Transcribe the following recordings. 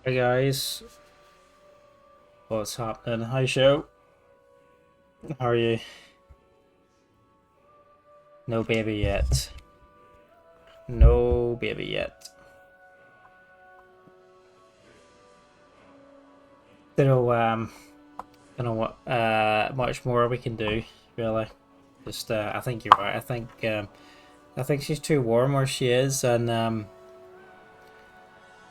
Hey guys, what's happening? Hi show, how are you? No baby yet. No baby yet. Don't know don't know what much more we can do, really. Just I think you're right. I think she's too warm where she is, and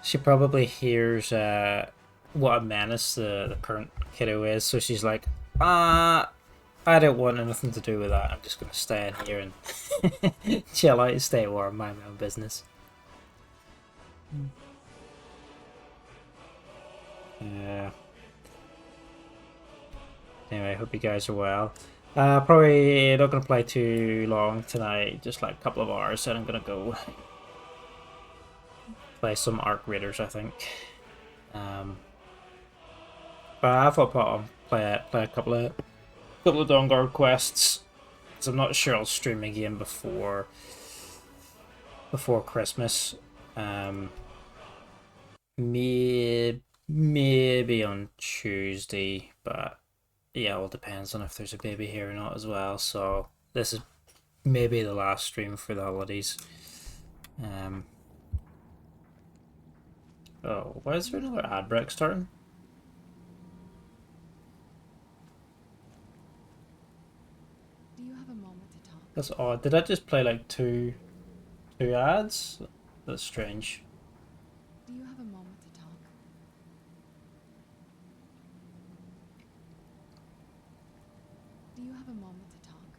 she probably hears what a menace the current kiddo is, so she's like, I don't want anything to do with that. I'm just gonna stay in here and chill out, stay warm, mind my own business. Yeah. Anyway, hope you guys are well. Probably not gonna play too long tonight, just like a couple of hours, and I'm gonna go play some Arc Raiders, I think. Um, but I thought I'll play a couple of Dawnguard quests, because I'm not sure I'll stream again before Christmas. Um, maybe on Tuesday, but yeah, it all depends on if there's a baby here or not as well. So this is maybe the last stream for the holidays. Um. Oh, why is there another ad break starting? Do you have a moment to talk? That's odd. Did I just play like two ads? That's strange. Do you have a moment to talk? Do you have a moment to talk?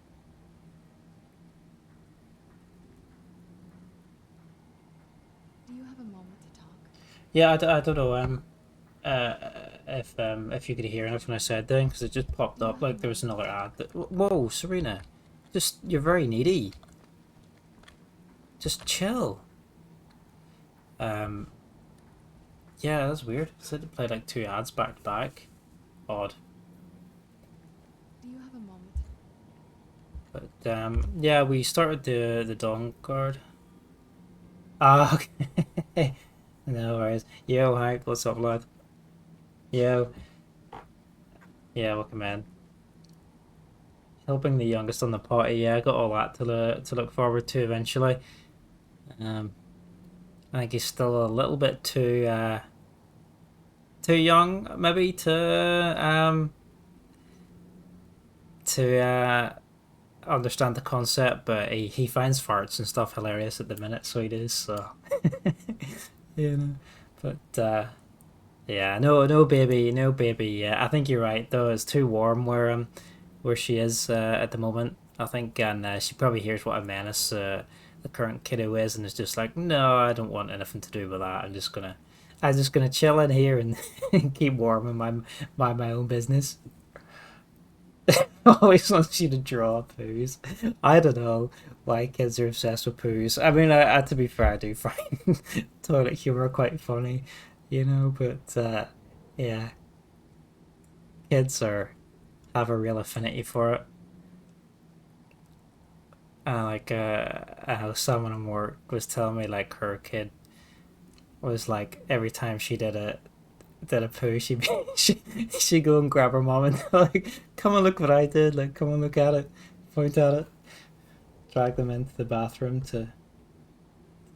Do you have a moment to talk? Yeah, I don't know. Uh, if you could hear anything I said then, because it just popped Do you up have a like there was moment to another talk? ad. Whoa, Serena, just you're very needy. Just chill. Um, yeah, that's weird. I said to play like two ads back to back. Odd. Do you have a moment? But yeah, we started the Dawn Guard. Ah, okay. No worries. Yo, hi, what's up, lad? Yo, yeah, welcome in. Helping the youngest on the party. Yeah, I got all that to look forward to eventually. Um, I think he's still a little bit too young, maybe to understand the concept, but he finds farts and stuff hilarious at the minute, so he does. So, you know, but yeah, no baby, no baby. Yeah, I think you're right though. It's too warm where she is at the moment. I think, and she probably hears what a menace the current kiddo is, and is just like, no, I don't want anything to do with that. I'm just gonna chill in here and keep warm and mind my own business. Always wants you to draw poos. I don't know why kids are obsessed with poos. I mean, to be fair, I do find toilet humor quite funny, But yeah, kids are have a real affinity for it. Like someone at work was telling me like her kid was like every time she did a poo, she she go and grab her mom and like, come and look what I did. Like, come and look at it, point at it, drag them into the bathroom to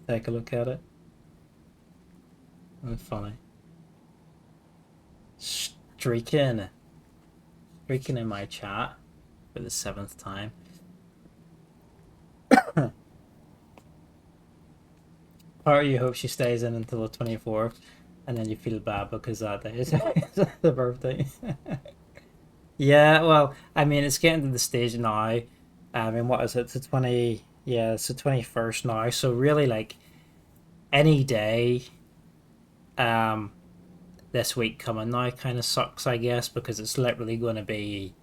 take a look at it. And funny. Streaking, streaking in my chat for the seventh time. Part of you hopes she stays in until the 24th, and then you feel bad because that day is the birthday. Yeah, well, I mean, it's getting to the stage now. I mean, what is it? It's the 20, yeah, it's the 21st now. So really, like any day, um, this week coming now kind of sucks, I guess, because it's literally going to be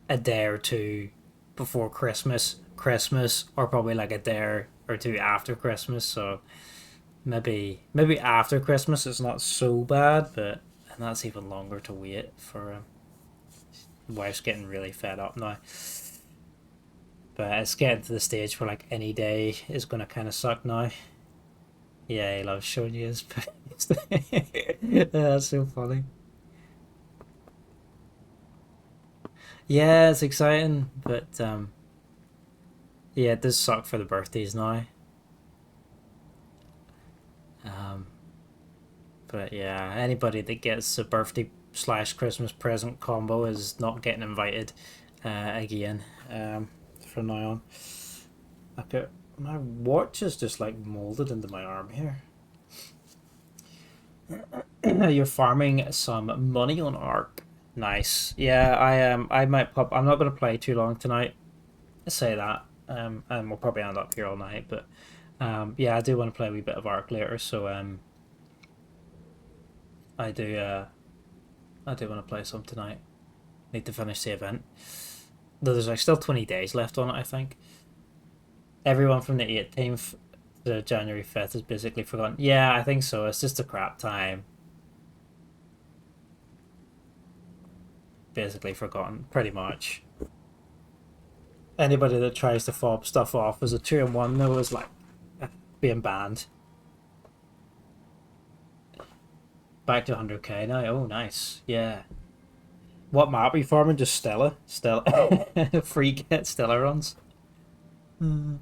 a day or two before Christmas, or probably like a day or two after Christmas. So maybe after Christmas it's not so bad, but and that's even longer to wait for. Wife's getting really fed up now. But it's getting to the stage where like any day is gonna kind of suck now. Yeah, he loves showing you his face. That's so funny. Yeah, it's exciting, but yeah, it does suck for the birthdays now. Um, but yeah, anybody that gets a birthday slash Christmas present combo is not getting invited again from now on. Okay, my watch is just like molded into my arm here. You're farming some money on Ark. Nice. Yeah, I might pop. I'm not gonna play too long tonight. I say that. And we'll probably end up here all night. But yeah, I do want to play a wee bit of Ark later. So I do. I do want to play some tonight. Need to finish the event. Though there's like still 20 days left on it. I think everyone from the 18th to January 5th is basically forgotten. Yeah, I think so. It's just a crap time. Basically forgotten, pretty much. Anybody that tries to fob stuff off as a 2-in-1 though is like being banned. Back to 100k now. Oh, nice. Yeah. What map are you farming? Just Stella? Stella. Free get Stella runs. Hmm.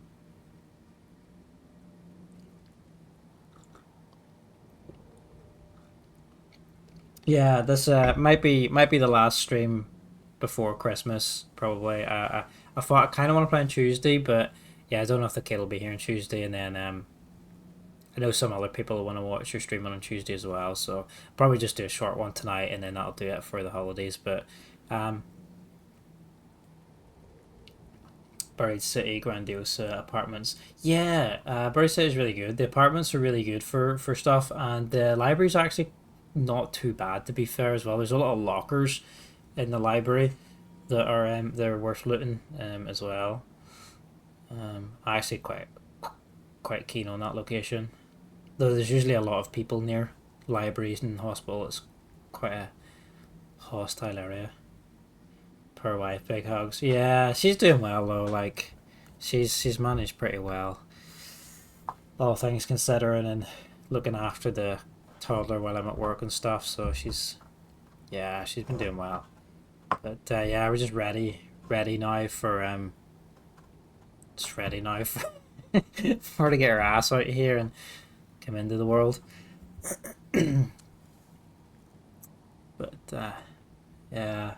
Yeah, this might be the last stream before Christmas, probably. I thought I kind of want to play on Tuesday, but yeah, I don't know if the kid will be here on Tuesday, and then I know some other people want to watch your streaming on Tuesday as well, so probably just do a short one tonight, and then that'll do it for the holidays. But um, Buried City, Grandiosa apartments. Yeah, Buried City is really good. The apartments are really good for stuff, and the library's actually not too bad to be fair as well. There's a lot of lockers in the library that are they're worth looting as well. I actually quite keen on that location. Though there's usually a lot of people near libraries and hospital. It's quite a hostile area. Poor wife, big hugs. Yeah, she's doing well though. Like, she's managed pretty well, all things considering, and looking after the toddler while I'm at work and stuff. So she's been doing well. But yeah, we're just ready now for just ready now for for her to get her ass out here and come into the world. But yeah.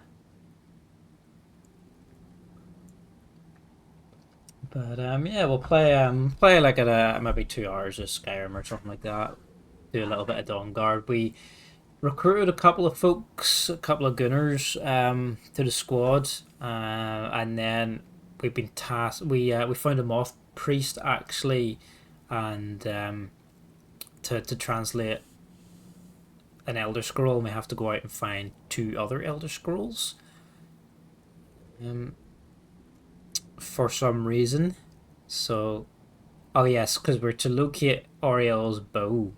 But yeah, we'll play like at maybe 2 hours of Skyrim or something like that. Do a little bit of Dawnguard. We recruited a couple of folks, a couple of gunners to the squad, and then we've been tasked. We found a moth priest actually, and to translate an Elder Scroll, and we have to go out and find 2 other Elder Scrolls. Um, for some reason. So, oh yes, because we're to locate Oriel's bow.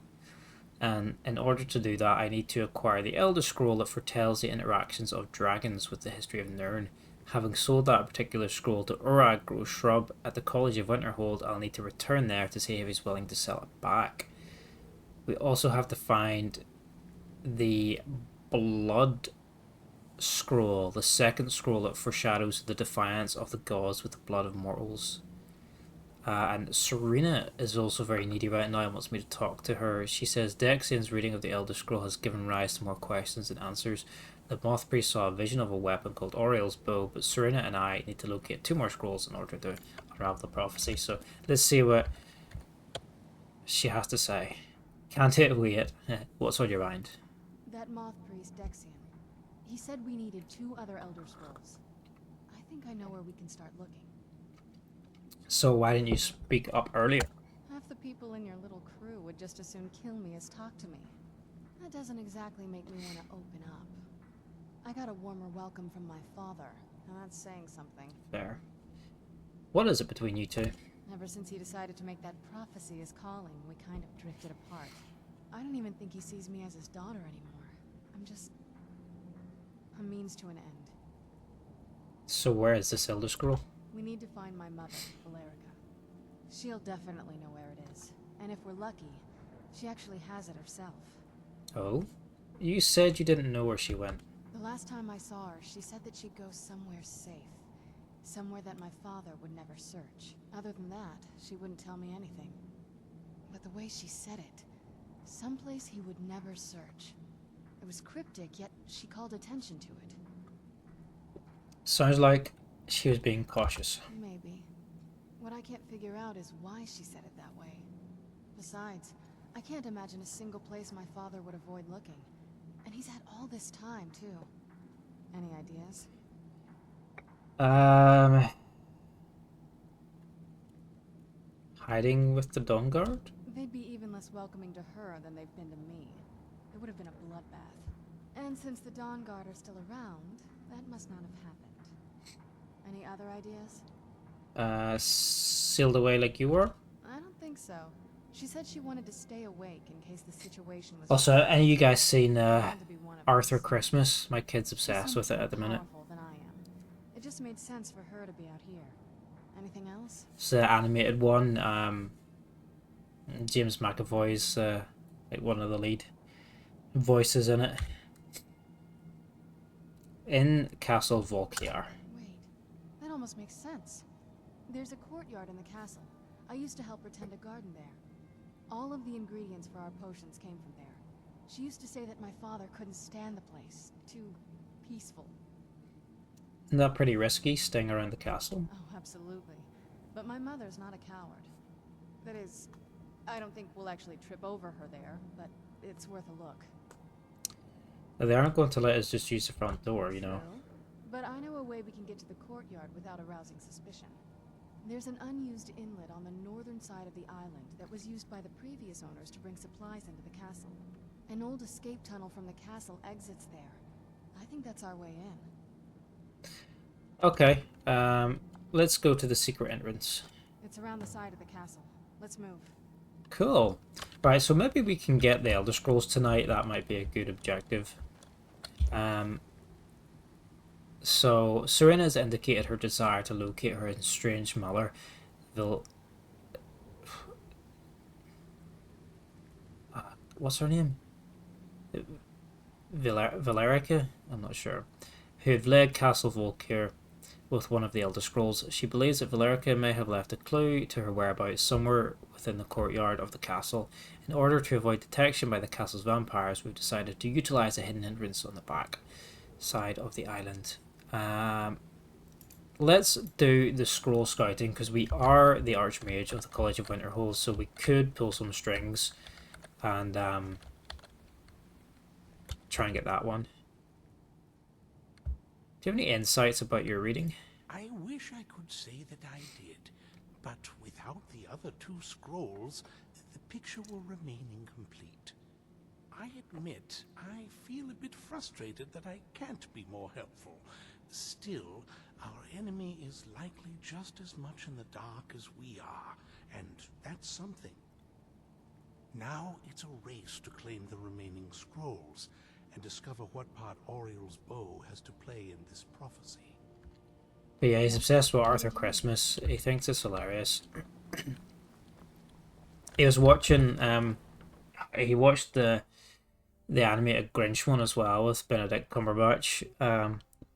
And in order to do that, I need to acquire the Elder Scroll that foretells the interactions of dragons with the history of Nirn. Having sold that particular scroll to Urag Grow Shrub at the College of Winterhold, I'll need to return there to see if he's willing to sell it back. We also have to find the Blood Scroll, the second scroll that foreshadows the defiance of the gods with the blood of mortals. And Serena is also very needy right now and wants me to talk to her. She says Dexian's reading of the Elder Scroll has given rise to more questions than answers. The Moth Priest saw a vision of a weapon called Oriel's Bow, but Serena and I need to locate 2 more scrolls in order to unravel the prophecy. So let's see what she has to say. Can't wait. What's on your mind? That moth priest, Dexian. He said we needed 2 other Elder Scrolls. I think I know where we can start looking. So why didn't you speak up earlier? Half the people in your little crew would just as soon kill me as talk to me. That doesn't exactly make me want to open up. I got a warmer welcome from my father, and that's saying something. Fair. What is it between you two? Ever since he decided to make that prophecy his calling, we kind of drifted apart. I don't even think he sees me as his daughter anymore. I'm just a means to an end. So where is this Elder Scroll? We need to find my mother, Valerica. She'll definitely know where it is. And if we're lucky, She actually has it herself. Oh? You said you didn't know where she went. The last time I saw her, she said that she'd go somewhere safe. Somewhere that my father would never search. Other than that, she wouldn't tell me anything. But the way she said it, someplace he would never search. It was cryptic, yet she called attention to it. Sounds like she was being cautious. Maybe. What I can't figure out is why she said it that way. Besides, I can't imagine a single place my father would avoid looking. And he's had all this time, too. Any ideas? Hiding with the Dawnguard? They'd be even less welcoming to her than they've been to me. It would have been a bloodbath. And since the Dawnguard are still around, that must not have happened. Any other ideas? Sealed away like you were? I don't think so. She said she wanted to stay awake in case the situation was... Also, any of you guys seen bound to be one of Arthur us. Christmas? My kid's She's obsessed so with it much at the more minute. powerful than I am. It just made sense for her to be out here. Anything else? It's the animated one. James McAvoy's like one of the lead voices in it. In Castle Volkiar. Wait, that almost makes sense. There's a courtyard in the castle. I used to help her tend a garden there. All of the ingredients for our potions came from there. She used to say that my father couldn't stand the place. Too peaceful. Isn't that pretty risky, staying around the castle? Oh, absolutely. But my mother's not a coward. That is, I don't think we'll actually trip over her there, but it's worth a look. They aren't going to let us just use the front door, you know. True. But I know a way we can get to the courtyard without arousing suspicion. There's an unused inlet on the northern side of the island that was used by the previous owners to bring supplies into the castle. An old escape tunnel from the castle exits there. I think that's our way in. Okay, let's go to the secret entrance. It's around the side of the castle. Let's move. Cool. Right, so maybe we can get the Elder Scrolls tonight. That might be a good objective. So Serena has indicated her desire to locate her in Strange Miller. What's her name? Valerica? I'm not sure. Who had led Castle Volkir with one of the Elder Scrolls. She believes that Valerica may have left a clue to her whereabouts somewhere within the courtyard of the castle. In order to avoid detection by the castle's vampires, we've decided to utilize a hidden entrance on the back side of the island. Let's do the scroll scouting, because we are the Archmage of the College of Winterhold, so we could pull some strings and try and get that one. Do you have any insights about your reading? I wish I could say that I did, but without the other two scrolls, the picture will remain incomplete. I admit I feel a bit frustrated that I can't be more helpful. Still, our enemy is likely just as much in the dark as we are, and that's something. Now it's a race to claim the remaining scrolls, and discover what part Oriel's bow has to play in this prophecy. But yeah, he's obsessed with Arthur Christmas. He thinks it's hilarious. He was watching, he watched the animated Grinch one as well with Benedict Cumberbatch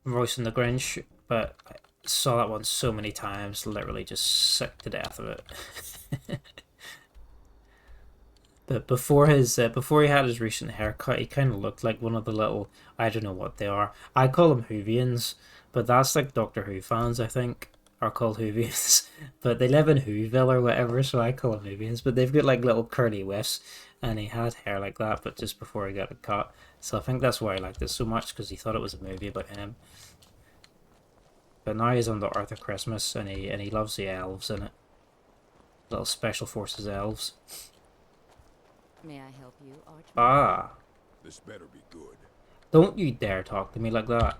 voicing the Grinch, but I saw that one so many times, literally just sick to death of it. But before he had his recent haircut, he kind of looked like one of the little, I don't know what they are. I call them Whovians, but that's like Doctor Who fans, I think, are called Whovians. But they live in Whoville or whatever, so I call them Whovians. But they've got like little curly whiffs, and he had hair like that, but just before he got it cut. So I think that's why I liked it so much, because he thought it was a movie about him. But now he's on the Arthur Christmas, and he loves the elves in it. Little special forces elves. May I help you, Archmage? Ah, This better be good. don't you dare talk to me like that.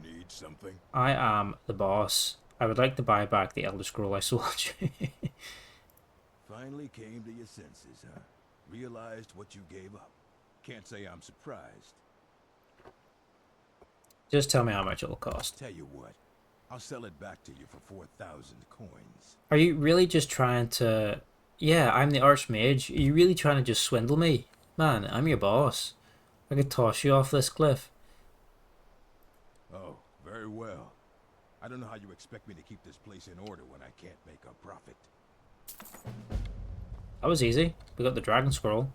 Need something? I am the boss. I would like to buy back the Elder Scroll I sold you. Finally came to your senses, huh? Realized what you gave up. Can't say I'm surprised. Just tell me how much it'll cost. Tell you what, I'll sell it back to you for 4,000 coins. Are you really just trying to Yeah, I'm the Archmage. Are you really trying to just swindle me? Man, I'm your boss. I could toss you off this cliff. Oh, very well. I don't know how you expect me to keep this place in order when I can't make a profit. That was easy. We got the dragon scroll.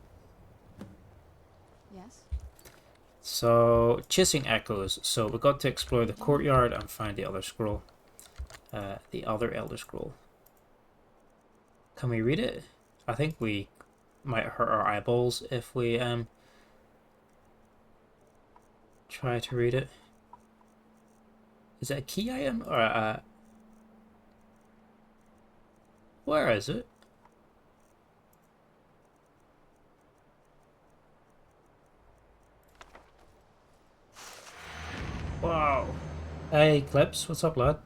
Yes? So, chasing echoes. So we got to explore the courtyard and find the other scroll. The other Elder Scroll. Can we read it? I think we might hurt our eyeballs if we try to read it. Is it a key item or a... Where is it? Wow. Hey, Clips, what's up, lad?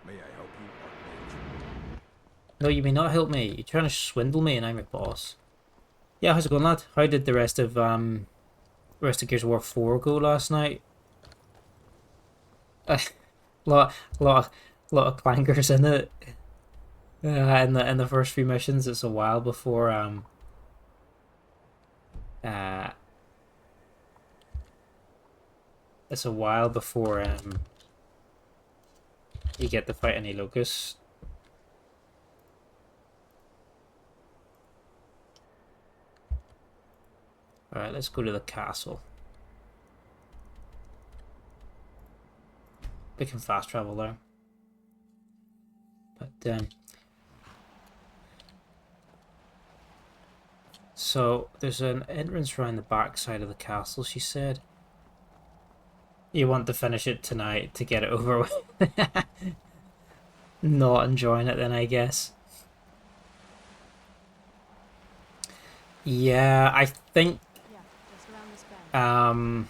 May I help you, Archmage? No, you may not help me. You're trying to swindle me and I'm your boss. Yeah, how's it going, lad? How did the rest of Gears of War 4 go last night? lot of clangers in it. In the first few missions, it's a while before you get to fight any locusts. Alright, let's go to the castle. We can fast travel there. But so there's an entrance around the back side of the castle, she said. You want to finish it tonight to get it over with. Not enjoying it then, I guess. Yeah, I think Yeah, just around this bend.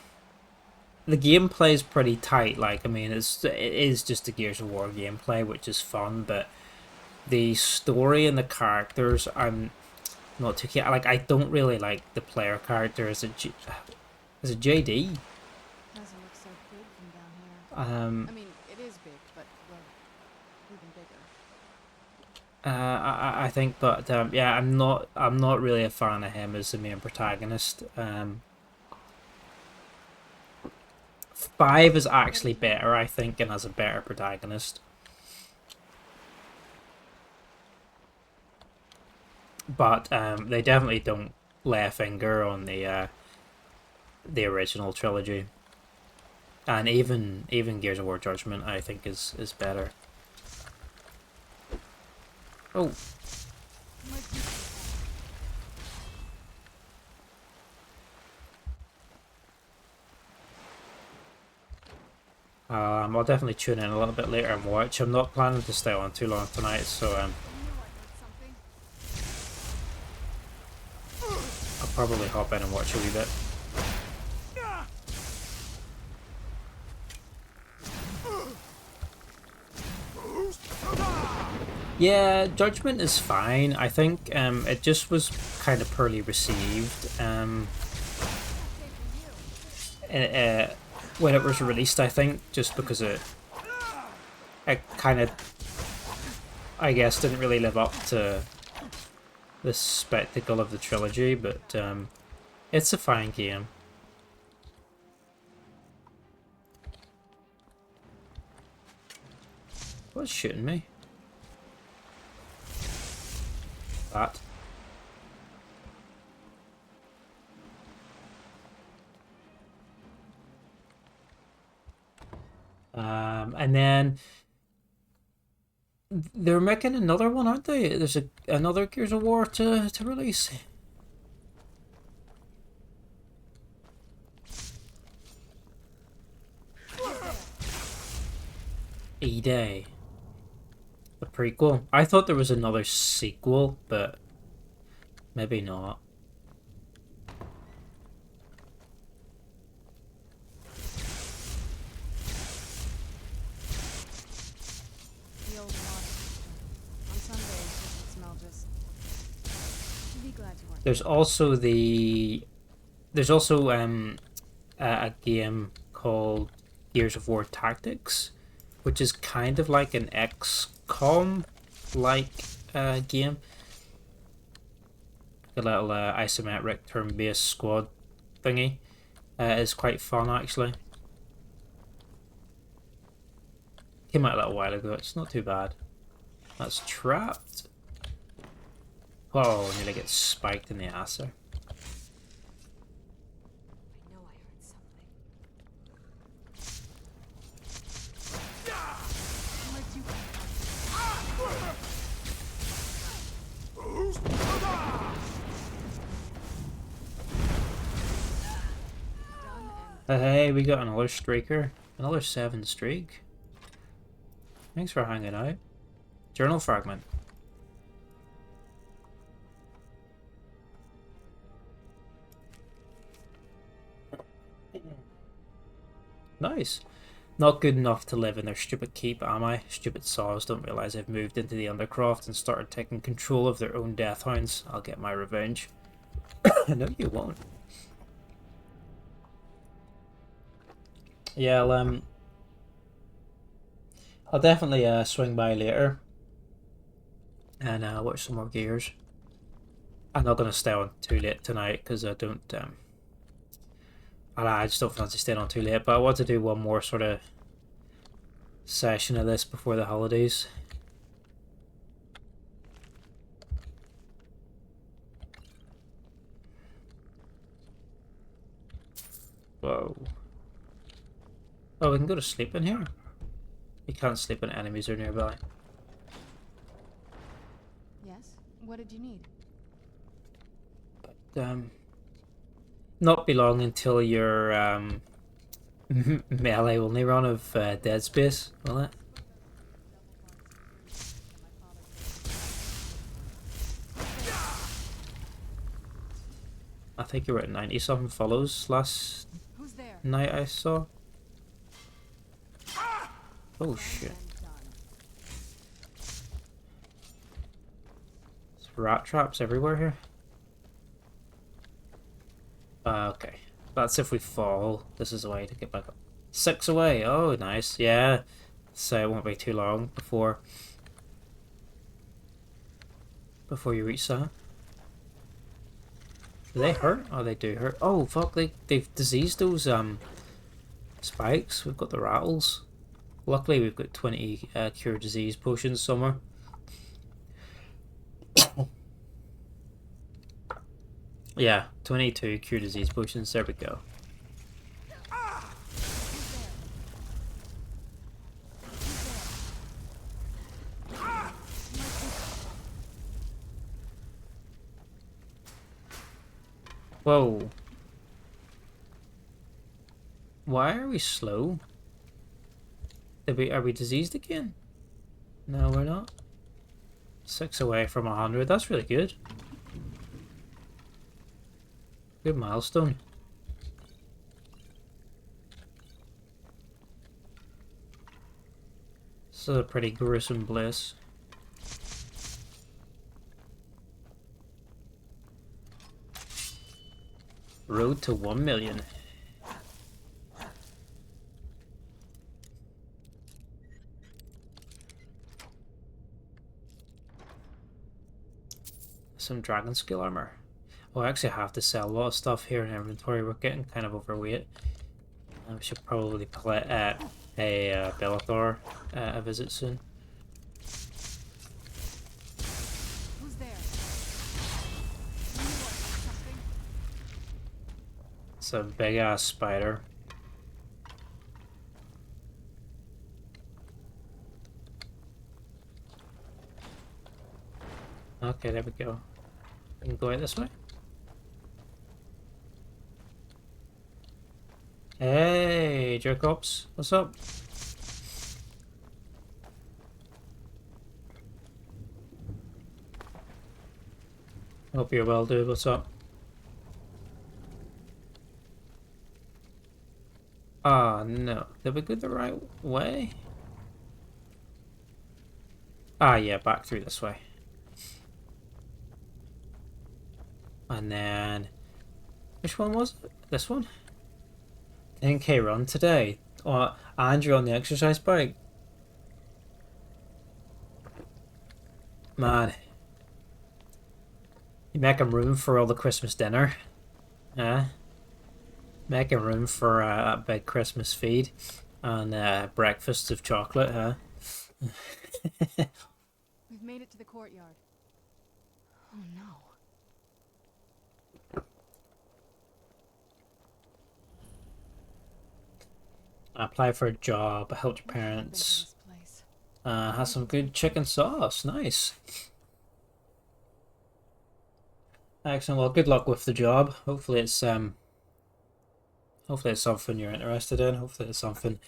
the gameplay is pretty tight. Like, I mean, it is just a Gears of War gameplay, which is fun, but the story and the characters, I'm not too keen. Like, I don't really like the player character as a JD. Doesn't look so big from down here. I mean, it is big, but well, even bigger. I think, but yeah, I'm not really a fan of him as the main protagonist. 5 is actually better, I think, and has a better protagonist. But they definitely don't lay a finger on the original trilogy, and even Gears of War Judgment, I think, is better. Oh. I'll definitely tune in a little bit later and watch. I'm not planning to stay on too long tonight, so I'll probably hop in and watch a wee bit. Yeah, Judgment is fine. I think it just was kind of poorly received. When it was released, I think, just because it kind of, I guess, didn't really live up to the spectacle of the trilogy, but it's a fine game. What's shooting me? That. And then they're making another one, aren't they? There's another Gears of War to release. E-Day. A prequel. I thought there was another sequel, but maybe not. There's also a game called Gears of War Tactics, which is kind of like an XCOM like game. A little isometric turn-based squad thingy is quite fun actually. Came out a little while ago. It's not too bad. That's trapped. Oh, nearly get spiked in the ass there. I know I heard something. Hey, we got another streaker. Another 7 streak. Thanks for hanging out. Journal fragment. Nice. Not good enough to live in their stupid keep, am I? Stupid saws don't realise they've moved into the Undercroft and started taking control of their own death hounds. I'll get my revenge. No, you won't. Yeah, I'll definitely swing by later and watch some more Gears. I'm not going to stay on too late tonight because I don't... I just don't fancy staying on too late, but I want to do one more sort of session of this before the holidays. Whoa. Oh, we can go to sleep in here? You can't sleep when enemies are nearby. Yes? What did you need? But, not be long until your melee only run of Dead Space, will it? I think you were at 90 something follows last night I saw. Oh shit. There's rat traps everywhere here. Okay. That's if we fall. This is a way to get back up. 6 away. Oh, nice. Yeah. So it won't be too long before you reach that. Do they hurt? Oh, they do hurt. Oh, fuck. They've diseased those spikes. We've got the rattles. Luckily, we've got 20 cure disease potions somewhere. Yeah, 22 cure disease potions. There we go. Whoa. Why are we slow? Are we diseased again? No, we're not. 6 away from 100. That's really good. Good milestone. This is a pretty gruesome bliss. Road to 1 million. Some dragon skill armor. Oh, I actually have to sell a lot of stuff here in inventory. We're getting kind of overweight. We should probably play a Bellathor a visit soon. Who's there? It's a big ass spider. Okay, there we go. We can go out this way. Hey, Jerkops, what's up? Hope you're well, dude. What's up? Ah, no. Did we go the right way? Ah, yeah, back through this way. And then... which one was it? This one? 10k run today. Andrew on the exercise bike. Man, you making room for all the Christmas dinner? Huh? Making room for a big Christmas feed and breakfast of chocolate, huh? We've made it to the courtyard. Oh no. Apply for a job, help your What happened to parents. this place? Has some good chicken sauce. Nice. Excellent. Well, good luck with the job. Hopefully it's something you're interested in. Hopefully it's something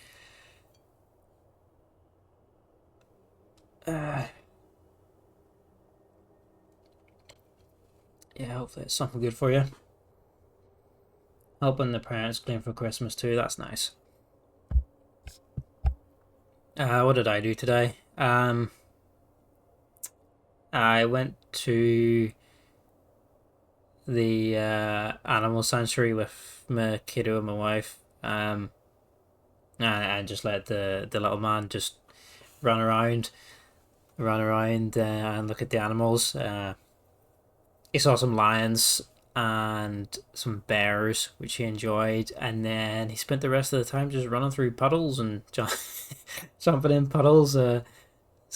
yeah, hopefully it's something good for you. Helping the parents clean for Christmas too, that's nice. What did I do today? I went to the animal sanctuary with my kiddo and my wife. And I just let the little man just run around and look at the animals. He saw some lions and some bears, which he enjoyed, and then he spent the rest of the time just running through puddles and jumping in puddles. So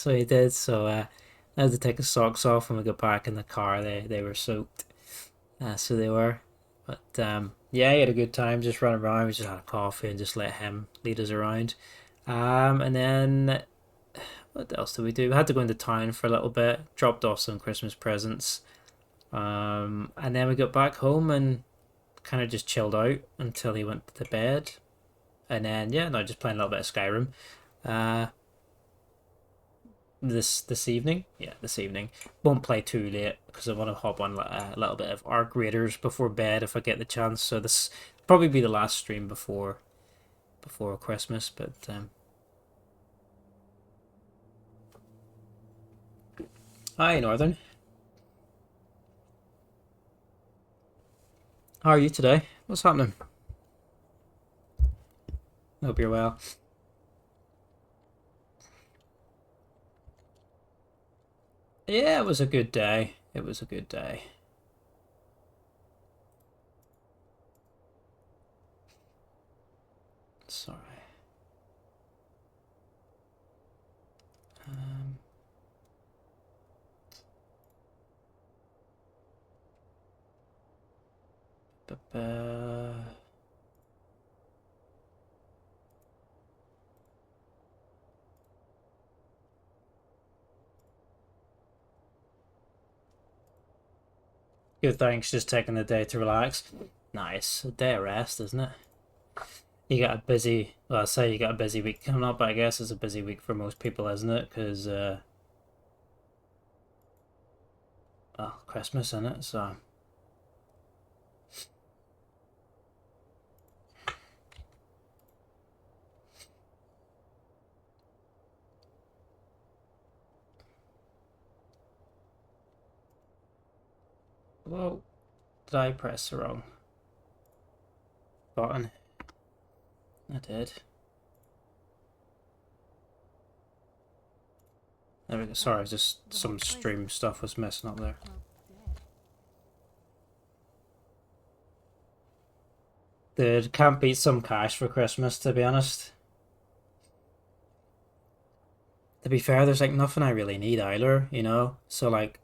he did. So I had to take his socks off when we got back in the car. They were soaked. So they were. But yeah, he had a good time just running around. We just had a coffee and just let him lead us around. And then what else did we do? We had to go into town for a little bit, dropped off some Christmas presents. And then we got back home and kind of just chilled out until he went to bed. And then yeah, no, just playing a little bit of Skyrim. This evening, yeah, this evening. Won't play too late because I want to hop on a little bit of Arc Raiders before bed if I get the chance. So this probably be the last stream before Christmas, but hi Northern. How are you today? What's happening? Hope you're well. Yeah, it was a good day. It was a good day. Sorry. Good, thanks. Just taking the day to relax. Nice. A day of rest, isn't it? You got a busy, well, I say you got a busy week coming up, but I guess it's a busy week for most people, isn't it? Because, well, Christmas, isn't it? So. Whoa, did I press the wrong button? I did. There we go. Sorry, just some stream stuff was messing up there. Dude, can't beat some cash for Christmas, to be honest. To be fair, there's like nothing I really need either, you know? So like,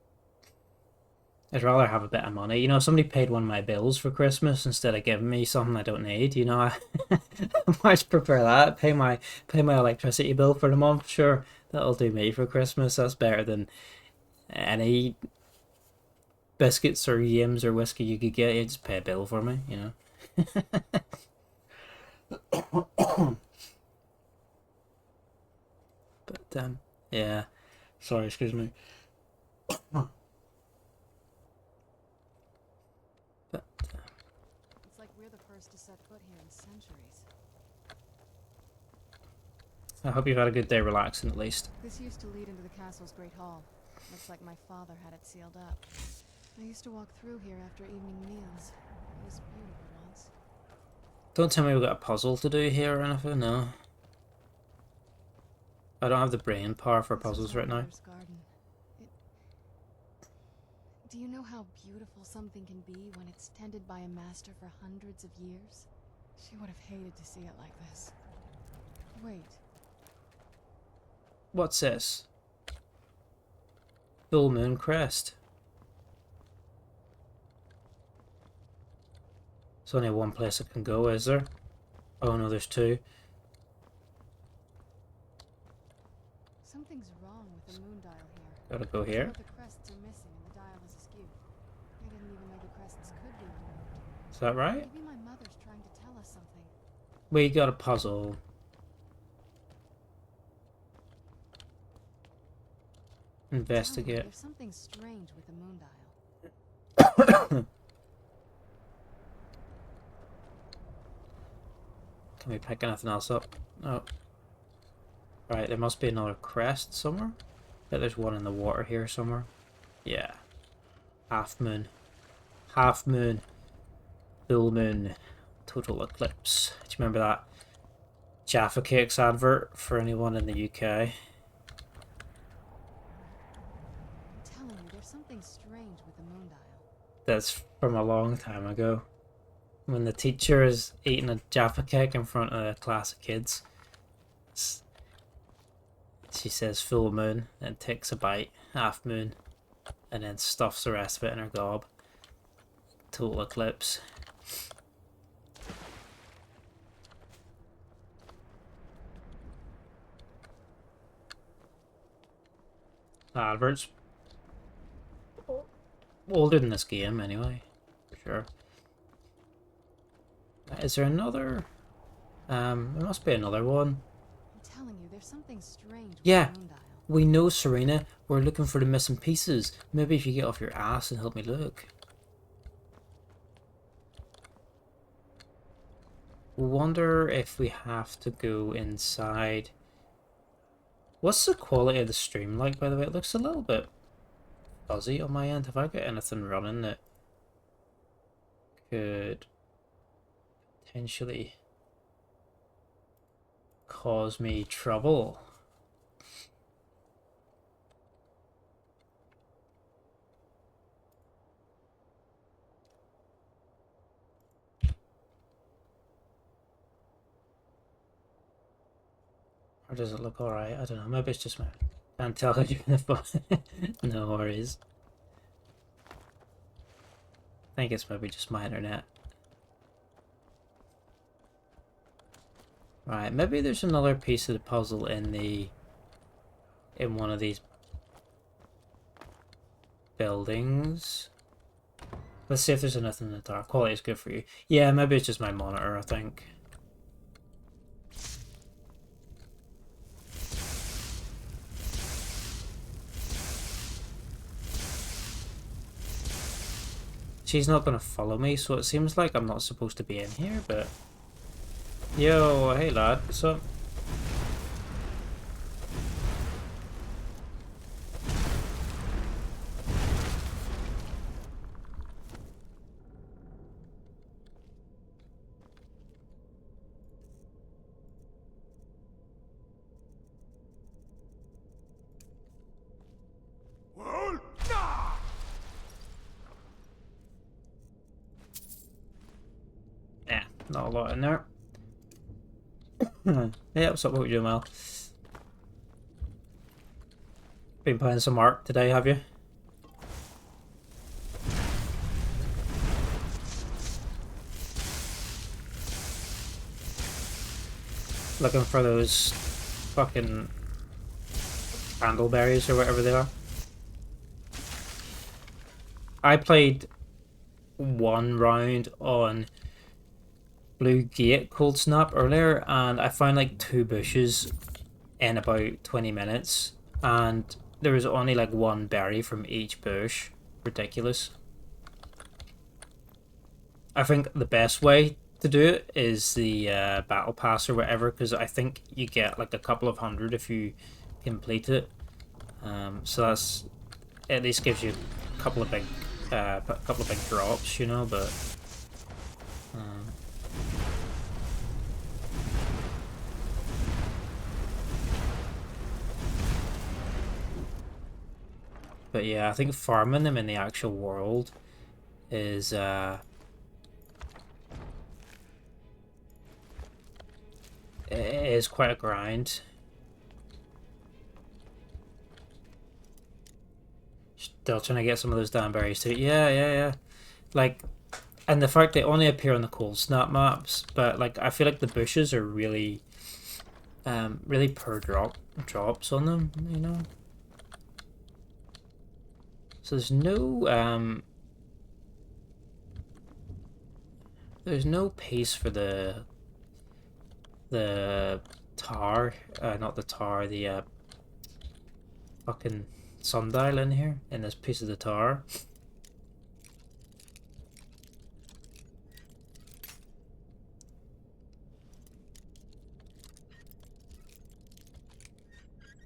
I'd rather have a bit of money. You know, if somebody paid one of my bills for Christmas instead of giving me something I don't need, you know, I much prefer that. Pay my electricity bill for the month, sure, that'll do me for Christmas. That's better than any biscuits or yams or whiskey you could get. You just pay a bill for me, you know. But yeah. Sorry, excuse me. It's like we're the first to set foot here in centuries. I hope you've had a good day relaxing at least. This used to lead into the castle's great hall. Looks like my father had it sealed up. I used to walk through here after evening meals. It was beautiful once. Don't tell me we've got a puzzle to do here or anything, no. I don't have the brain power for puzzles right now. Garden. Do you know how beautiful something can be when it's tended by a master for hundreds of years? She would have hated to see it like this. Wait, What's this? Full moon crest. There's only one place I can go, is there? Oh no, there's two. something's wrong with the moon dial here. Gotta go Some here. of the crests are missing and the dial is askew. I didn't even know the crests could be removed. Is that right? Maybe my mother's trying to tell us something. We got a puzzle. Investigate. There's something strange with the moon dial. Can we pick anything else up? No. Right, there must be another crest somewhere. Yeah, there's one in the water here somewhere. Yeah. Half moon. Half moon. Full moon. Total eclipse. Do you remember that Jaffa Cakes advert for anyone in the UK? I'm telling you, there's something strange with the moon dial. That's from a long time ago. When the teacher is eating a Jaffa Cake in front of a class of kids. She says full moon, then takes a bite, half moon, and then stuffs the rest of it in her gob. Total eclipse. Adverts. Older than this game, anyway. For sure. Is there another? There must be another one. I'm telling you, there's something strange with Yeah. the moon dial. We know, Serena. We're looking for the missing pieces. Maybe if you get off your ass and help me look. Wonder if we have to go inside. What's the quality of the stream like, by the way? It looks a little bit fuzzy on my end. Have I got anything running that could potentially cause me trouble? Or does it look alright? I don't know. Maybe it's just my... Can't tell how you're in the phone. No worries. I think it's maybe just my internet. Right, maybe there's another piece of the puzzle in one of these buildings. Let's see if there's anything in the dark. Quality is good for you. Yeah, maybe it's just my monitor, I think. She's not gonna follow me, so it seems like I'm not supposed to be in here, but... Yo, hey lad, what's up? Well, Yeah, not a lot in there. Yeah, what's up? What are you doing, Mel? Been playing some art today, have you? Looking for those fucking candleberries or whatever they are. I played one round on Blue Gate Cold Snap earlier, and I found like 2 bushes in about 20 minutes, and there was only like 1 berry from each bush. Ridiculous. I think the best way to do it is the battle pass or whatever, because I think you get like a couple of hundred if you complete it. So that's at least gives you a couple of big drops, you know. But But yeah, I think farming them in the actual world is quite a grind. Still trying to get some of those damn berries too. Yeah. Like, and the fact they only appear on the cold snap maps, but like I feel like the bushes are really, really per drops on them, you know. So there's no pace for the tar, not the tar, the fucking sundial in here in this piece of the tower.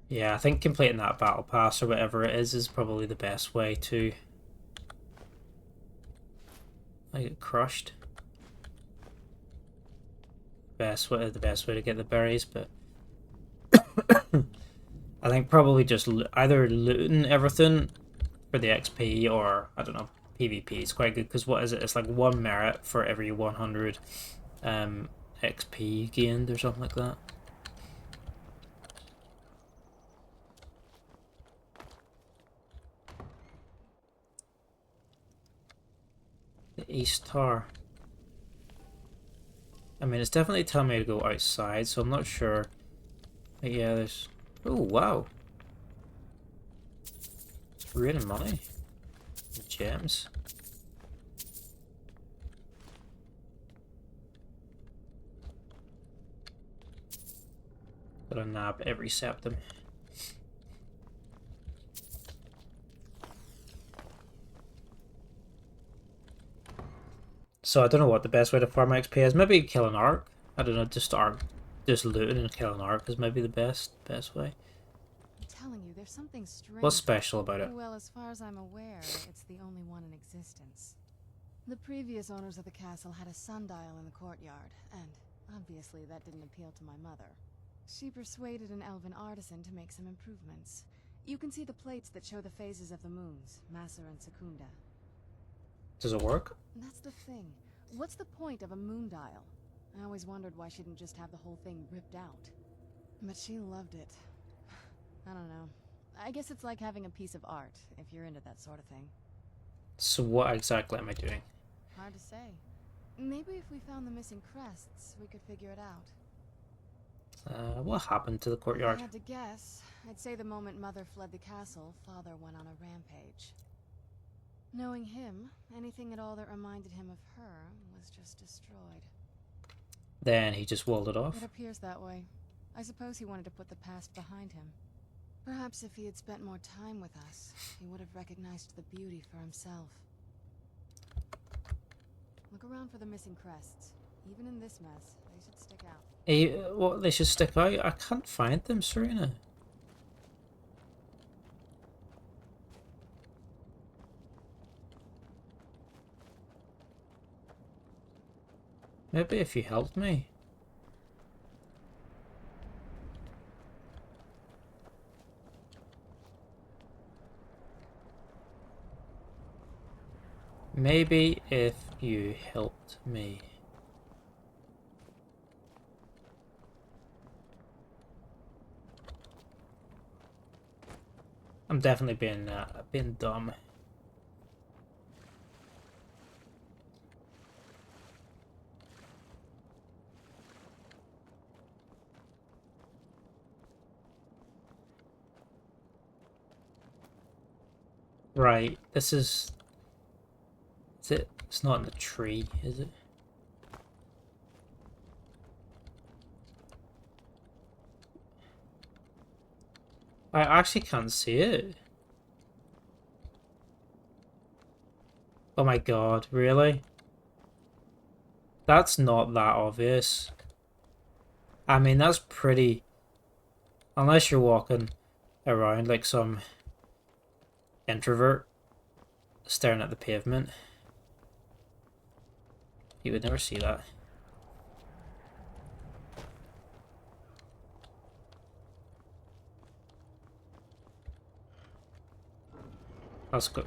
Yeah, I think completing that battle pass or whatever it is probably the best way to. I get crushed. The best way to get the berries, but I think probably just either looting everything for the XP or I don't know, PvP is quite good because what is it? It's like 1 merit for every 100 XP gained or something like that. The East Tower. I mean, it's definitely telling me to go outside, so I'm not sure. But yeah, there's. Oh wow! Really money. Gems. Gotta nab every septum. So I don't know what the best way to farm XP is. Maybe kill an arc. I don't know, just looting and kill an arc is maybe the best way. I'm telling you, there's something strange. What's special about it? Well, as far as I'm aware, it's the only one in existence. The previous owners of the castle had a sundial in the courtyard, and obviously that didn't appeal to my mother. She persuaded an elven artisan to make some improvements. You can see the plates that show the phases of the moons, Maser and Secunda. Does it work? That's the thing. What's the point of a moon dial? I always wondered why she didn't just have the whole thing ripped out. But she loved it. I don't know. I guess it's like having a piece of art, if you're into that sort of thing. So what exactly am I doing? Hard to say. Maybe if we found the missing crests, we could figure it out. What happened to the If courtyard? I had to guess, I'd say the moment Mother fled the castle, Father went on a rampage. Knowing him, anything at all that reminded him of her was just destroyed. Then he just walled it off. It appears that way. I suppose he wanted to put the past behind him. Perhaps if he had spent more time with us, he would have recognized the beauty for himself. Look around for the missing crests. Even in this mess, they should stick out. What, they should stick out? I can't find them, Serena. Maybe if you helped me. Maybe if you helped me. I'm definitely being dumb. Right, this is it. It's not in the tree, is it? I actually can't see it. Oh my god, really? That's not that obvious. I mean, that's pretty... Unless you're walking around like some introvert staring at the pavement, you would never see that. Let's go.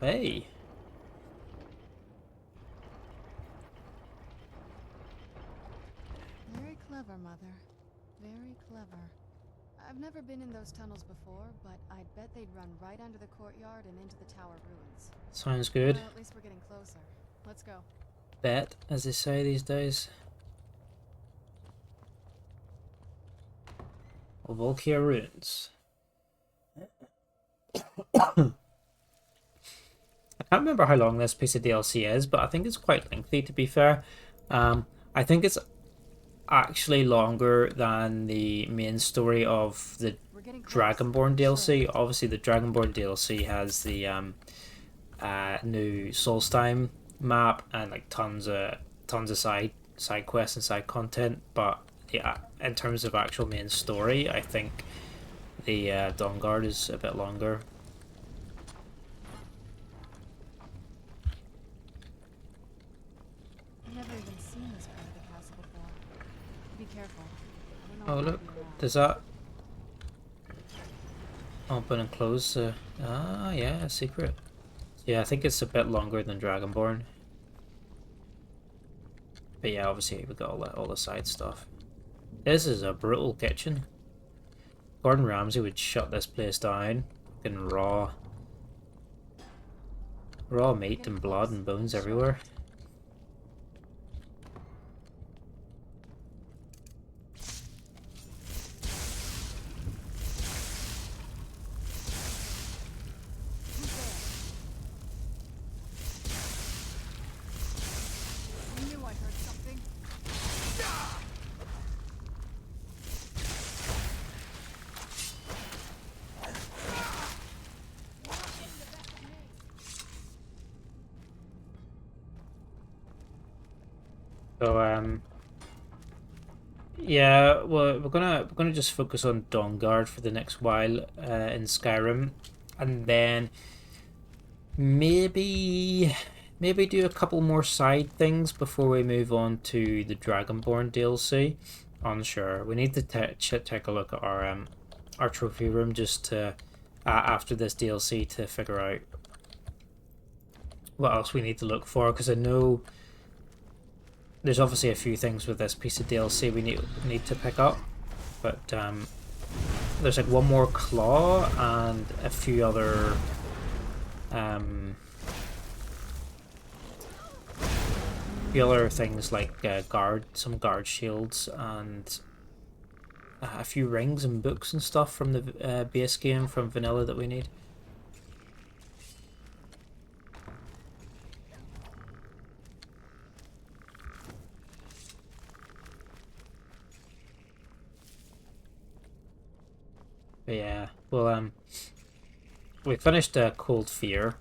Hey. Very clever, Mother. Very clever. I've never been in those tunnels before, but I'd bet they'd run right under the courtyard and into the tower ruins. Sounds good. Well, at least we're getting closer. Let's go. Bet, as they say these days. Volkia ruins. I can't remember how long this piece of DLC is, but I think it's quite lengthy, to be fair. I think it's actually longer than the main story of the Dragonborn DLC. Obviously, the Dragonborn DLC has the new Solstheim map and like tons of side quests and side content. But yeah, in terms of actual main story, I think the Dawnguard is a bit longer. I've never even seen this part of the castle before. Be careful. I don't know Oh what look, might be around. does that open and close? Ah, yeah, a secret. Yeah, I think it's a bit longer than Dragonborn. But yeah, obviously we got all the side stuff. This is a brutal kitchen. Gordon Ramsay would shut this place down. Fucking raw meat and blood and bones everywhere. I knew I heard something. So yeah, well we're gonna just focus on Dawnguard for the next while in Skyrim, and then maybe do a couple more side things before we move on to the Dragonborn DLC. Unsure. We need to take a look at our trophy room just to after this DLC to figure out what else we need to look for, because I know there's obviously a few things with this piece of DLC we need to pick up, but there's like one more claw and a few other things like some guard shields and a few rings and books and stuff from the base game from vanilla that we need. But yeah, well, we finished Cold Fear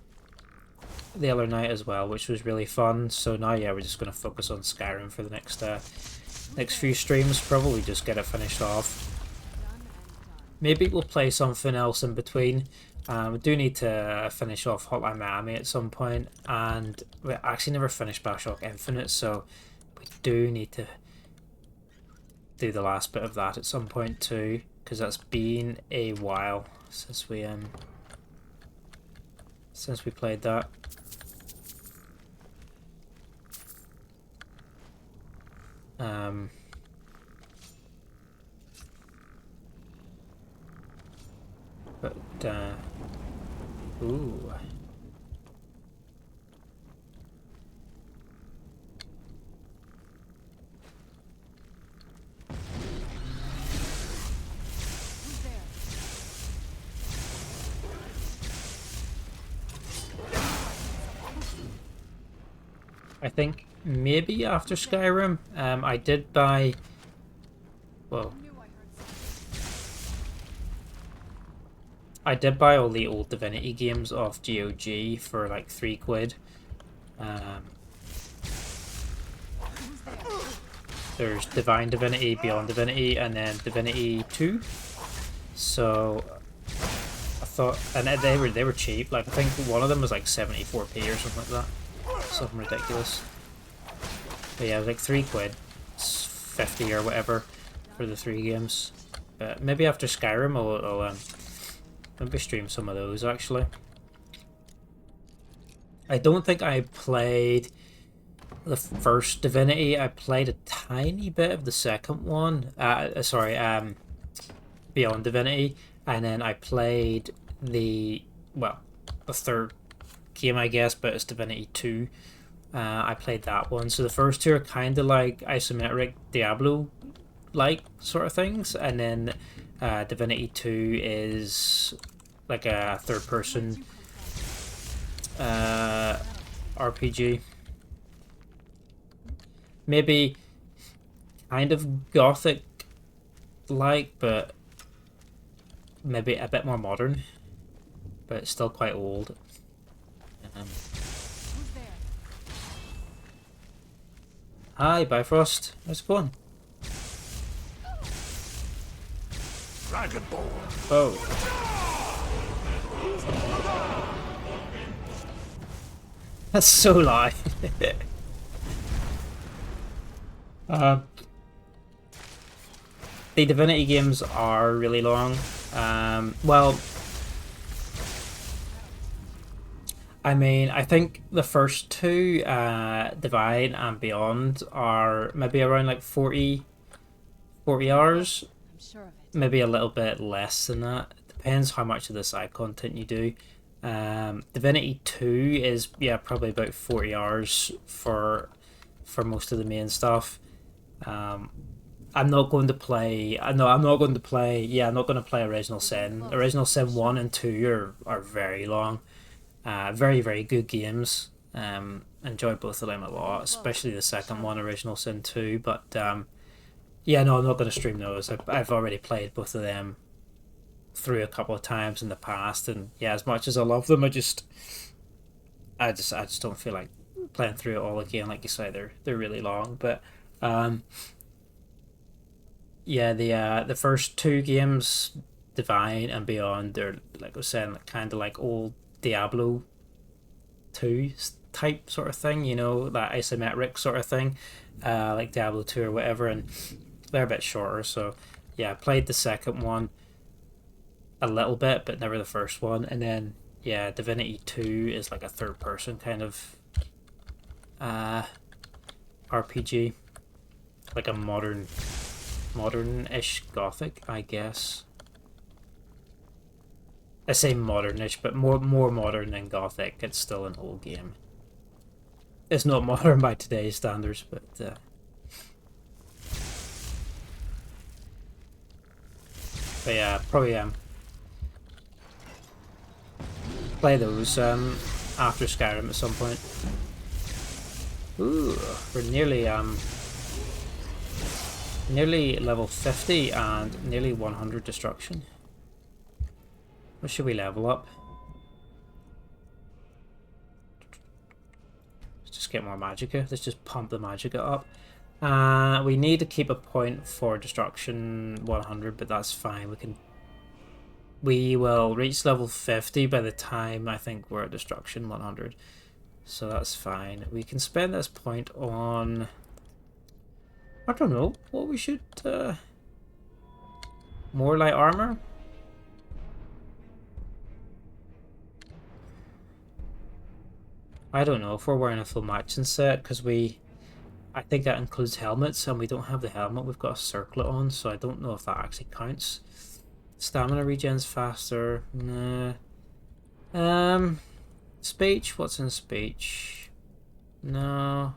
the other night as well, which was really fun. So now, yeah, we're just going to focus on Skyrim for the next few streams. Probably just get it finished off. Maybe we'll play something else in between. We do need to finish off Hotline Miami at some point, and we actually never finished Bioshock Infinite, so we do need to do the last bit of that at some point too, because that's been a while since we played that. But ooh. Who's there? I think maybe after Skyrim, I did buy. Well, I knew I heard something. I did buy all the old Divinity games off GOG for like £3. Who's there? There's Divine Divinity, Beyond Divinity, and then Divinity 2. So I thought, and they were cheap. Like I think one of them was like 74p or something like that, something ridiculous. But yeah, it was like £3, it's 50 or whatever for the 3 games. But maybe after Skyrim, I'll maybe stream some of those actually. I don't think I played the first Divinity. I played a tiny bit of the second one. Sorry, Beyond Divinity, and then I played the third game, I guess, but it's Divinity 2. I played that one. So the first two are kind of like isometric Diablo-like sort of things, and then Divinity 2 is like a third-person RPG. Maybe kind of gothic-like, but maybe a bit more modern, but it's still quite old. Hi, Bifrost. How's it going? Dragonborn. Oh. That's so loud. The Divinity games are really long. Well, I mean, I think the first two, Divine and Beyond, are maybe around like 40 hours. I'm sure of it. Maybe a little bit less than that. Depends how much of the side content you do. Divinity 2 is, yeah, probably about 40 hours for most of the main stuff. I'm not going to play. No, I'm not going to play. Yeah, I'm not going to play Original Sin. Original Sin 1 and 2 are very long. Very, very good games. Enjoy both of them a lot, especially the second one, Original Sin 2. But yeah, no, I'm not going to stream those. I've already played both of them through a couple of times in the past, and yeah, as much as I love them, I just don't feel like playing through it all again. Like you say, they're really long. But yeah, the first two games, Divine and Beyond, they're, like I was saying, kind of like old Diablo 2 type sort of thing, you know, that isometric sort of thing, like Diablo 2 or whatever, and they're a bit shorter. So yeah, I played the second one a little bit, but never the first one. And then yeah, Divinity 2 is like a third person kind of RPG, like a modern-ish gothic, I guess. I say modern-ish, but more modern than gothic. It's still an old game. It's not modern by today's standards, but yeah, probably play those after Skyrim at some point. Ooh, we're nearly level 50 and nearly 100 destruction. What should we level up? Let's just get more magicka. Let's just pump the magicka up. We need to keep a point for destruction 100, but that's fine. We will reach level 50 by the time I think we're at destruction 100. So that's fine. We can spend this point on, I don't know what we should, more light armor? I don't know if we're wearing a full matching set, because I think that includes helmets, and we don't have the helmet. We've got a circlet on, so I don't know if that actually counts. Stamina regens faster. Nah. Speech. What's in speech? No.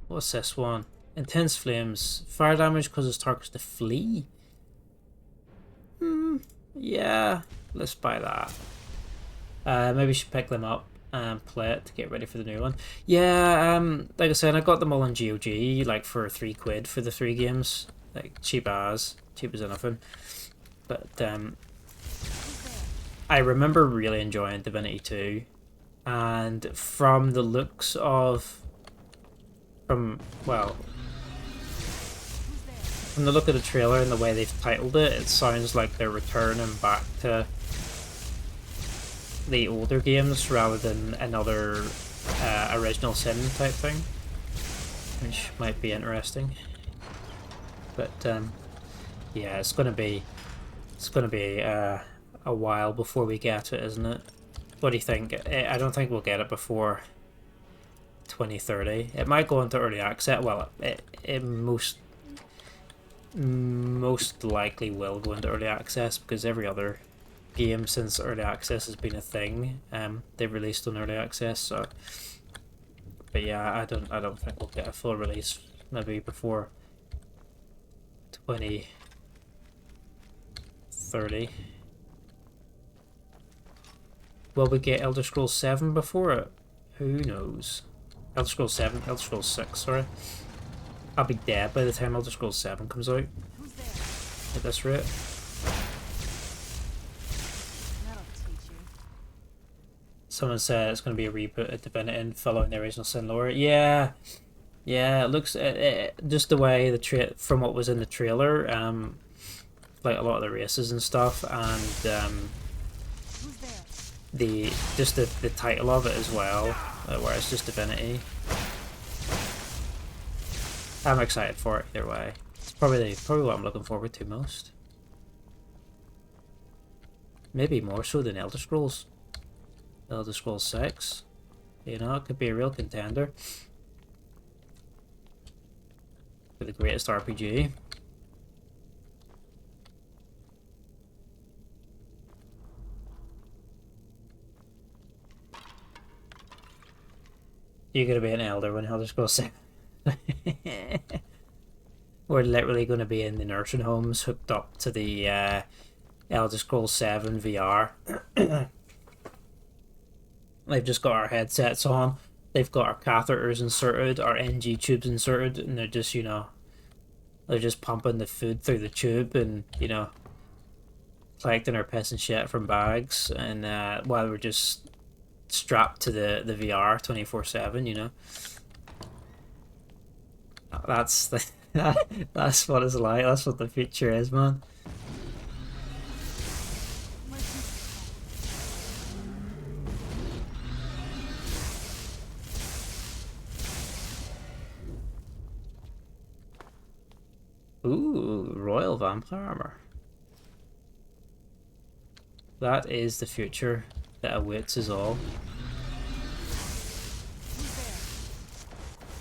What's this one? Intense flames. Fire damage causes targets to flee. Yeah, let's buy that. Maybe we should pick them up and play it to get ready for the new one. Yeah, like I said, I got them all on GOG, like for £3 for the 3 games. Like cheap as anything. But I remember really enjoying Divinity 2, and from the looks of from the look of the trailer and the way they've titled it, it sounds like they're returning back to the older games rather than another Original Sin type thing, which might be interesting. But yeah, it's gonna be a while before we get it, isn't it? What do you think? I don't think we'll get it before 2030. It might go into early access. Well, it most likely will go into early access, because every other game since early access has been a thing, they've released on early access. So, but yeah, I don't think we'll get a full release maybe before 2030. Will we get Elder Scrolls 7 before it? Who knows? Elder Scrolls 7, Elder Scrolls 6, sorry. I'll be dead by the time Elder Scrolls 7 comes out. At this rate. That'll teach you. Someone said it's going to be a reboot of Divinity following the original Sin lore. Yeah, it looks just the way from what was in the trailer, like a lot of the races and stuff, and the title of it as well, where it's just Divinity. I'm excited for it either way. It's probably what I'm looking forward to most. Maybe more so than Elder Scrolls. Elder Scrolls 6. You know, it could be a real contender for the greatest RPG. You're gonna be an elder when Elder Scrolls 6. We're literally gonna be in the nursing homes hooked up to the Elder Scrolls 7 VR. They've just got our headsets on. They've got our catheters inserted, our NG tubes inserted, and they're just, you know, they're just pumping the food through the tube and, you know, collecting our piss and shit from bags, and while we're just strapped to the VR 24/7, you know. That's that's what it's like. That's what the future is, man. Ooh, Royal Vampire Armor. That is the future that awaits us all.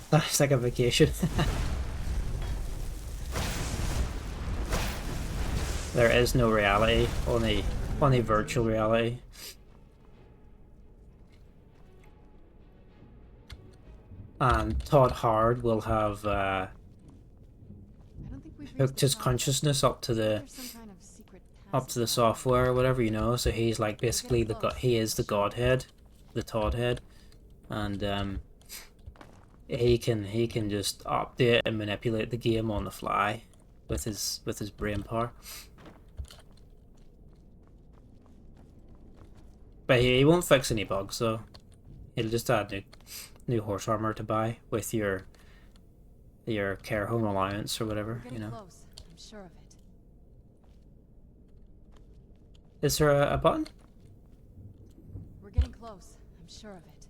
That's like a vacation. There is no reality, only virtual reality. And Todd Howard will have hooked his consciousness up to the software or whatever, you know. So he's like basically he is the Godhead, the Todd head, and he can just update and manipulate the game on the fly with his brain power. But he won't fix any bugs, so he'll just add new horse armor to buy with your care home allowance or whatever, you know. Close. I'm sure of it. Is there a button? We're getting close. I'm sure of it.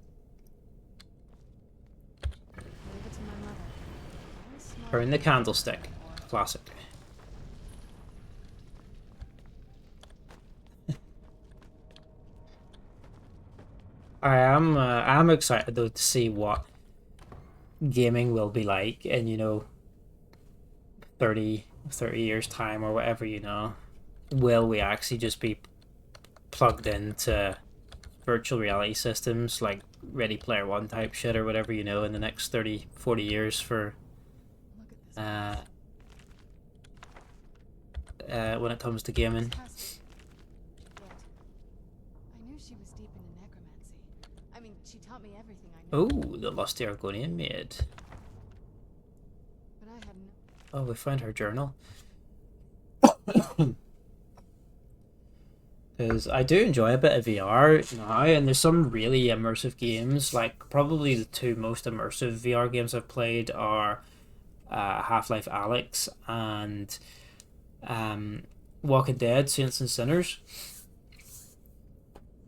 Leave it to my mother. Always smart. Burn the candlestick. Classic. I'm excited though to see what gaming will be like in, you know, 30 years time or whatever, you know. Will we actually just be plugged into virtual reality systems like Ready Player One type shit or whatever, you know, in the next 30-40 years for when it comes to gaming. I knew she was deep into necromancy. I mean, she taught me everything I know. Oh, the Lusty Argonian maid. But I had no... Oh, we found her journal. Because I do enjoy a bit of VR now, and there's some really immersive games. Like, probably the two most immersive VR games I've played are Half-Life Alyx and Walking Dead, Saints and Sinners.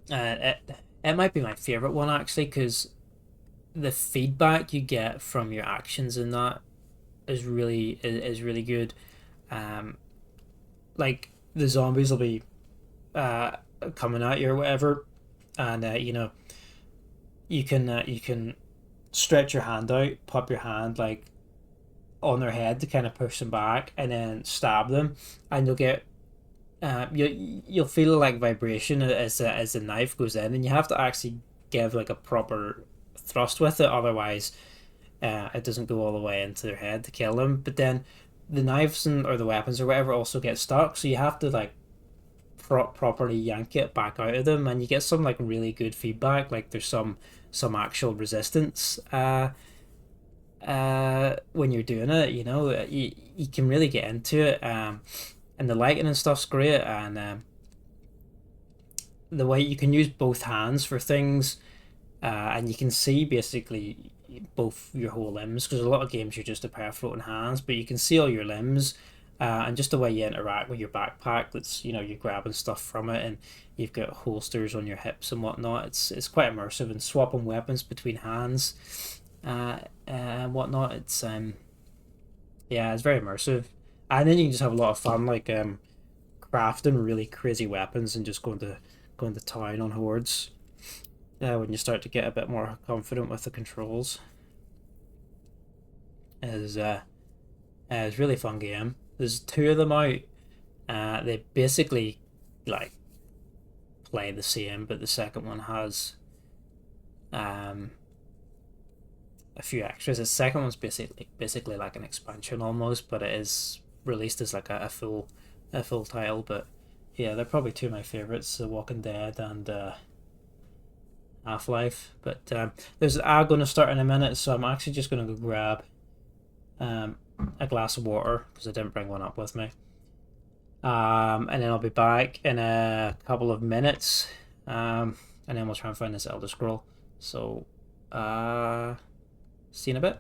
It might be my favourite one, actually, because the feedback you get from your actions in that is really good. Um, like the zombies will be uh coming at you or whatever, and you can stretch your hand out, pop your hand like on their head to kind of push them back, and then stab them, and you'll get you'll feel like vibration as the knife goes in, and you have to actually give like a proper thrust with it, otherwise it doesn't go all the way into their head to kill them. But then the knives or the weapons or whatever also get stuck, so you have to like properly yank it back out of them, and you get some like really good feedback. Like there's some actual resistance when you're doing it. You can really get into it. And the lighting and stuff's great, and the way you can use both hands for things, and you can see basically both your whole limbs, because a lot of games you're just a pair of floating hands, but you can see all your limbs, and just the way you interact with your backpack. That's you're grabbing stuff from it, and you've got holsters on your hips and whatnot. It's quite immersive, and swapping weapons between hands, and whatnot. It's yeah, it's very immersive, and then you can just have a lot of fun, like crafting really crazy weapons and just going to town on hordes. When you start to get a bit more confident with the controls, is it's a really fun game. There's two of them out. They basically like play the same, but the second one has a few extras. The second one's basically like an expansion almost, but it is released as like a full title. But yeah, they're probably two of my favorites: The Walking Dead and Half-Life. But there's I'm going to start in a minute, so I'm actually just going to go grab a glass of water because I didn't bring one up with me. And then I'll be back in a couple of minutes, and then we'll try and find this Elder Scroll. So, see you in a bit.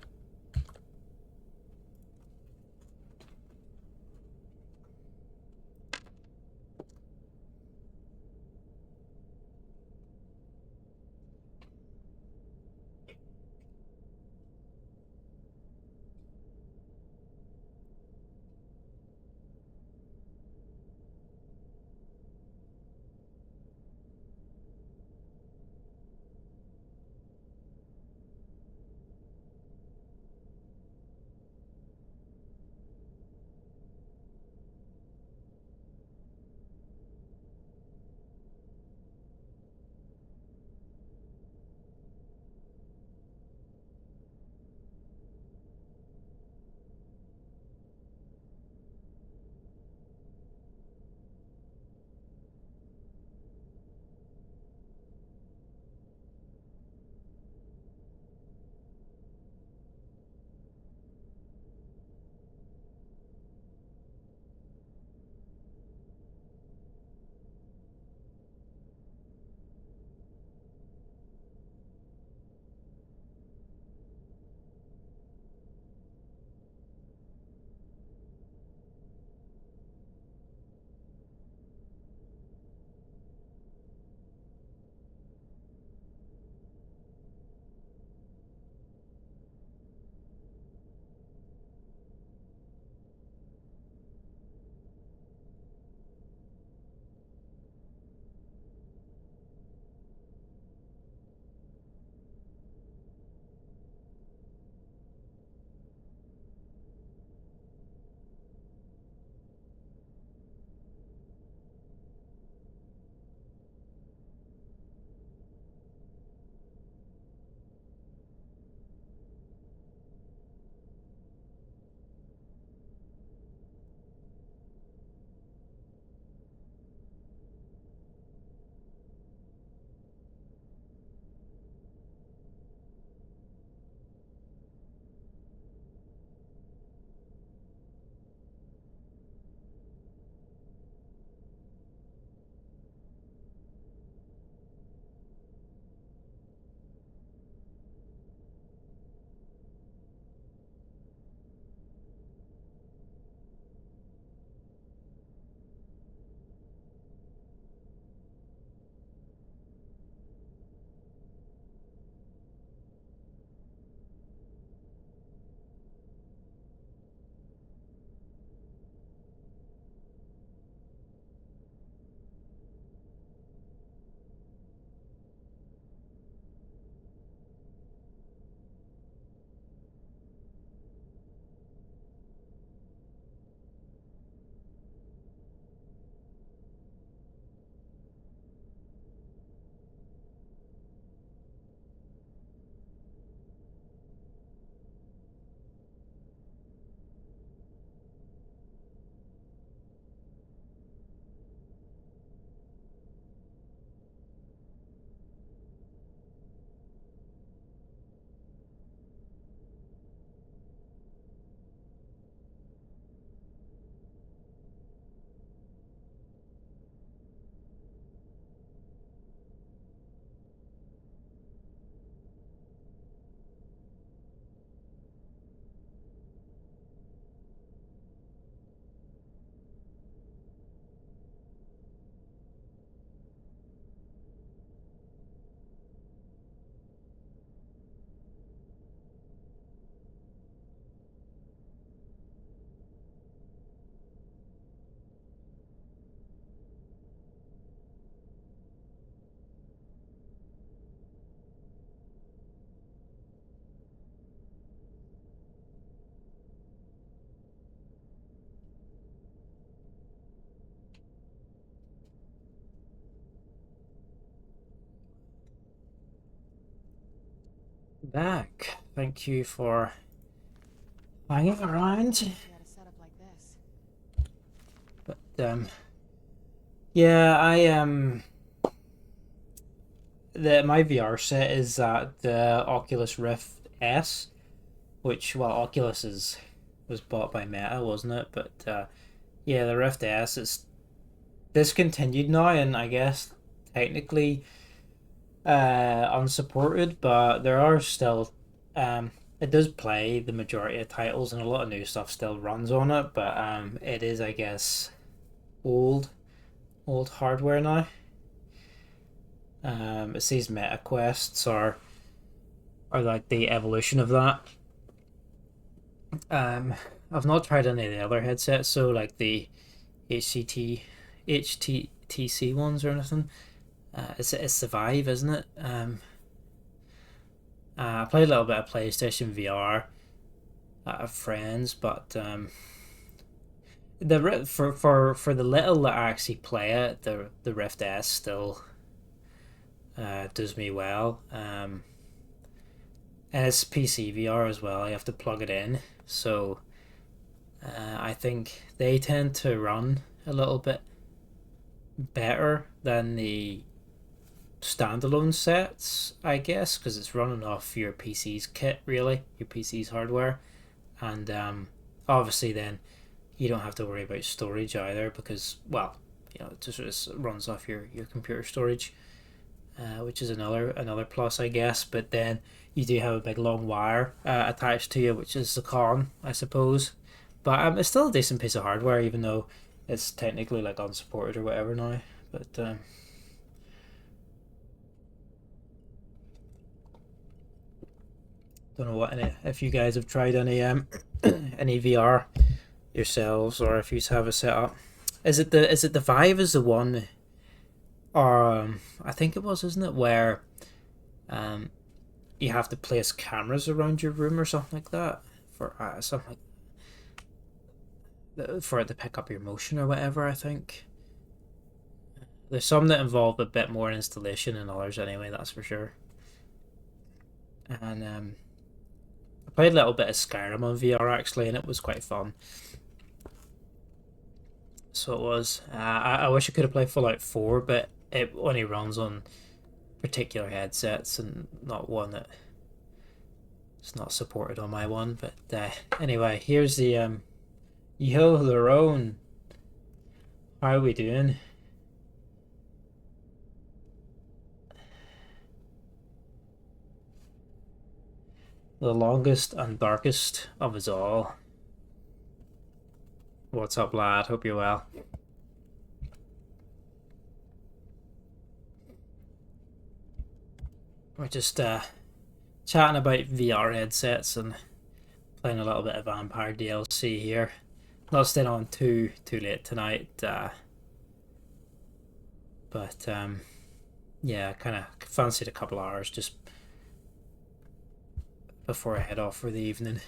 back. Thank you for hanging around. She had a setup like this. But yeah, my VR set is the Oculus Rift S, which, well, Oculus was bought by Meta, wasn't it? But yeah, the Rift S is discontinued now, and I guess technically unsupported, but there are still it does play the majority of titles, and a lot of new stuff still runs on it, but it is, I guess, old hardware now. It says Meta Quests are like the evolution of that. I've not tried any of the other headsets, so like the HTC ones or anything. It's the Vive, isn't it? I played a little bit of PlayStation VR of friends, but for the little that I actually play it, the Rift S still does me well. And it's PC VR as well. You have to plug it in, so I think they tend to run a little bit better than the standalone sets, I guess, because it's running off your PC's kit, really, your PC's hardware, and obviously then you don't have to worry about storage either, because, well, you know, it just runs off your computer storage, which is another plus, I guess. But then you do have a big long wire attached to you, which is the con, I suppose. But it's still a decent piece of hardware, even though it's technically like unsupported or whatever now. But don't know if you guys have tried any any VR yourselves, or if you have a setup. Is it the Vive is the one, or I think it was, isn't it, where you have to place cameras around your room or something like that for something like, for it to pick up your motion or whatever. I think there's some that involve a bit more installation than others, anyway, that's for sure. And I played a little bit of Skyrim on VR actually, and it was quite fun. So it was. I wish I could have played Fallout 4, but it only runs on particular headsets and not one that it's not supported on my one. But anyway, here's the Yo Larone. How are we doing? The longest and darkest of us all. What's up, lad? Hope you're well. We're just chatting about VR headsets and playing a little bit of Vampire DLC here. Not staying on too late tonight, but yeah, kind of fancied a couple hours just before I head off for the evening.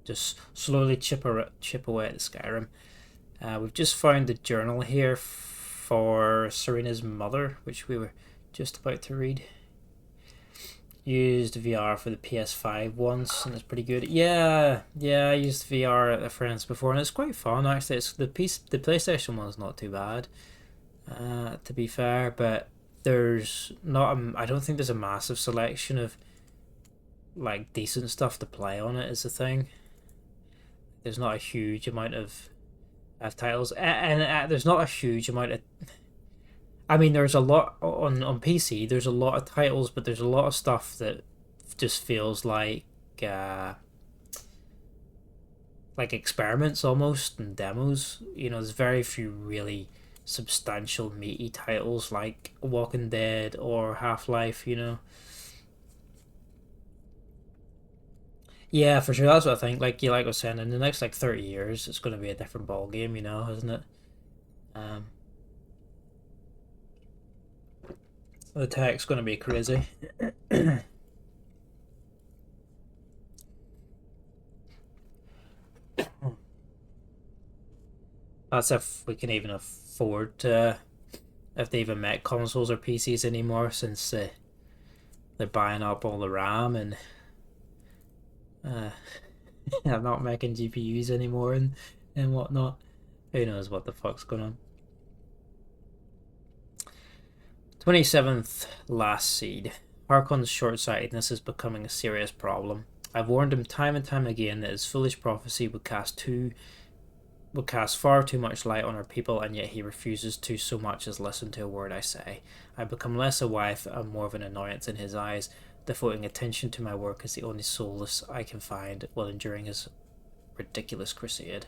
Just slowly chip away at the Skyrim. We've just found the journal here for Serena's mother, which we were just about to read. Used VR for the PS5 once, and it's pretty good. Yeah, I used VR at a friend's before, and it's quite fun actually. It's the PlayStation one's not too bad, to be fair, but there's not. I don't think there's a massive selection of like decent stuff to play on it. Is the thing. There's not a huge amount of titles, and there's not a huge amount of. I mean, there's a lot on PC. There's a lot of titles, but there's a lot of stuff that just feels like experiments almost and demos. You know, there's very few really substantial meaty titles like Walking Dead or Half-Life. You know. Yeah, for sure. That's what I think. Like I was saying, in the next 30 years, it's going to be a different ball game, you know, isn't it? The tech's going to be crazy. That's if we can even afford to, if they even make consoles or PCs anymore, since the they're buying up all the RAM and I'm not making GPUs anymore and whatnot. Who knows what the fuck's going on. 27th Last Seed. Harkon's short-sightedness is becoming a serious problem. I've warned him time and time again that his foolish prophecy would cast far too much light on our people, and yet he refuses to so much as listen to a word I say. I become less a wife and more of an annoyance in his eyes, devoting attention to my work as the only solace I can find while enduring his ridiculous crusade.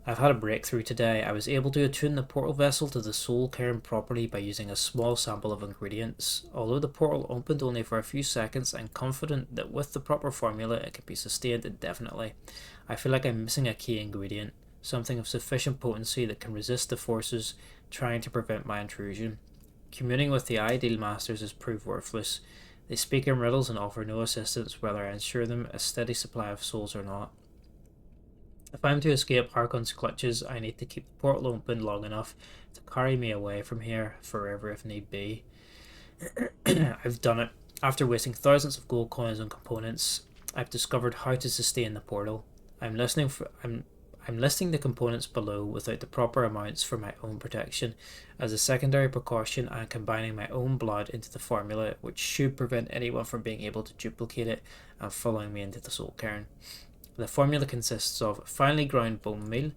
I've had a breakthrough today. I was able to attune the portal vessel to the Soul Cairn properly by using a small sample of ingredients. Although the portal opened only for a few seconds, I'm confident that with the proper formula it can be sustained indefinitely. I feel like I'm missing a key ingredient, something of sufficient potency that can resist the forces trying to prevent my intrusion. Communing with the ideal masters has proved worthless. They speak in riddles and offer no assistance whether I ensure them a steady supply of souls or not. If I'm to escape Harkon's clutches, I need to keep the portal open long enough to carry me away from here forever if need be. I've done it. After wasting thousands of gold coins on components, I've discovered how to sustain the portal. I'm listing the components below without the proper amounts for my own protection. As a secondary precaution, I'm combining my own blood into the formula, which should prevent anyone from being able to duplicate it and following me into the Soul Cairn. The formula consists of finely ground bone meal,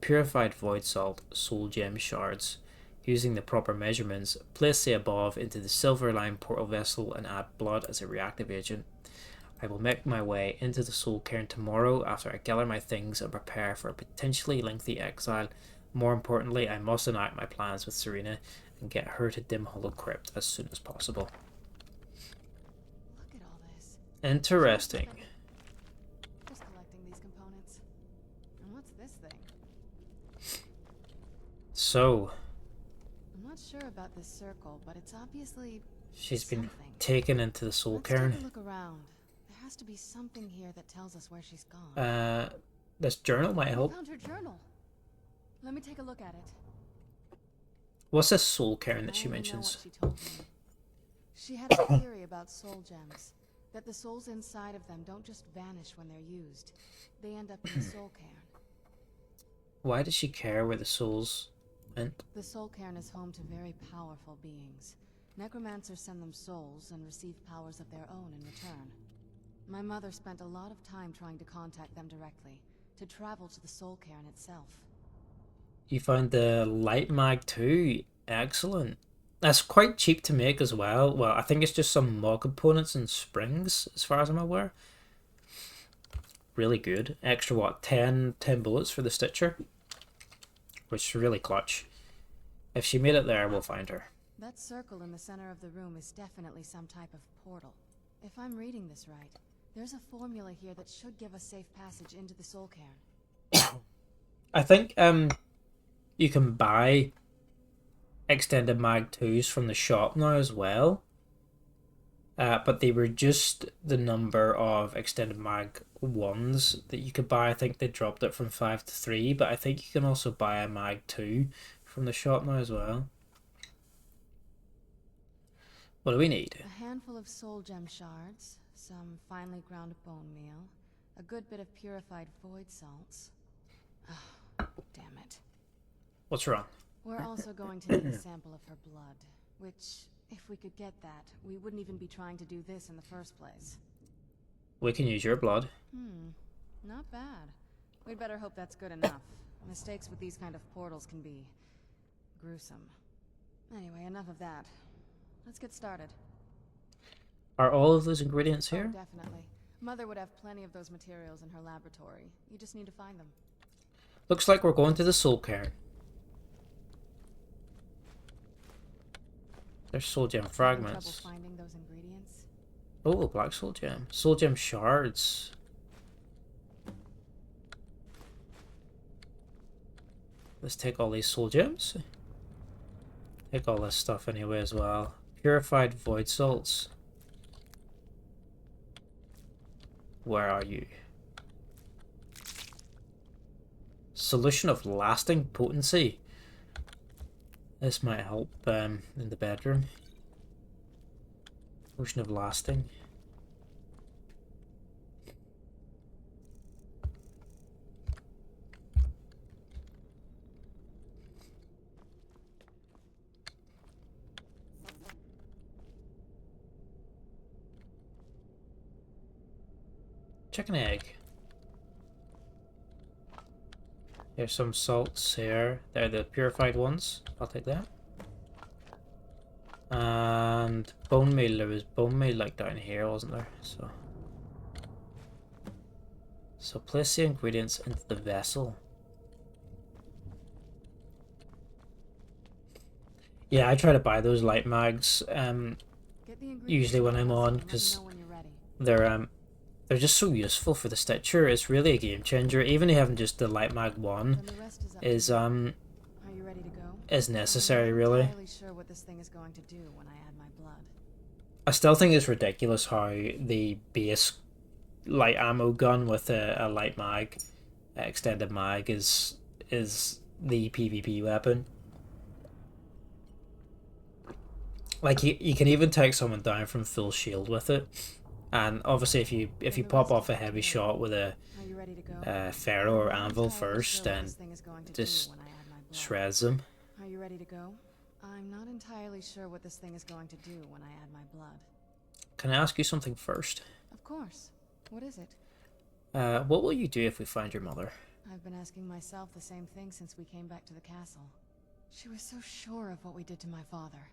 purified void salt, soul gem shards. Using the proper measurements, place the above into the silver lime portal vessel and add blood as a reactive agent. I will make my way into the Soul Cairn tomorrow after I gather my things and prepare for a potentially lengthy exile. More importantly, I must enact my plans with Serena and get her to Dim Hollow Crypt as soon as possible. Look at all this. Interesting. Just collecting these components. And what's this thing? So, I'm not sure about this circle, but it's obviously she's been something. taken into the Soul Let's Cairn. take a look around. There has to be something here that tells us where she's gone. This journal might I help. found her journal. Let me take a look at it. What's this Soul Cairn that I she only know mentions? what she told me. She had a theory about soul gems, that the souls inside of them don't just vanish when they're used. They end up in the Soul Cairn. Why does she care where the souls went? The Soul Cairn is home to very powerful beings. Necromancers send them souls and receive powers of their own in return. My mother spent a lot of time trying to contact them directly, to travel to the Soul Cairn itself. You found the light mag too. Excellent. That's quite cheap to make as well. Well, I think it's just some mod components and springs, as far as I'm aware. Really good. Extra what? 10 bullets for the Stitcher? Which is really clutch. If she made it there, we'll find her. That circle in the center of the room is definitely some type of portal. If I'm reading this right, there's a formula here that should give us safe passage into the Soul Cairn. I think you can buy extended mag 2s from the shop now as well. But they reduced the number of extended mag 1s that you could buy. I think they dropped it from 5 to 3, but I think you can also buy a mag 2 from the shop now as well. What do we need? A handful of soul gem shards, some finely ground bone meal, a good bit of purified void salts. Oh, damn it. What's wrong? We're also going to need a sample of her blood, which, if we could get that, we wouldn't even be trying to do this in the first place. We can use your blood. Not bad. We'd better hope that's good enough. Mistakes with these kind of portals can be gruesome. Anyway, enough of that. Let's get started. Are all of those ingredients here? Oh, definitely. Mother would have plenty of those materials in her laboratory. You just need to find them. Looks like we're going to the Soul Cairn. There's soul gem fragments. Trouble finding those ingredients? Oh, black soul gem. Soul gem shards. Let's take all these soul gems. Take all this stuff anyway as well. Purified void salts. Where are you? Solution of lasting potency. This might help in the bedroom. Ocean of lasting. Chicken egg. There's some salts here. They're the purified ones. I'll take that. And bone meal. There was bone meal like down here, wasn't there? So place the ingredients into the vessel. Yeah, I try to buy those light mags. Usually when I'm on, because they're just so useful for the Stitcher. It's really a game changer. Even having just the light mag one is necessary, really. I still think it's ridiculous how the base light ammo gun with a light mag, extended mag, is the PvP weapon. Like you can even take someone down from full shield with it, and obviously if you pop off a heavy shot with a ferro or anvil first, then just shreds them. Are you ready to go? I'm not entirely sure what this thing is going to do when I add my blood. Can I ask you something first? Of course. What is it? What will you do if we find your mother? I've been asking myself the same thing since we came back to the castle. She was so sure of what we did to my father.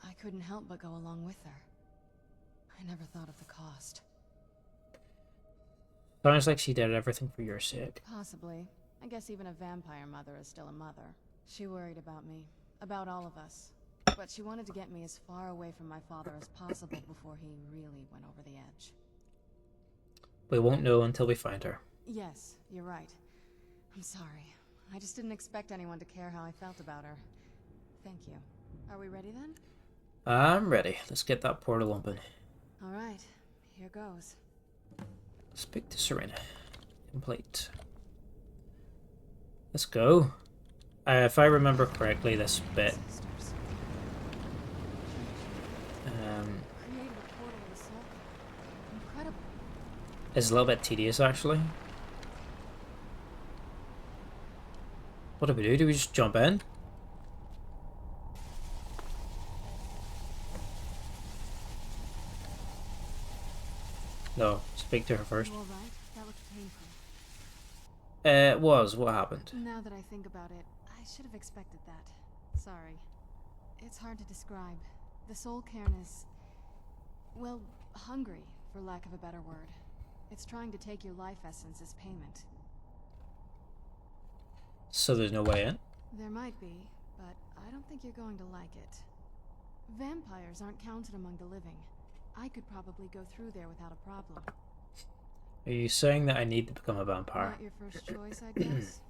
I couldn't help but go along with her. I never thought of the cost. Sounds like she did everything for your sake. Possibly. I guess even a vampire mother is still a mother. She worried about me, about all of us. But she wanted to get me as far away from my father as possible before he really went over the edge. We won't know until we find her. Yes, you're right. I'm sorry. I just didn't expect anyone to care how I felt about her. Thank you. Are we ready then? I'm ready. Let's get that portal open. Alright, here goes. Speak to Serena. Complete. Let's go. If I remember correctly, this bit is a little bit tedious, actually. What do we do? Do we just jump in? No, speak to her first. You all right? That looked painful. It was. What happened? Now that I think about it, I should have expected that. Sorry. It's hard to describe. The Soul Cairn is, well, hungry, for lack of a better word. It's trying to take your life essence as payment. So there's no way in? There might be, but I don't think you're going to like it. Vampires aren't counted among the living. I could probably go through there without a problem. Are you saying that I need to become a vampire? Not your first choice, I guess?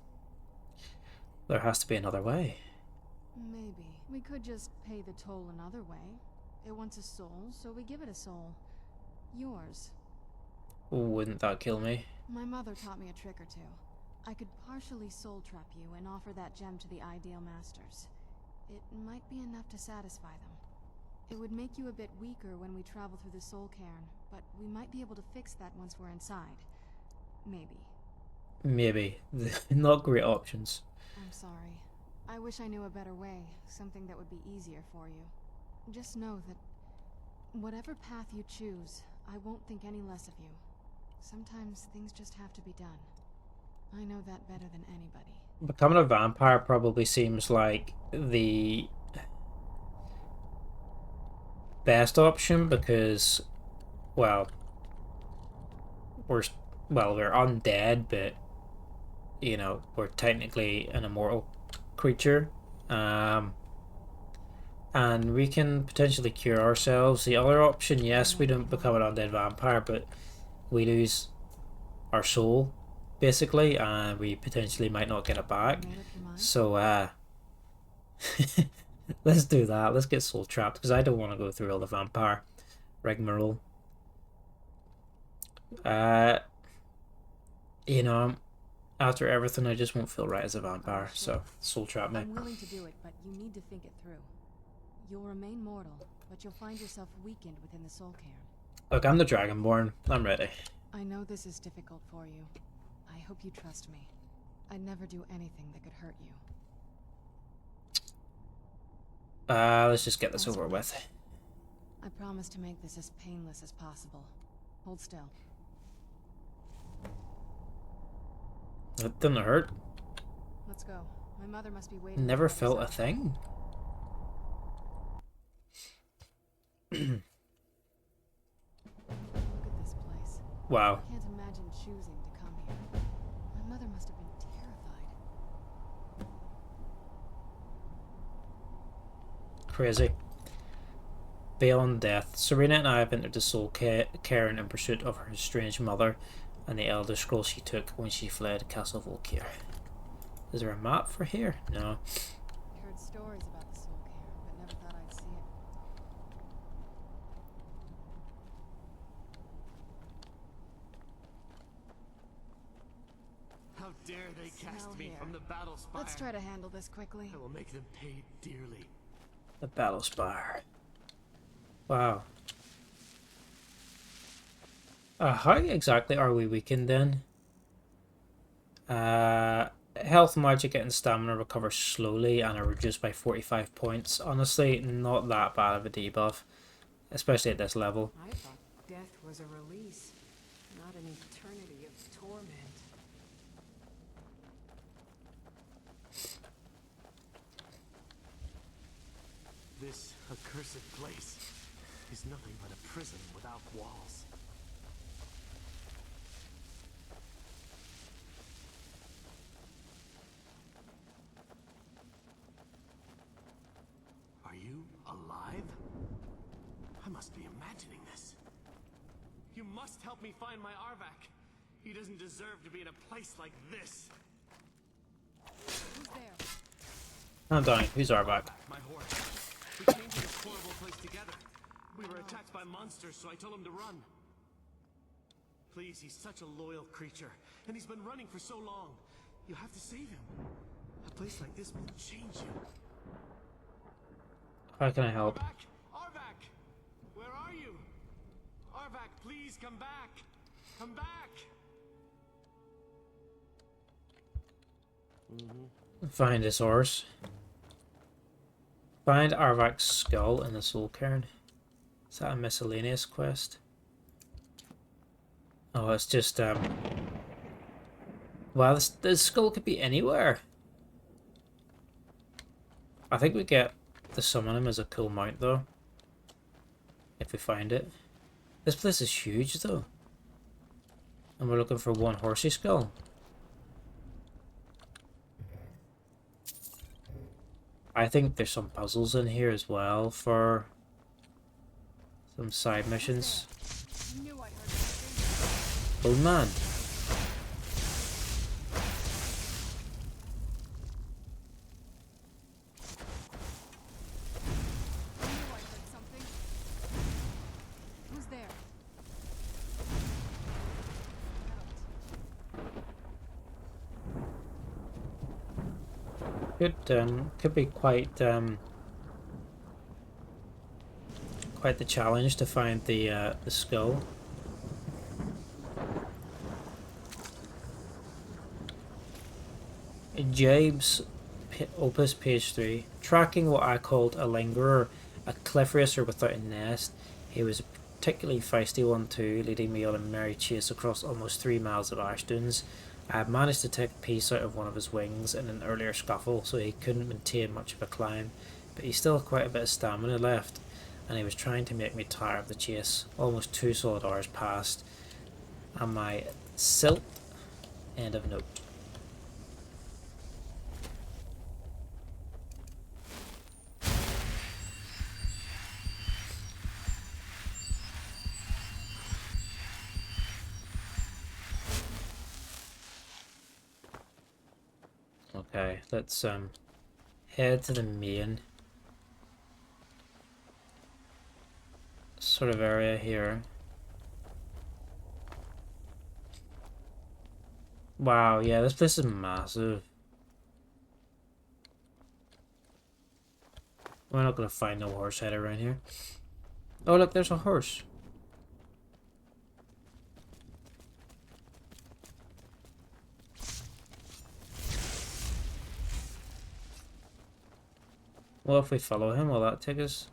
There has to be another way. Maybe. We could just pay the toll another way. It wants a soul, so we give it a soul. Yours. Wouldn't that kill me? My mother taught me a trick or two. I could partially soul trap you and offer that gem to the ideal masters. It might be enough to satisfy them. It would make you a bit weaker when we travel through the Soul Cairn, but we might be able to fix that once we're inside. Maybe. Maybe. Not great options. I'm sorry. I wish I knew a better way, something that would be easier for you. Just know that whatever path you choose, I won't think any less of you. Sometimes things just have to be done. I know that better than anybody. Becoming a vampire probably seems like the best option because, well, we're undead, but you know, we're technically an immortal creature, and we can potentially cure ourselves. The other option, yes, we don't become an undead vampire, but we lose our soul basically, and we potentially might not get it back. So let's do that. Let's get soul trapped because I don't want to go through all the vampire rigmarole. You know, after everything, I just won't feel right as a vampire. So soul trap me. I'm willing to do it, but you need to think it through. You'll remain mortal, but you'll find yourself weakened within the Soul Cairn. Look, I'm the Dragonborn. I'm ready. I know this is difficult for you. I hope you trust me. I'd never do anything that could hurt you. Let's just get this over with. I promise to make this as painless as possible. Hold still. It didn't hurt. Let's go. My mother must be waiting. Never felt a thing. Look at this place. Wow. I can't imagine choosing to come here. My mother must have been terrified. Crazy. Beyond death, Serena and I have entered the Soul Cairn in pursuit of her estranged mother and the Elder Scroll she took when she fled Castle Volkir. Is there a map for here? No. I heard stories about the Soul Cairn, but never thought I'd see it. How dare they cast Smell me here. from the battle spire? Let's try to handle this quickly. I will make them pay dearly. The Battle Spire. Wow. How exactly are we weakened then? Health, magic, and stamina recover slowly and are reduced by 45 points. Honestly, not that bad of a debuff, especially at this level. I thought death was a release, not an eternity of torment. This accursed place is nothing but a prison without walls. Are you alive? I must be imagining this. You must help me find my Arvak. He doesn't deserve to be in a place like this. Who's there? I'm dying. Who's Arbok? My horse. We came to this horrible place together. We were attacked by monsters, so I told him to run. Please, he's such a loyal creature, and he's been running for so long. You have to save him. A place like this will change you. How can I help? Arvak! Arvak! Where are you? Arvak, please come back! Come back! Find his horse. Find Arvak's skull in the Soul Cairn. Is that a miscellaneous quest? Oh, it's just wow, this skull could be anywhere. I think we get to summon him as a cool mount though, if we find it. This place is huge though, and we're looking for one horsey skull. I think there's some puzzles in here as well for some side missions. I knew I heard something. Oh man. I knew I heard something. Who's there? Could be quite quite the challenge to find the skull. Jabe's Opus page 3. Tracking what I called a lingerer, a cliff racer without a nest. He was a particularly feisty one too, leading me on a merry chase across almost 3 miles of ash dunes. I had managed to take a piece out of one of his wings in an earlier scuffle, so he couldn't maintain much of a climb, but he still had quite a bit of stamina left, and he was trying to make me tire of the chase. Almost 2 solid hours passed, and my silt. End of note. Okay, let's head to the main sort of area here. Wow, yeah, this place is massive. We're not gonna find no horse head around here. Oh, look, there's a horse. Well, if we follow him, will that take us?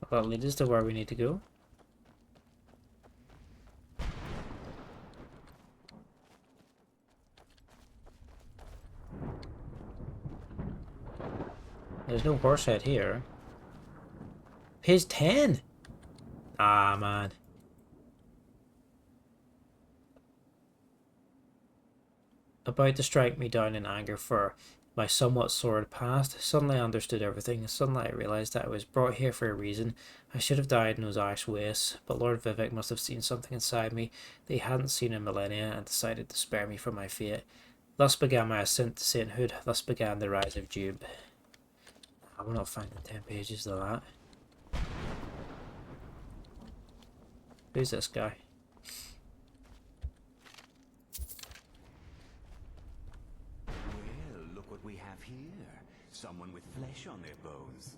Will that lead us to where we need to go? There's no horse head here. Page 10! Ah, man. About to strike me down in anger for my somewhat sordid past. Suddenly I understood everything. Suddenly I realized that I was brought here for a reason. I should have died in those ash wastes, but Lord Vivek must have seen something inside me that he hadn't seen in millennia and decided to spare me from my fate. Thus began my ascent to sainthood. Thus began the rise of Jube. I will not find the 10 pages of that. Who's this guy? Well, look what we have here. Someone with flesh on their bones.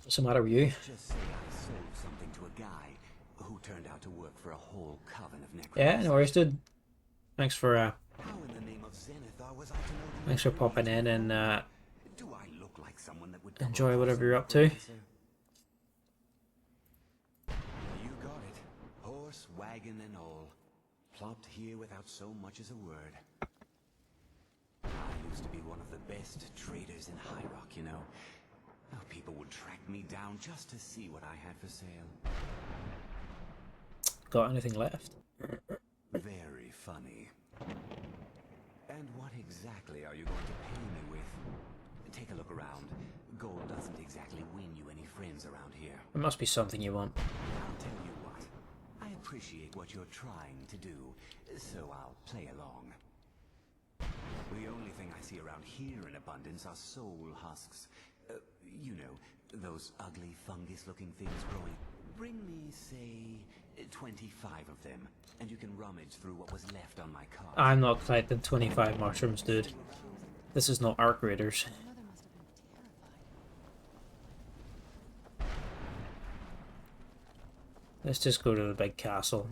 What's the matter with you? Just say I sold something to a guy who turned out to work for a whole coven of necromancers. Yeah, no worries, dude. Thanks for How in the name of Zenithar was I to know the thanks for popping in and Do I look like someone that would enjoy whatever you're up to. You got it. Horse, wagon, and all. Plopped here without so much as a word. I used to be one of the best traders in High Rock, you know. Oh, people would track me down just to see what I had for sale. Got anything left? Very funny. And what exactly are you going to pay me with? Take a look around. Gold doesn't exactly win you any friends around here. It must be something you want. I'll tell you what. I appreciate what you're trying to do, so I'll play along. The only thing I see around here in abundance are soul husks. You know, those ugly fungus-looking things growing. Bring me, say, 25 of them, and you can rummage through what was left on my cart. I'm not collecting 25 mushrooms, dude. This is not Arc Raiders. My mother must have been terrified. Let's just go to the big castle.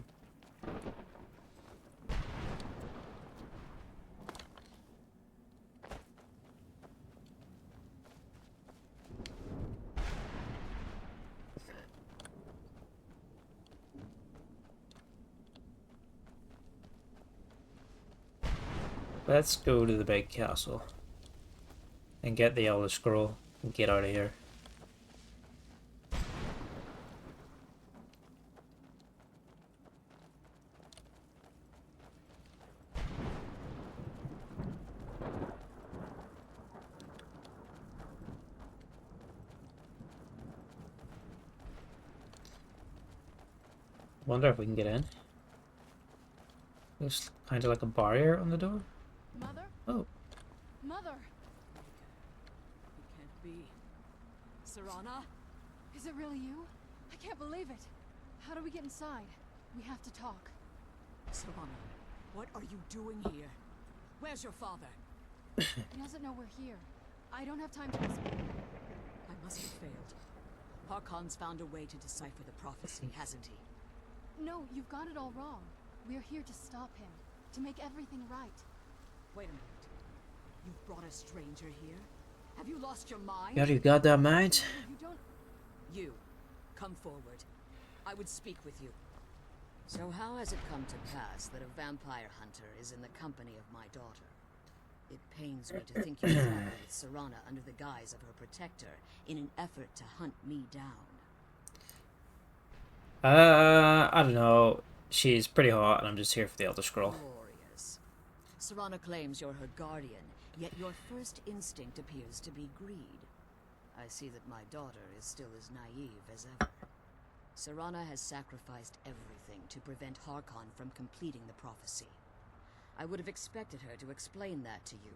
Let's go to the big castle and get the Elder Scroll and get out of here. Wonder if we can get in. Looks kind of like a barrier on the door. Mother? Oh. Mother! It can't be. Serana? Is it really you? I can't believe it. How do we get inside? We have to talk. Serana, what are you doing here? Where's your father? He doesn't know we're here. I don't have time to explain. I must have failed. Harkon's found a way to decipher the prophecy, hasn't he? No, you've got it all wrong. We're here to stop him. To make everything right. Wait a minute. You've brought a stranger here? Have you lost your mind? Yeah, you got that mind? You don't... You, come forward. I would speak with you. So how has it come to pass that a vampire hunter is in the company of my daughter? It pains me to think you traveled with Serana under the guise of her protector in an effort to hunt me down. I don't know. She's pretty hot and I'm just here for the Elder Scroll. Glorious. Serana claims you're her guardian, yet your first instinct appears to be greed. I see that my daughter is still as naive as ever. Serana has sacrificed everything to prevent Harkon from completing the prophecy. I would have expected her to explain that to you.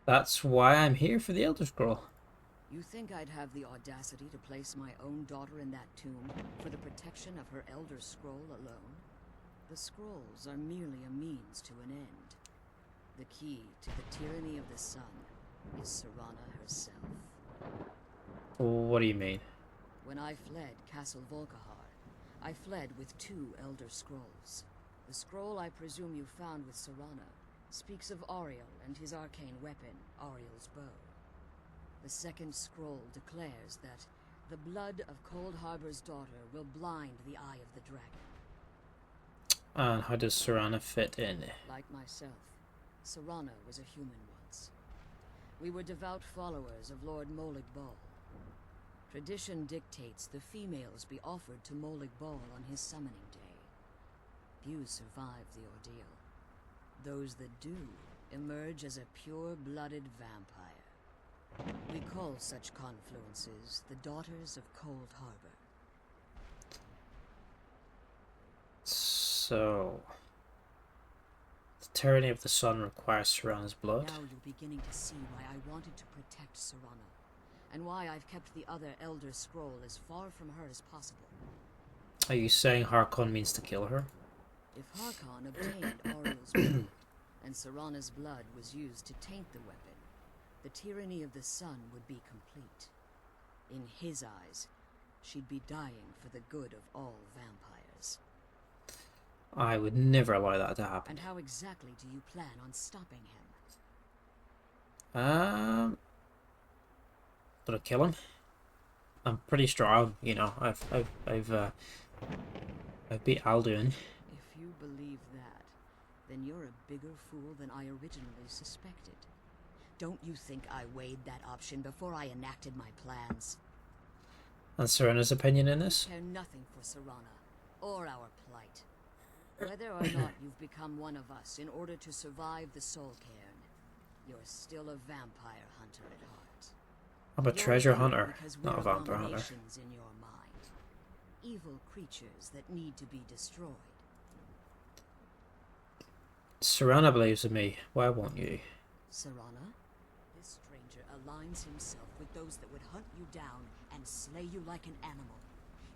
That's why I'm here for the Elder Scroll. You think I'd have the audacity to place my own daughter in that tomb for the protection of her Elder Scroll alone? The scrolls are merely a means to an end. The key to the tyranny of the sun is Serana herself. What do you mean? When I fled Castle Volkahar, I fled with 2 Elder Scrolls. The scroll I presume you found with Serana speaks of Ariel and his arcane weapon, Ariel's bow. The second scroll declares that the blood of Cold Harbor's daughter will blind the eye of the dragon. And how does Serana fit in? Like myself, Serana was a human once. We were devout followers of Lord Molig Bal. Tradition dictates the females be offered to Molig Bal on his summoning day. Few survive the ordeal. Those that do emerge as a pure-blooded vampire. We call such confluences the Daughters of Cold Harbor. So, the tyranny of the sun requires Serana's blood. Now you're beginning to see why I wanted to protect Serana, and why I've kept the other Elder Scroll as far from her as possible. Are you saying Harkon means to kill her? If Harkon obtained Ariel's blood, and Serana's blood was used to taint the weapon, the tyranny of the sun would be complete. In his eyes, she'd be dying for the good of all vampires. I would never allow that to happen. And how exactly do you plan on stopping him? Gonna kill him. I'm pretty strong, you know. I've beat Alduin. If you believe that, then you're a bigger fool than I originally suspected. Don't you think I weighed that option before I enacted my plans? And Serana's opinion in this? I care nothing for Serana, or our plight. Whether or not you've become one of us in order to survive the Soul Cairn, you're still a vampire hunter at heart. I'm a treasure hunter, Because not a we're vampire hunter. abominations in your mind. Evil creatures that need to be destroyed. Serana believes in me. Why won't you? Serana? This stranger aligns himself with those that would hunt you down and slay you like an animal.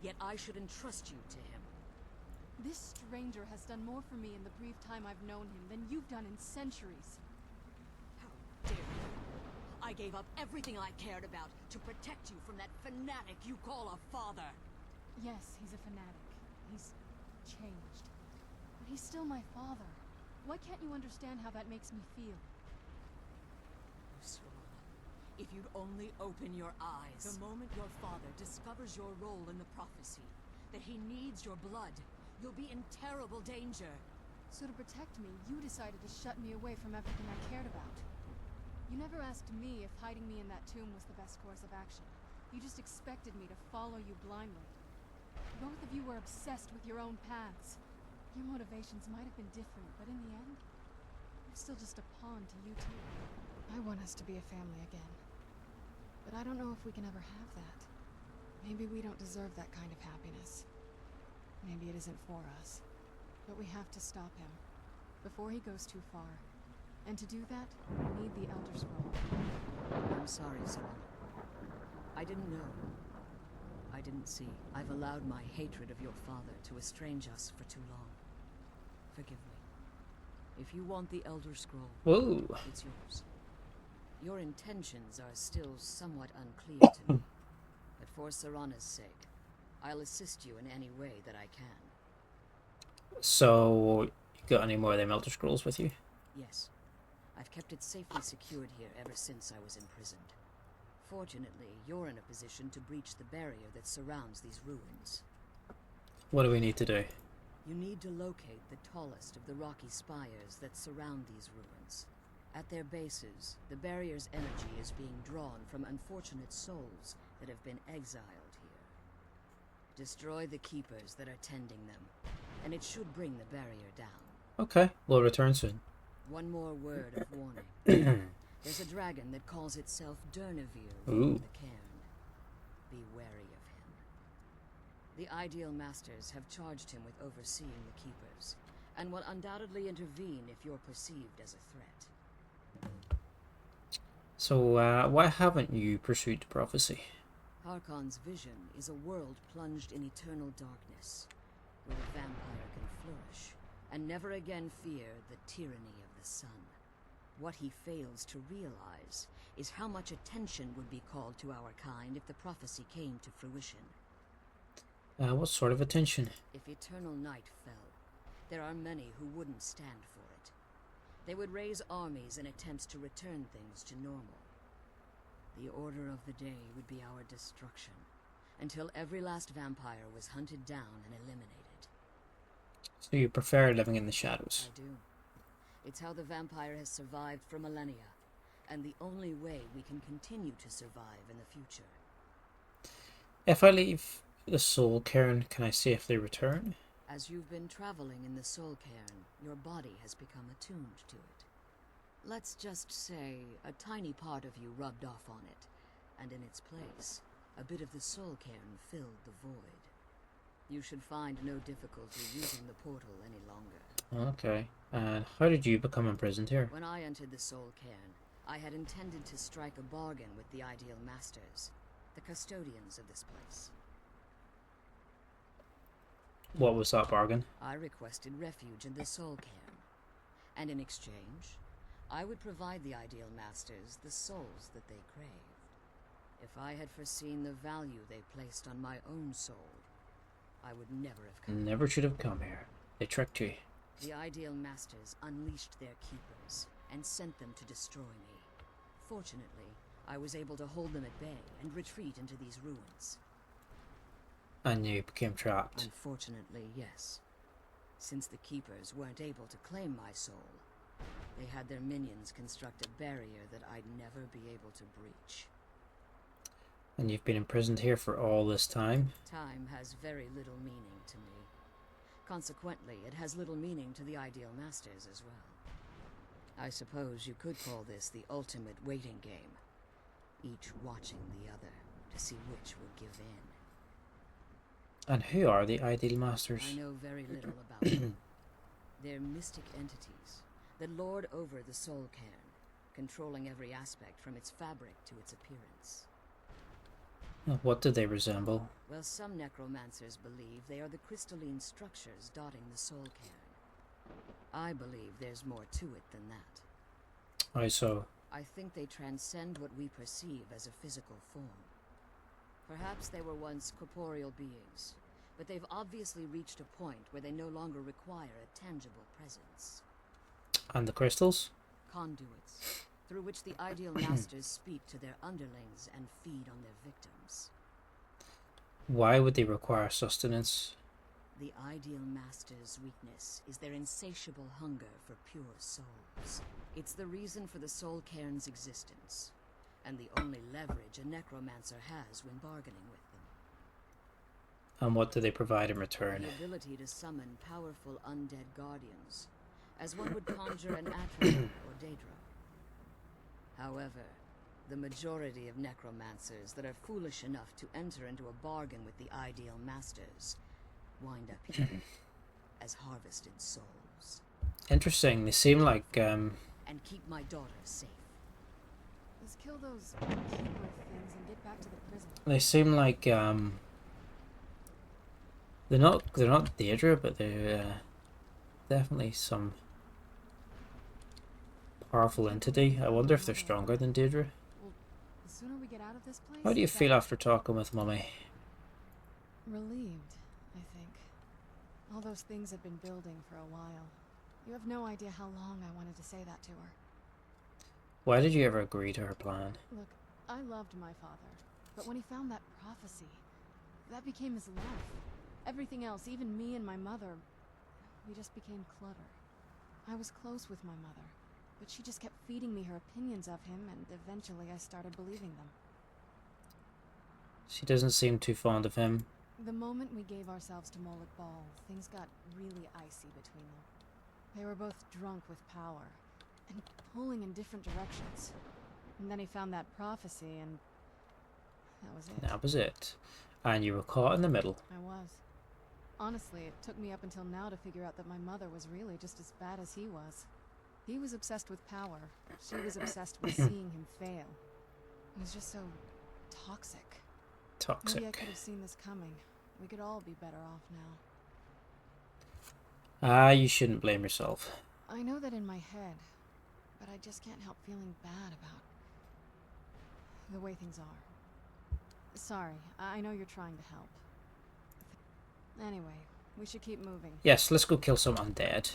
Yet I should entrust you to him. This stranger has done more for me in the brief time I've known him than you've done in centuries. How dare you? I gave up everything I cared about to protect you from that fanatic you call a father. Yes, he's a fanatic. He's changed. But he's still my father. Why can't you understand how that makes me feel? Serana, if you'd only open your eyes. The moment your father discovers your role in the prophecy, that he needs your blood, you'll be in terrible danger. So to protect me, you decided to shut me away from everything I cared about. You never asked me if hiding me in that tomb was the best course of action. You just expected me to follow you blindly. Both of you were obsessed with your own paths. Your motivations might have been different, but in the end, I'm still just a pawn to you two. I want us to be a family again. But I don't know if we can ever have that. Maybe we don't deserve that kind of happiness. Maybe it isn't for us. But we have to stop him before he goes too far. And to do that, we need the Elder Scroll. I'm sorry, Serana. I didn't know. I didn't see. I've allowed my hatred of your father to estrange us for too long. Forgive me. If you want the Elder Scroll, Whoa. it's yours. Your intentions are still somewhat unclear to me. But for Serana's sake, I'll assist you in any way that I can. So, you got any more of them Elder Scrolls with you? Yes. I've kept it safely secured here ever since I was imprisoned. Fortunately, you're in a position to breach the barrier that surrounds these ruins. What do we need to do? You need to locate the tallest of the rocky spires that surround these ruins. At their bases, the barrier's energy is being drawn from unfortunate souls that have been exiled here. Destroy the keepers that are tending them, and it should bring the barrier down. Okay, we'll return soon. One more word of warning. There's a dragon that calls itself Durnevere in the cairn. Be wary of him. The Ideal Masters have charged him with overseeing the keepers, and will undoubtedly intervene if you're perceived as a threat. So, why haven't you pursued prophecy? Harkon's vision is a world plunged in eternal darkness, where the vampire can flourish, and never again fear the tyranny of the sun. What he fails to realize is how much attention would be called to our kind if the prophecy came to fruition. What sort of attention? If eternal night fell, there are many who wouldn't stand for it. They would raise armies in attempts to return things to normal. The order of the day would be our destruction, until every last vampire was hunted down and eliminated. So you prefer living in the shadows? I do. It's how the vampire has survived for millennia, and the only way we can continue to survive in the future. If I leave the Soul Cairn, can I safely return? As you've been traveling in the Soul Cairn, your body has become attuned to it. Let's just say a tiny part of you rubbed off on it, and in its place, a bit of the Soul Cairn filled the void. You should find no difficulty using the portal any longer. Okay. And how did you become imprisoned here? When I entered the Soul Cairn, I had intended to strike a bargain with the Ideal Masters, the custodians of this place. What was that bargain? I requested refuge in the Soul Cairn, and in exchange, I would provide the Ideal Masters the souls that they craved. If I had foreseen the value they placed on my own soul, I would never have come. Never should have come here. They tricked you. The Ideal Masters unleashed their keepers and sent them to destroy me. Fortunately, I was able to hold them at bay and retreat into these ruins. And you became trapped. Unfortunately, yes. Since the keepers weren't able to claim my soul, they had their minions construct a barrier that I'd never be able to breach. And you've been imprisoned here for all this time? Time has very little meaning to me. Consequently, it has little meaning to the Ideal Masters as well. I suppose you could call this the ultimate waiting game, each watching the other to see which will give in. And who are the Ideal Masters? I know very little about them. They're mystic entities that lord over the Soul Cairn, controlling every aspect from its fabric to its appearance. What do they resemble? Well, some necromancers believe they are the crystalline structures dotting the Soul Cairn. I believe there's more to it than that. Why so? I think they transcend what we perceive as a physical form. Perhaps they were once corporeal beings, but they've obviously reached a point where they no longer require a tangible presence. And the crystals? Conduits, through which the Ideal Masters speak to their underlings and feed on their victims. Why would they require sustenance? The Ideal Masters' weakness is their insatiable hunger for pure souls. It's the reason for the Soul Cairn's existence, and the only leverage a necromancer has when bargaining with them. And what do they provide in return? The ability to summon powerful undead guardians, as one would conjure an Atron or Daedra. However, the majority of necromancers that are foolish enough to enter into a bargain with the Ideal Masters wind up here as harvested souls. Interesting. They seem like And keep my daughter safe. Let's kill those keeper things and get back to the prison. they seem like they're not Daedra, but they're definitely some powerful entity. I wonder if they're stronger than Daedra. Well, the sooner we get out of this place, How do you the feel better. after talking with Mummy? Relieved, I think. All those things have been building for a while. You have no idea how long I wanted to say that to her. Why did you ever agree to her plan? Look, I loved my father, but when he found that prophecy, that became his life. Everything else, even me and my mother, we just became clutter. I was close with my mother, but she just kept feeding me her opinions of him, and eventually I started believing them. She doesn't seem too fond of him. The moment we gave ourselves to Moloch Ball, things got really icy between them. They were both drunk with power, and pulling in different directions. And then he found that prophecy, and that was it. That was it. And you were caught in the middle. I was. Honestly, it took me up until now to figure out that my mother was really just as bad as he was. He was obsessed with power. She was obsessed with seeing him fail. It was just so toxic. Maybe I Toxic. could have seen this coming. We could all be better off now. Ah, you shouldn't blame yourself. I know that in my head, but I just can't help feeling bad about the way things are. Sorry, I know you're trying to help. Anyway, we should keep moving. Yes, let's go kill some undead.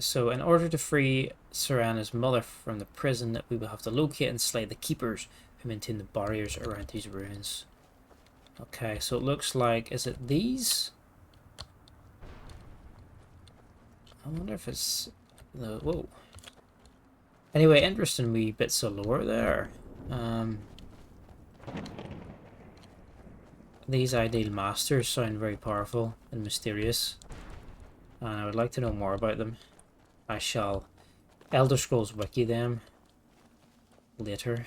So in order to free Serana's mother from the prison, we will have to locate and slay the keepers who maintain the barriers around these ruins. Okay, so it looks like, is it these? I wonder if it's the, whoa. Anyway, interesting wee bits of lore there. These ideal masters sound very powerful and mysterious, and I would like to know more about them. I shall Elder Scrolls wiki them later.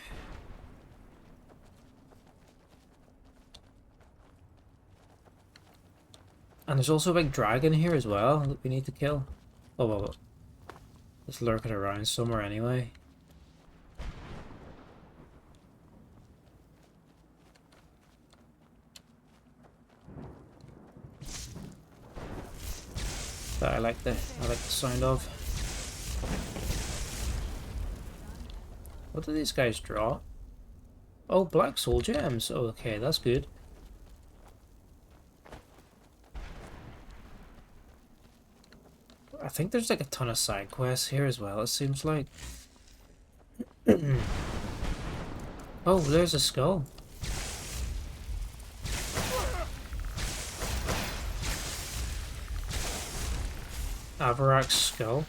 And there's also a big dragon here as well that we need to kill. Oh, well, it's lurking around somewhere anyway. That I like the sound of. What do these guys draw? Oh, black soul gems. Oh, okay, that's good. I think there's like a ton of side quests here as well, it seems like. Oh, there's a skull. Avarak's skull.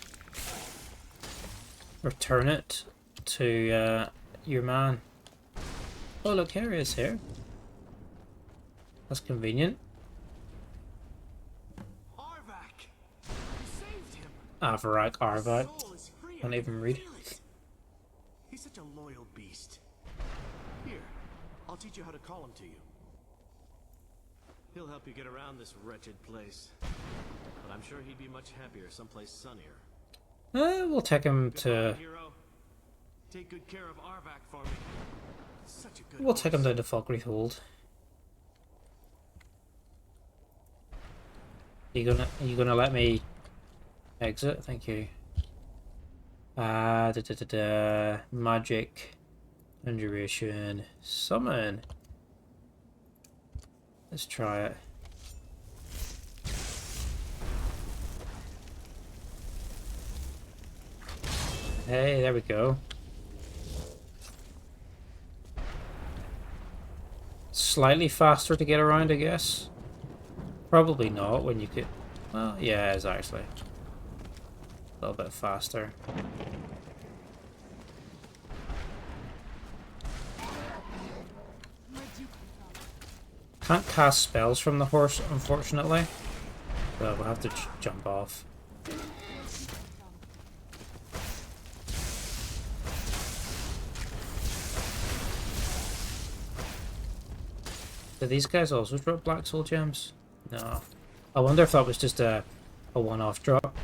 Return it to your man. Oh, look, here he is here. That's convenient. Arvak! You saved him! Avarak, Arvak. Soul is free. Can't I even can read. feel it. He's such a loyal beast. Here, I'll teach you how to call him to you. He'll help you get around this wretched place. But I'm sure he'd be much happier someplace sunnier. We'll take him Goodbye, to. hero. Take good care of Arvak for me. Such a good We'll take him horse. down to Falkreath Hold. You gonna let me exit? Thank you. Magic, conjuration, summon. Let's try it. Hey, there we go. Slightly faster to get around, I guess. Probably not when you could. Well, yeah, it's actually a little bit faster. Can't cast spells from the horse, unfortunately. So we'll have to jump off. Do these guys also drop black soul gems? No. I wonder if that was just a one-off drop.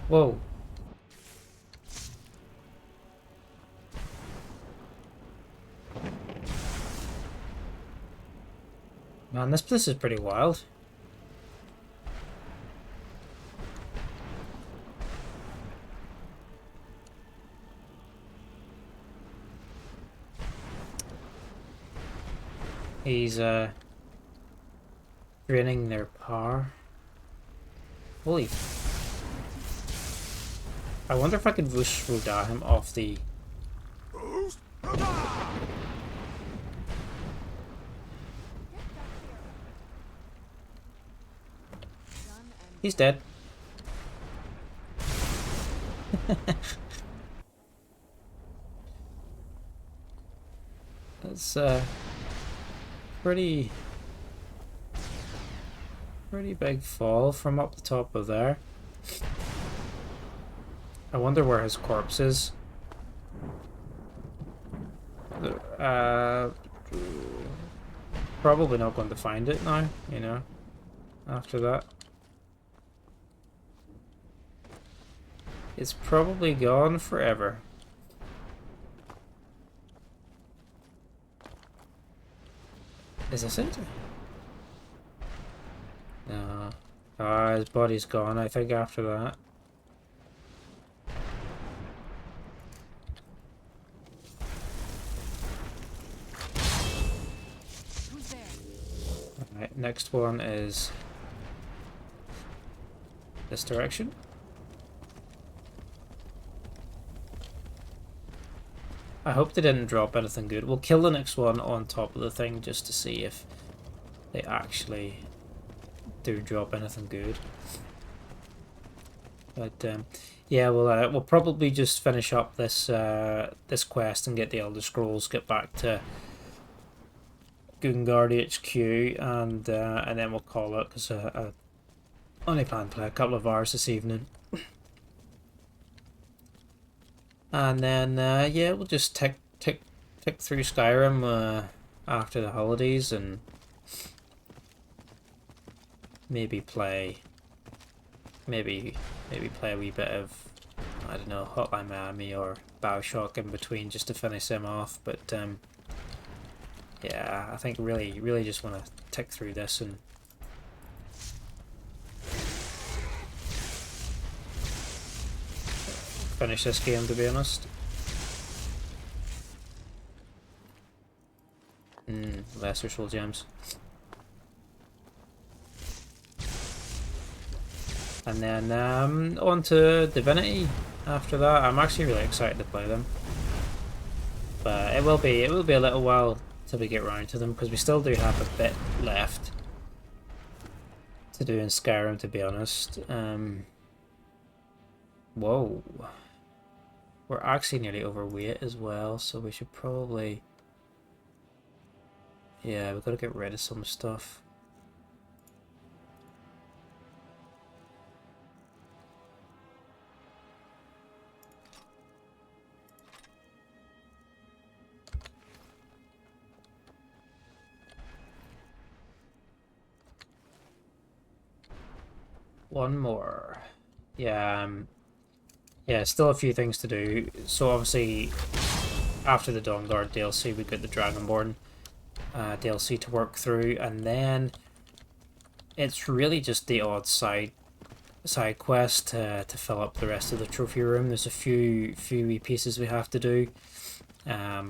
Whoa. Man, this place is pretty wild. He's draining their power. Holy. I wonder if I could Vush Ruda him off the. He's dead. That's pretty big fall from up the top of there. I wonder where his corpse is. Probably not going to find it now, you know, after that. It's probably gone forever. Is this it? No. Ah, his body's gone, I think, after that. Who's there? Alright, next one is this direction. I hope they didn't drop anything good. We'll kill the next one on top of the thing just to see if they actually do drop anything good. But yeah, we'll probably just finish up this this quest and get the Elder Scrolls, get back to Dawnguard HQ, and then we'll call it, because I only plan to play a couple of hours this evening. And then yeah, we'll just tick through Skyrim after the holidays, and maybe play a wee bit of, I don't know, Hotline Miami or BioShock in between, just to finish them off. But yeah, I think really just want to tick through this and finish this game, to be honest. Lesser soul gems. And then on to Divinity after that. I'm actually really excited to play them. But it will be a little while till we get round to them, because we still do have a bit left to do in Skyrim, to be honest. Whoa. We're actually nearly overweight as well, so we should probably... Yeah, we've got to get rid of some stuff. One more. Yeah, yeah, still a few things to do. So obviously, after the Dawnguard DLC, we got the Dragonborn DLC to work through, and then it's really just the odd side quest to fill up the rest of the trophy room. There's a few wee pieces we have to do. I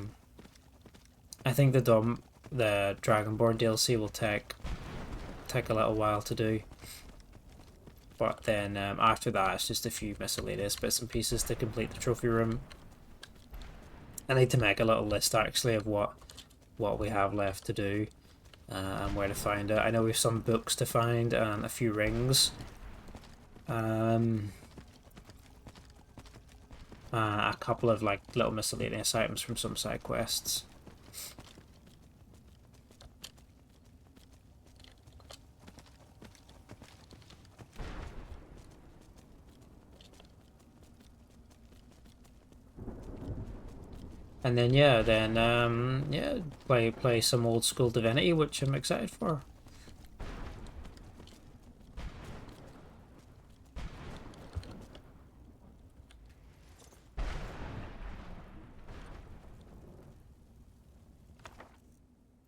think the Dragonborn DLC will take a little while to do. But then after that, it's just a few miscellaneous bits and pieces to complete the trophy room. I need to make a little list actually of what we have left to do and where to find it. I know we have some books to find and a few rings. A couple of like little miscellaneous items from some side quests. And then yeah, yeah, play some old school Divinity, which I'm excited for.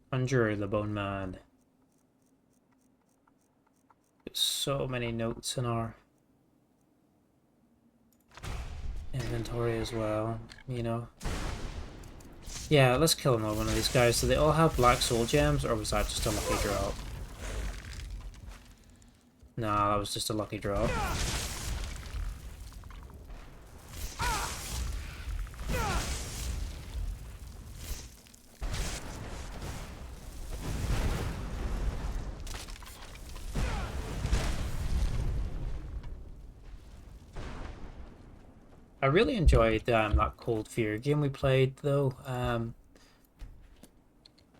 Conjure the Bone Man. So many notes in our inventory as well, you know. Yeah, let's kill another one of these guys. Do they all have black soul gems, or was that just a lucky drop? No, that was just a lucky drop. I really enjoyed that Cold Fear game we played, though. I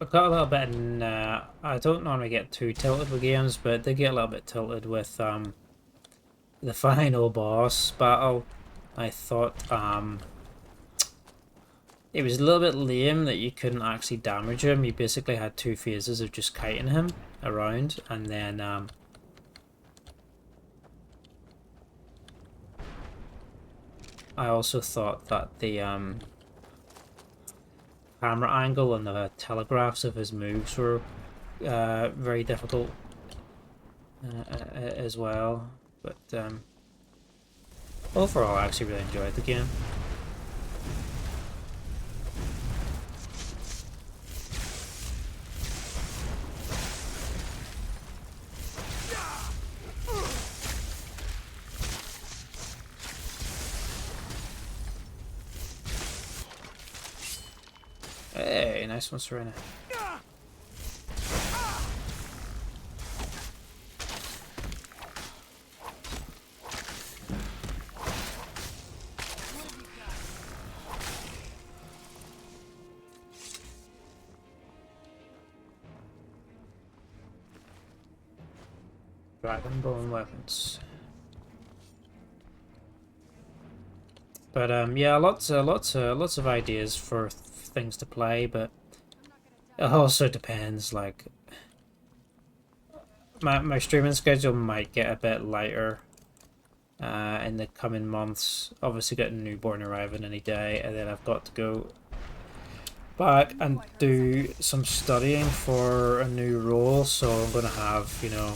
got a little bit in... I don't normally get too tilted with games, but I did get a little bit tilted with the final boss battle. I thought it was a little bit lame that you couldn't actually damage him. You basically had two phases of just kiting him around, and then... I also thought that the camera angle and the telegraphs of his moves were very difficult as well. But overall, I actually really enjoyed the game. Hey, nice one, Serena. Dragonbone weapons. But yeah, lots of ideas for things to play, but it also depends. Like my streaming schedule might get a bit lighter in the coming months. Obviously, got a newborn arriving any day, and then I've got to go back and do some studying for a new role. So I'm gonna have, you know,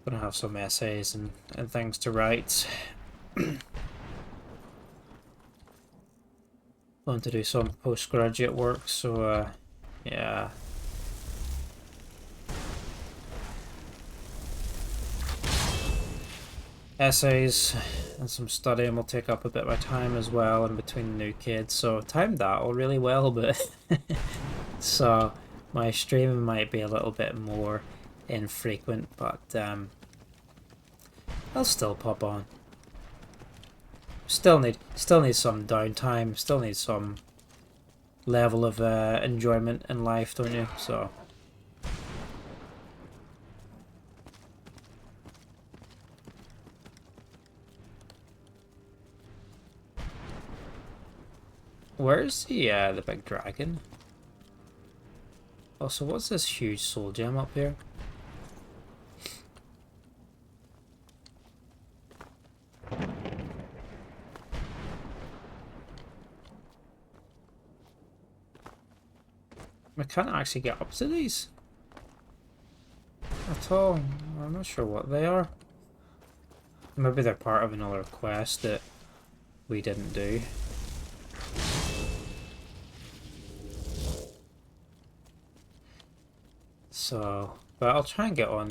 gonna have some essays and things to write. Going to do some postgraduate work, so yeah. Essays and some studying will take up a bit of my time as well in between the new kids, so timed that all really well, but so my streaming might be a little bit more infrequent, but I'll still pop on. Still need some downtime, still need some level of enjoyment in life, don't you? So where's the big dragon? Also, what's this huge soul gem up here? I can't actually get up to these at all. I'm not sure what they are. Maybe they're part of another quest that we didn't do. So, but I'll try and get on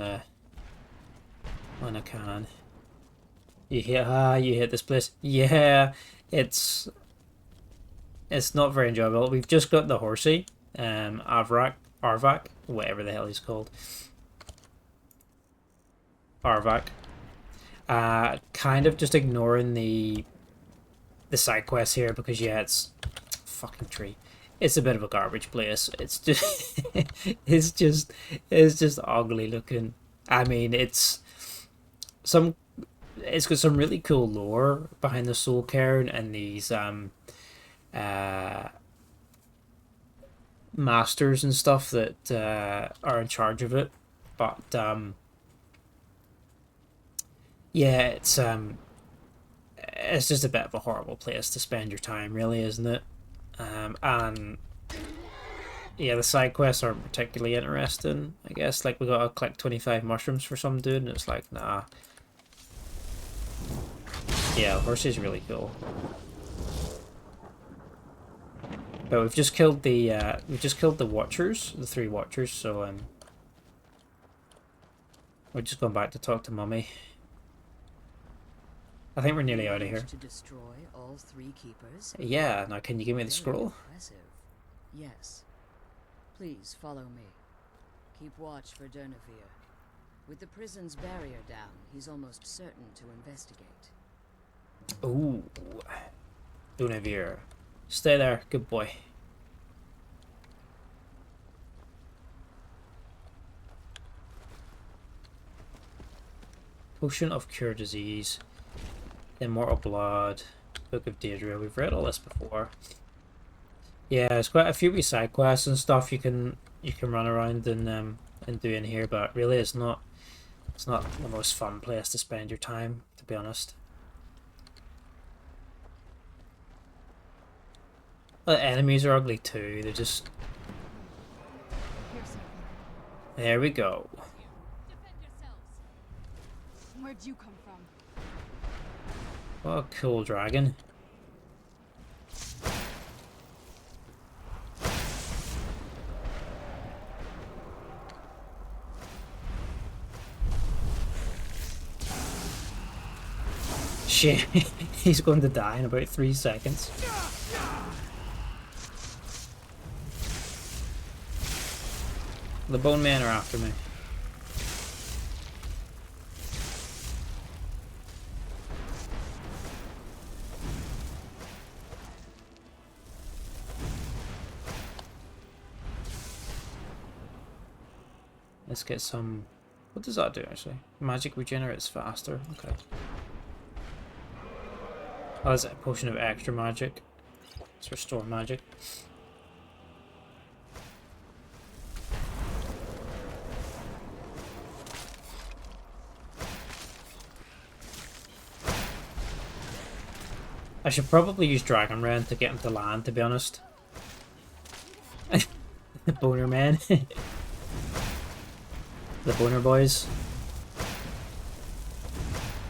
when I can. You hate this place. Yeah, it's not very enjoyable. We've just got the horsey. Arvak, whatever the hell he's called. Arvak. Kind of just ignoring the side quests here because yeah, it's fucking tree. It's a bit of a garbage place. It's just it's just ugly looking. I mean, it's got some really cool lore behind the Soul Cairn and these masters and stuff that are in charge of it, but yeah, it's just a bit of a horrible place to spend your time, really, isn't it? And yeah, the side quests aren't particularly interesting, I guess. Like, we gotta collect 25 mushrooms for some dude, and it's like, nah. Yeah, horsey's really cool. But we've just killed the watchers, the 3 watchers, so we're just going back to talk to Mummy. I think we're nearly out of here. To destroy all 3 keepers? Yeah, now can you give me the scroll? Impressive. Yes. Please follow me. Keep watch for Durnevere. With the prison's barrier down, he's almost certain to investigate. Ooh. Durnevere. Stay there, good boy. Potion of Cure Disease. Immortal Blood. Book of Deirdre. We've read all this before. Yeah, there's quite a few side quests and stuff you can run around and do in here, but really it's not the most fun place to spend your time, to be honest. But enemies are ugly too. They're just... Here's something. There we go. Defend yourselves. Where'd you come from? What a cool dragon. Shit, he's going to die in about 3 seconds. The bone men are after me. Let's get some... What does that do actually? Magic regenerates faster. Okay. Oh, that's a potion of extra magic. Let's restore magic. I should probably use Dragon Ren to get him to land, to be honest. The boner man. The boner boys.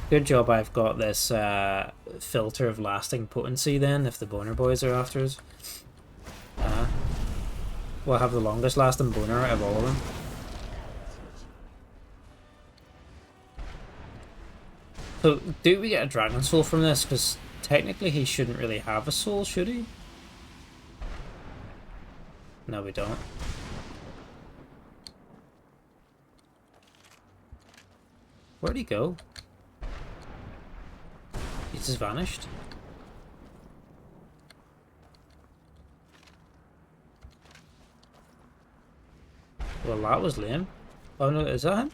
Good job I've got this filter of lasting potency then, if the boner boys are after us. We'll have the longest lasting boner out of all of them. So, do we get a dragon soul from this? Because technically he shouldn't really have a soul, should he? No, we don't. Where'd he go? He's just vanished. Well, that was lame. Oh no, is that him?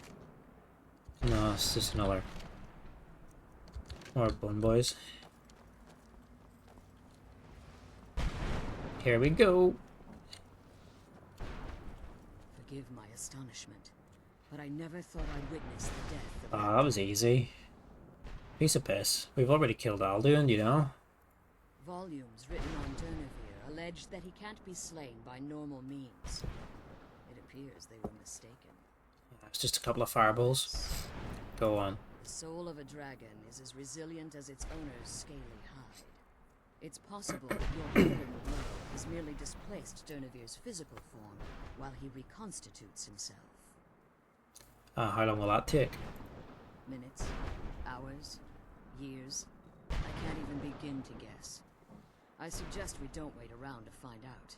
No, it's just another. More bone boys. Here we go. Forgive my astonishment, but I never thought I'd witness the death of... Ah, that was easy. Piece of piss. We've already killed Alduin, you know. Volumes written on Durnevere allege that he can't be slain by normal means. It appears they were mistaken. It's just a couple of fireballs. Go on. The soul of a dragon is as resilient as its owner's scaly hide. It's possible that your killing blow has merely displaced Durnevere's physical form while he reconstitutes himself. How long will that take? Minutes, hours, years. I can't even begin to guess. I suggest we don't wait around to find out.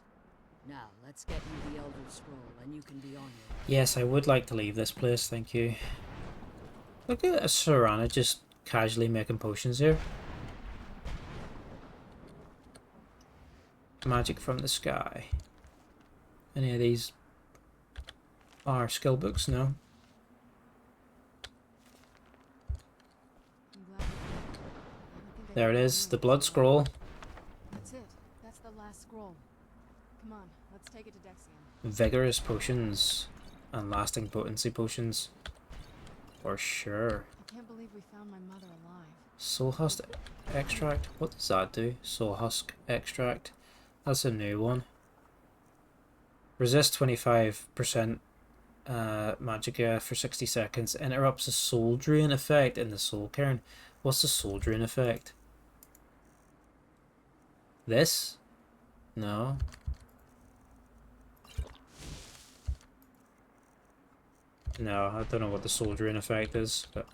Now, let's get you the Elder Scroll and you can be on your way. Yes, I would like to leave this place, thank you. Look at Serana just casually making potions here. Magic from the sky. Any of these are skill books? No. There it is, the blood scroll. That's it. That's the last scroll. Come on, let's take it to Dexion. Vigorous potions and lasting potency potions. For sure. I can't believe we found my mother alive. Soul husk extract. What does that do? Soul husk extract. That's a new one. Resist 25% magicka for 60 seconds. Interrupts the soul drain effect in the Soul Cairn. What's the soul drain effect? This? No. No, I don't know what the soul drain effect is, but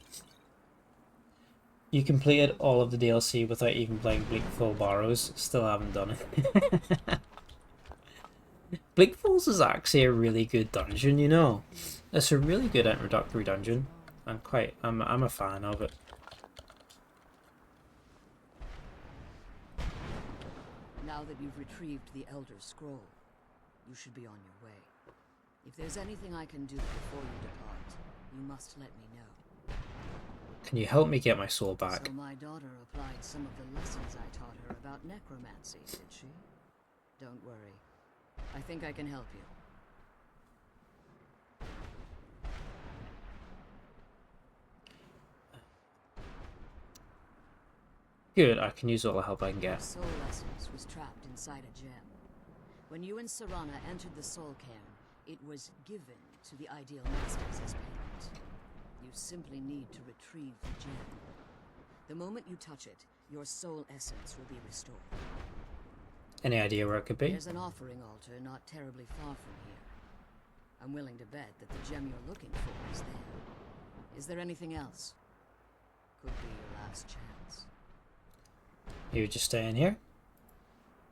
you completed all of the DLC without even playing Bleakfall Barrows. Still haven't done it. Bleakfalls is actually a really good dungeon, you know. It's a really good introductory dungeon. I'm a fan of it. Now that you've retrieved the Elder Scroll, you should be on your way. If there's anything I can do before you depart, you must let me know. Can you help me get my soul back? So my daughter applied some of the lessons I taught her about necromancy, did she? Don't worry. I think I can help you. Good, I can use all the help I can Your get. soul essence was trapped inside a gem. When you and Serana entered the Soul Cairn, it was given to the Ideal Masters as payment. You simply need to retrieve the gem. The moment you touch it, your soul essence will be restored. Any idea where it could be? There's an offering altar not terribly far from here. I'm willing to bet that the gem you're looking for is there. Is there anything else? Could be your last chance. You just stay in here?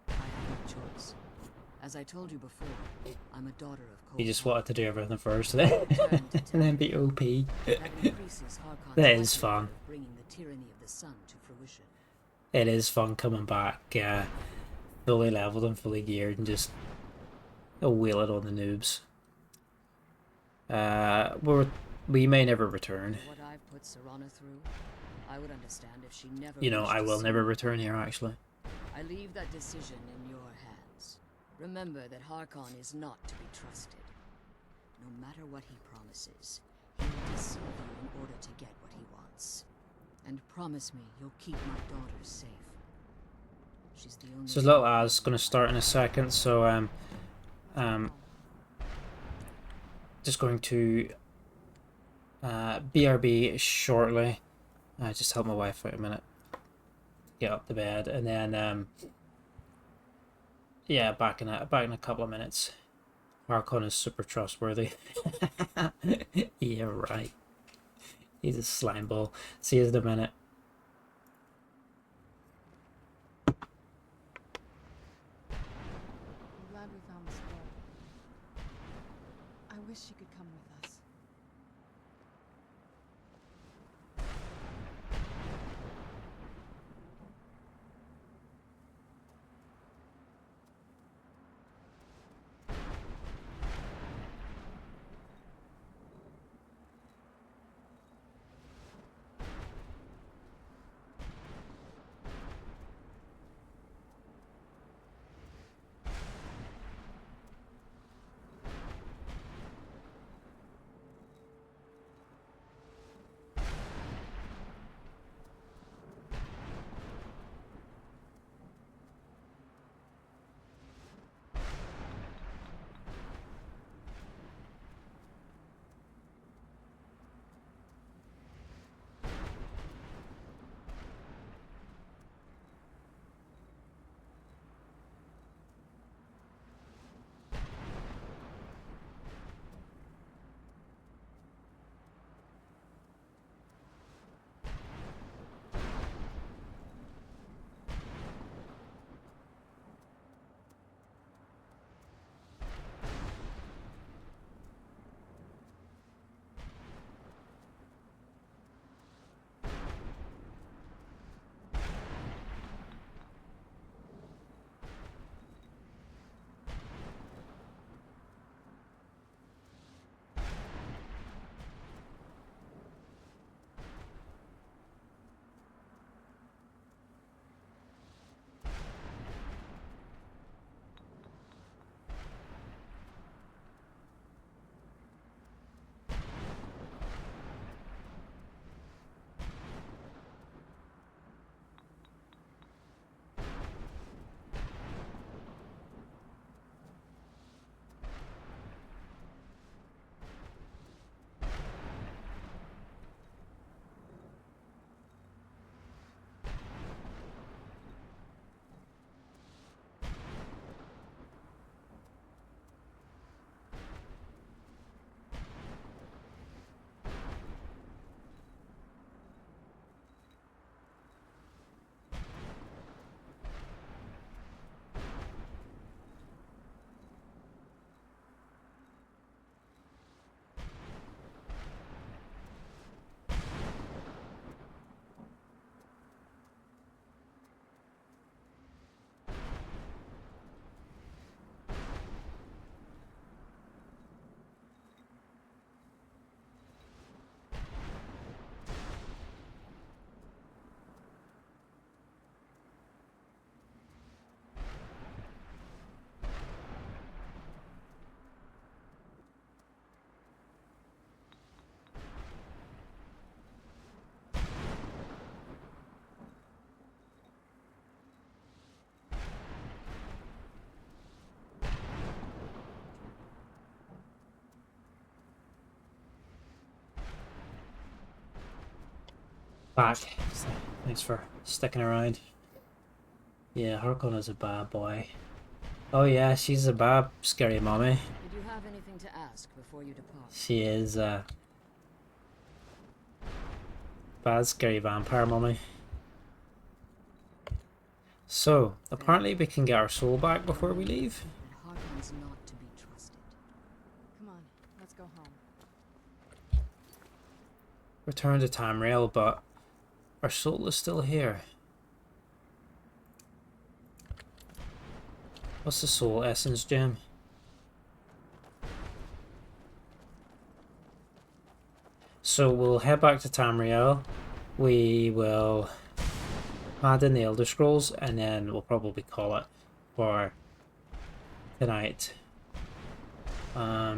I have no choice. As I told you before, I'm a daughter of cold. You just wanted to do everything first and then be OP. That increases Harkon's That is likelihood fun. of bringing the tyranny of the sun to fruition. It is fun coming back, fully leveled and fully geared, and just wheel it on the noobs. We may never return. For what I've put Serana through, I would understand if she never. You know, reached I the will sun. never return here, actually. I leave that decision in your hands. Remember that Harkon is not to be trusted. No matter what he promises, he will deceive you in order to get what he wants. And promise me you'll keep my daughter safe. She's the only. So this little ad's going to start in a second, so just going to BRB shortly. Just help my wife out a minute. Get up to bed, and then yeah, back in a couple of minutes. Harkon is super trustworthy. Yeah, right. He's a slime ball. See you in a minute. I'm glad we found the scroll. I wish she could come with us. back. So, thanks for sticking around. Yeah, Harkon is a bad boy. Oh yeah, she's a bad, scary mommy. Did you have anything to ask before you depart? She is bad, scary vampire mommy. So, apparently we can get our soul back before we leave. But Harkon's not to be trusted. Come on, let's go home. Return to Tamriel, but our soul is still here. What's the soul essence gem? So we'll head back to Tamriel. We will hand in the Elder Scrolls, and then we'll probably call it for tonight. I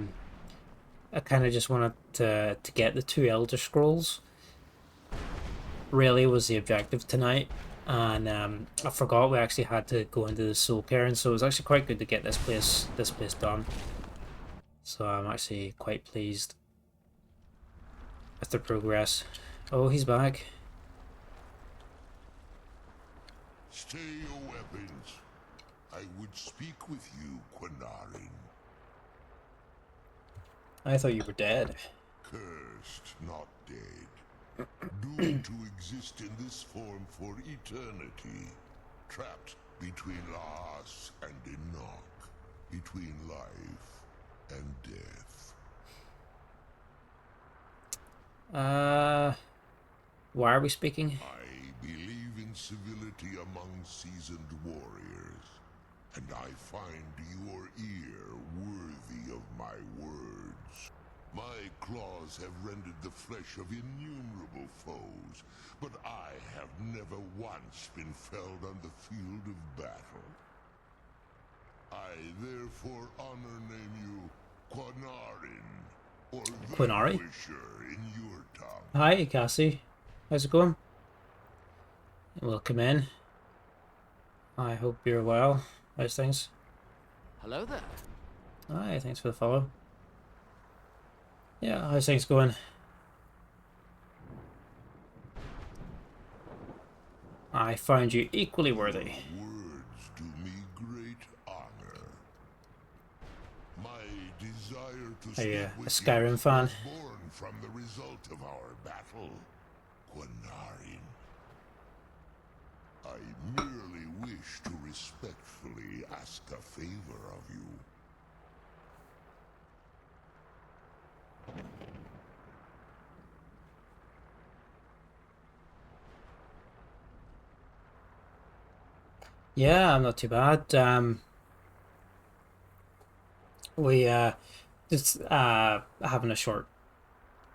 kind of just wanted to get the 2 Elder Scrolls. Really was the objective tonight, and I forgot we actually had to go into the Soul Cairn, so it was actually quite good to get this place done. So I'm actually quite pleased with the progress. Oh, he's back. Stay your weapons. I would speak with you, Quinarin. I thought you were dead. Cursed, not dead. Doomed to exist in this form for eternity. Trapped between Laas and Enoch. Between life and death. Why are we speaking? I believe in civility among seasoned warriors, and I find your ear worthy of my words. My claws have rendered the flesh of innumerable foes, but I have never once been felled on the field of battle. I therefore honor name you Quinarin, or Quinari? Vanquisher in your tongue. Hi, Cassie. How's it going? Welcome in. I hope you're well. How's things? Hello there. Hi, thanks for the follow. Yeah, how's things going? I find you equally worthy. Words do me great honor. My desire to Are you speak a with Skyrim you fan? was born from the result of our battle, Quinarin. I merely wish to respectfully ask a favor of you. Yeah, I'm not too bad. We just having a short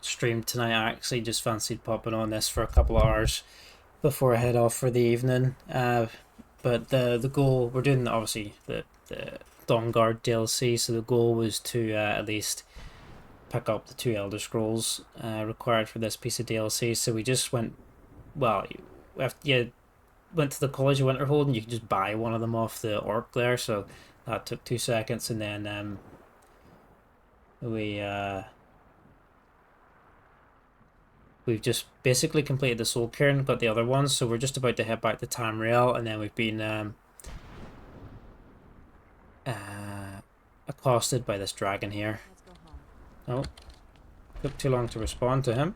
stream tonight. I actually just fancied popping on this for a couple of hours before I head off for the evening. But the goal, we're doing obviously the Dawnguard DLC, so the goal was to at least pick up the 2 Elder Scrolls required for this piece of DLC. So we just went, well, you went to the College of Winterhold and you can just buy one of them off the orc there, so that took 2 seconds, and then we've just basically completed the Soul Cairn, got the other ones, so we're just about to head back to Tamriel, and then we've been accosted by this dragon here. Let's go home. Oh, took too long to respond to him.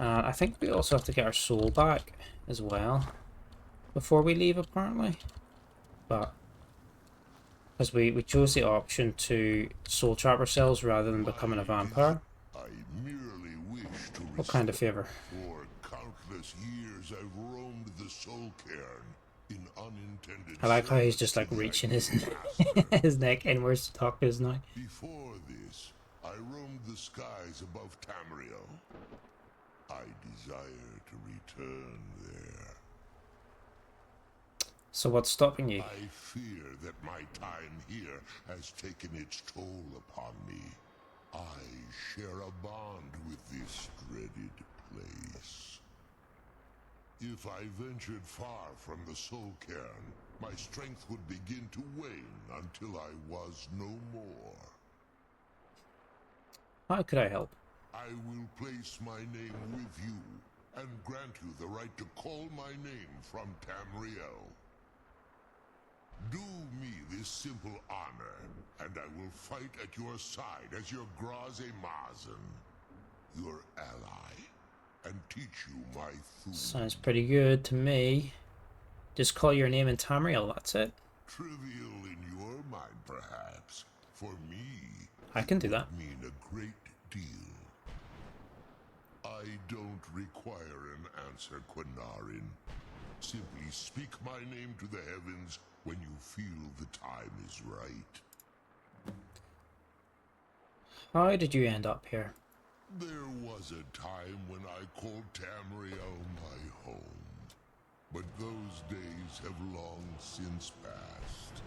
I think we also have to get our soul back as well before we leave, apparently. But as we chose the option to soul trap ourselves rather than becoming a vampire. I merely wish to What kind of favor? For countless years I've roamed the Soul Cairn in unintended I like how he's just like service reaching to his master. his neck inwards to talk to us now. Before this, I roamed the skies above Tamriel. I desire to return there. So what's stopping you? I fear that my time here has taken its toll upon me. I share a bond with this dreaded place. If I ventured far from the Soul Cairn, my strength would begin to wane until I was no more. How could I help? I will place my name with you and grant you the right to call my name from Tamriel. Do me this simple honor, and I will fight at your side as your Graze Mazen, your ally, and teach you my Thum. Sounds pretty good to me. Just call your name in Tamriel, that's it. Trivial in your mind, perhaps. For me, I can do that. it would mean a great deal. I don't require an answer, Quinarin. Simply speak my name to the heavens when you feel the time is right. How did you end up here? There was a time when I called Tamriel my home, but those days have long since passed.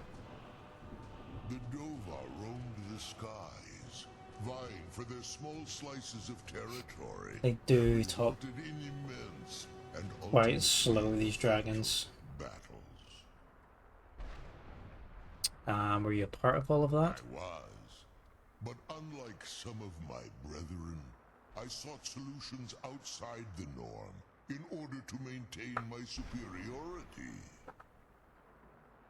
The Dova roamed the skies, vying for their small slices of territory. They do talk resulted in immense and quite slow, these dragons. battles. Were you a part of all of that? I was, but unlike some of my brethren, I sought solutions outside the norm in order to maintain my superiority.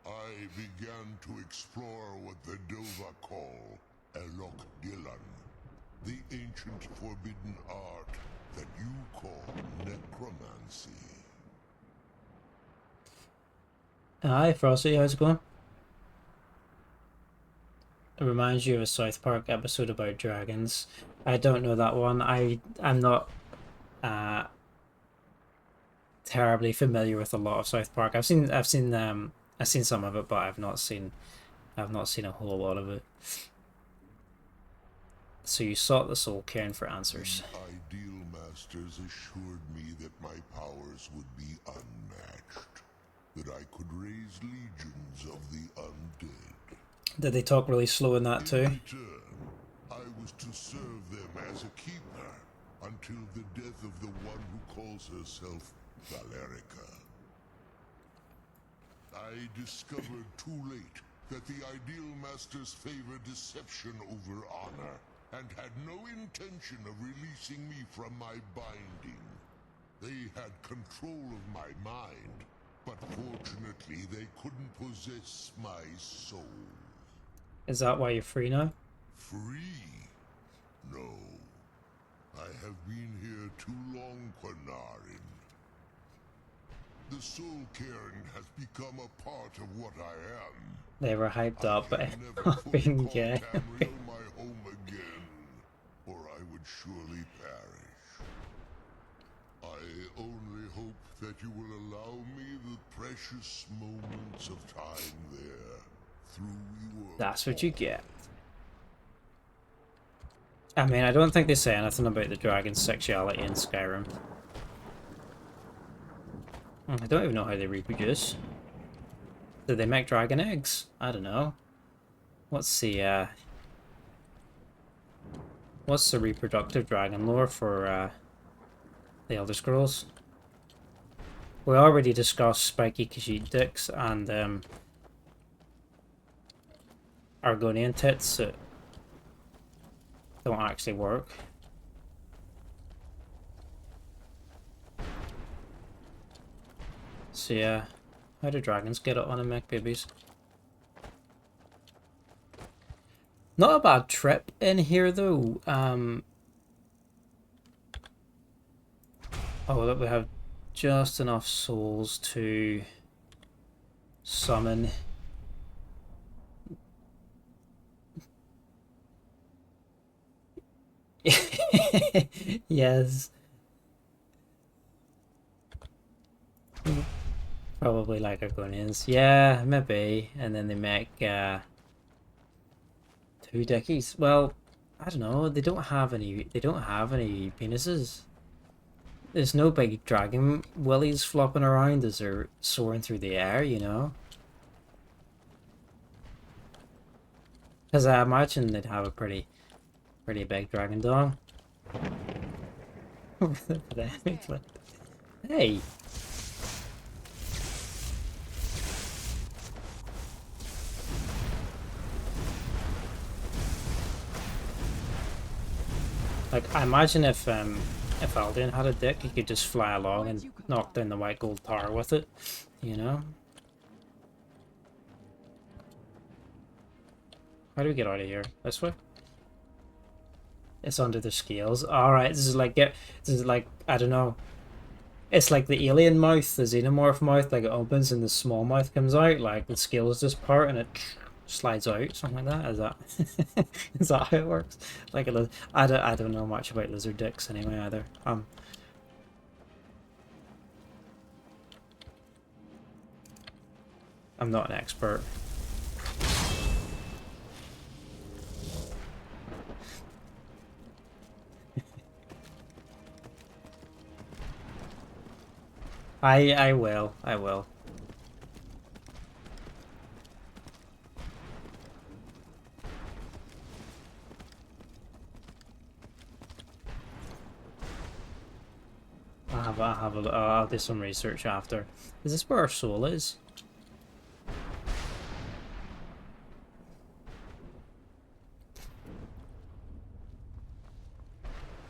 I began to explore what the Dova call Elok Gillan, the ancient forbidden art that you call necromancy. Hi, Frosty, how's it going? It reminds you of a South Park episode about dragons. I don't know that one. I'm not terribly familiar with a lot of South Park. I've seen some of it, but I've not seen a whole lot of it. So you sought the Soul Cairn for answers. The Ideal Masters assured me that my powers would be unmatched, that I could raise legions of the undead. Did they talk really slow in that too? In return, I was to serve them as a keeper until the death of the one who calls herself Valerica. I discovered too late that the Ideal Masters favor deception over honor, and had no intention of releasing me from my binding. They had control of my mind, but fortunately they couldn't possess my soul. Is that why you're free now? Free? No. I have been here too long, Quinarin. The Soul Cairn has become a part of what I am. They were hyped up, but I can never fully being call gay. Tamriel my home again, or I would surely perish. I only hope that you will allow me the precious moments of time there through your That's what you get. I mean, I don't think they say anything about the dragon's sexuality in Skyrim. I don't even know how they reproduce. Do they make dragon eggs? I don't know. What's the reproductive dragon lore for the Elder Scrolls? We already discussed spiky Khajiit dicks and Argonian tits that don't actually work. So yeah, how do dragons get it on and make babies? Not a bad trip in here though. Oh, look, we have just enough souls to summon. Yes. Probably like Argonians. Yeah, maybe. And then they make 2 dickies. Well, I don't know. They don't have any penises. There's no big dragon willies flopping around as they're soaring through the air, you know? Because I imagine they'd have a pretty big dragon dong. Hey! Like, I imagine if Aldian had a dick, he could just fly along and knock down the white gold tower with it, you know? How do we get out of here? This way? It's under the scales. Alright, this is like, I don't know. It's like the alien mouth, the xenomorph mouth, like it opens and the small mouth comes out, like the scales just part and it slides out, something like that. Is that is that how it works? Like I don't know much about lizard dicks anyway either. I'm not an expert. I will. I will. I'll do some research after. Is this where our soul is?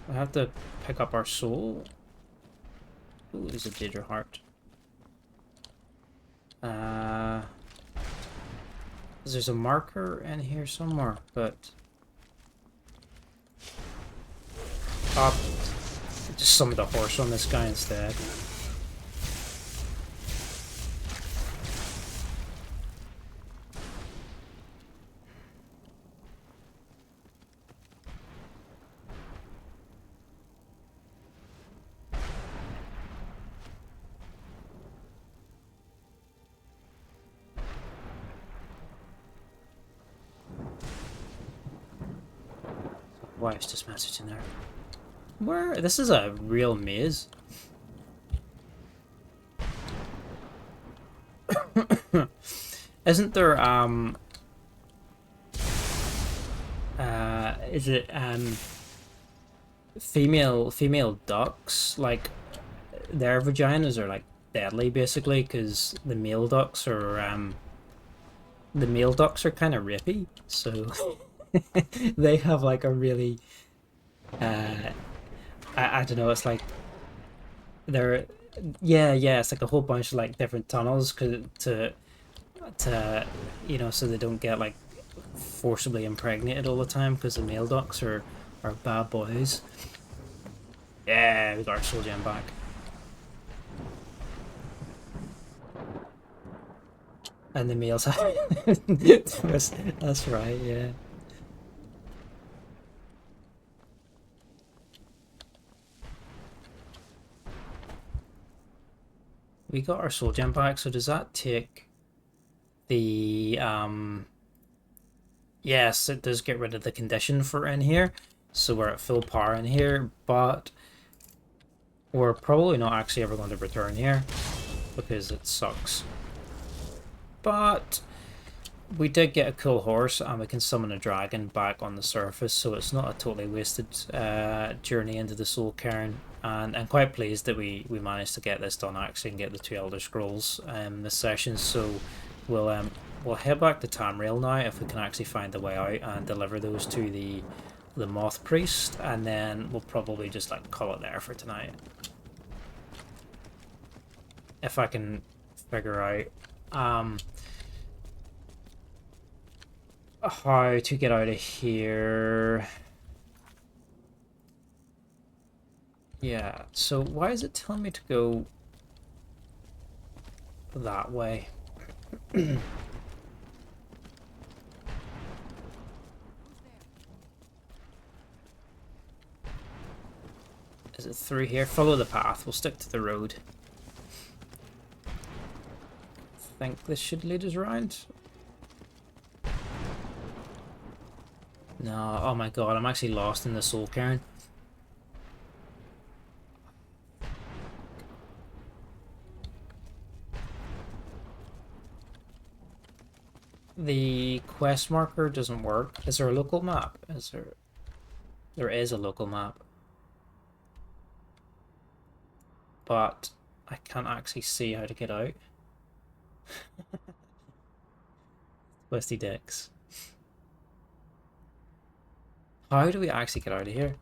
I have to pick up our soul. Ooh, there's a Daedra heart. There's a marker in here somewhere, but just summoned a horse on this guy instead. Wife's just messaging there. Where? This is a real maze. Isn't there is it female ducks, like their vaginas are like deadly basically because the male ducks are kind of rapey, so they have like a really I don't know, it's like they're yeah, it's like a whole bunch of like different tunnels to you know, so they don't get like forcibly impregnated all the time because the male ducks are bad boys. Yeah, we got our soul gem back. And the males have that's right, yeah. We got our soul gem back, so does that take the yes, it does get rid of the condition for in here, so we're at full power in here, but we're probably not actually ever going to return here because it sucks. But we did get a cool horse and we can summon a dragon back on the surface, so it's not a totally wasted journey into the Soul Cairn. And I'm quite pleased that we managed to get this done actually and get the 2 Elder Scrolls this session. So we'll head back to Tamriel now if we can actually find the way out and deliver those to the Moth Priest, and then we'll probably just like call it there for tonight. If I can figure out how to get out of here. Yeah, so why is it telling me to go that way? Is it through here? Follow the path. We'll stick to the road. I think this should lead us around. No, oh my god, I'm actually lost in the Soul Cairn. The quest marker doesn't work. Is there a local map? Is there? There is a local map. But I can't actually see how to get out. Twisty dicks. How do we actually get out of here?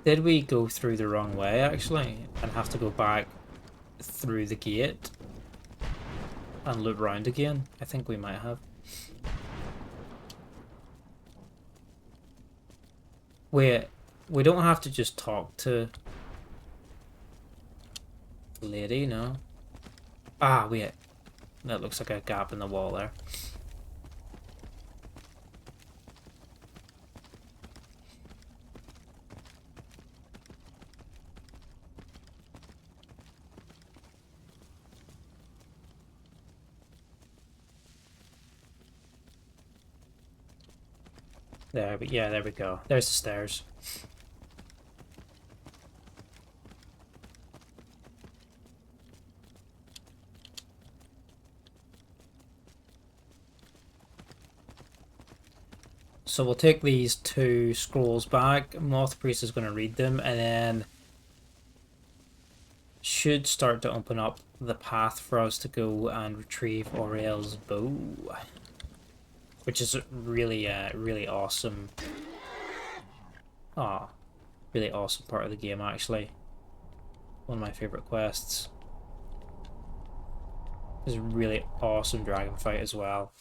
Did we go through the wrong way, actually, and have to go back through the gate and loop round again? I think we might have. Wait, we don't have to just talk to the lady, no? Ah, wait. That looks like a gap in the wall there. There, but yeah, there we go. There's the stairs. So we'll take these 2 scrolls back. Moth Priest is going to read them, and then should start to open up the path for us to go and retrieve Auriel's bow, which is a really, really awesome. Really awesome part of the game, actually. One of my favorite quests. There's a really awesome dragon fight as well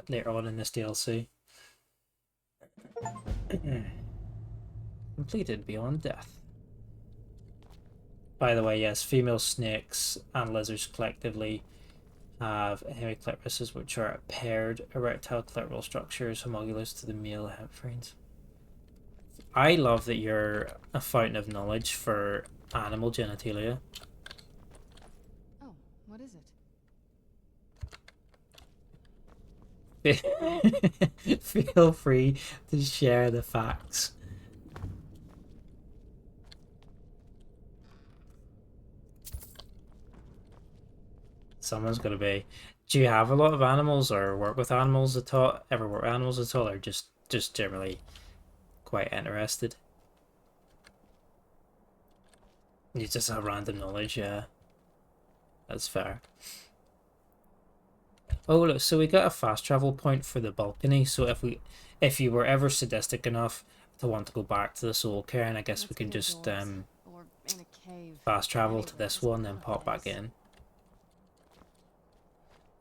later on in this DLC. Completed beyond death. By the way, yes, female snakes and lizards collectively have hemiclipruses, which are paired erectile clitoral structures homologous to the male hemiphrines. I love that you're a fountain of knowledge for animal genitalia. Oh, what is it? Feel free to share the facts. Someone's gonna be. Do you have a lot of animals or work with animals at all? Ever work with animals at all, or just generally quite interested? You just have random knowledge, yeah. That's fair. Oh look, so we got a fast travel point for the balcony. So if you were ever sadistic enough to want to go back to the Soul Cairn, I guess we can just fast travel to this one and pop back in.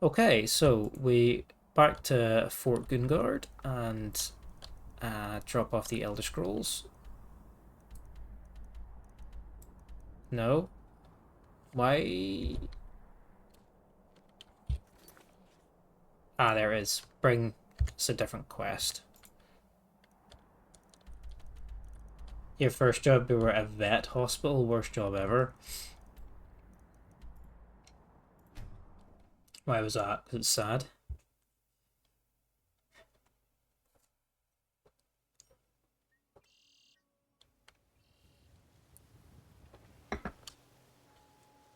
Okay, so we back to Fort Dawnguard and drop off the Elder Scrolls. No? Why? Ah, there it is. Bring. It's a different quest. Your first job, you were at a vet hospital. Worst job ever. Why was that? Because it's sad.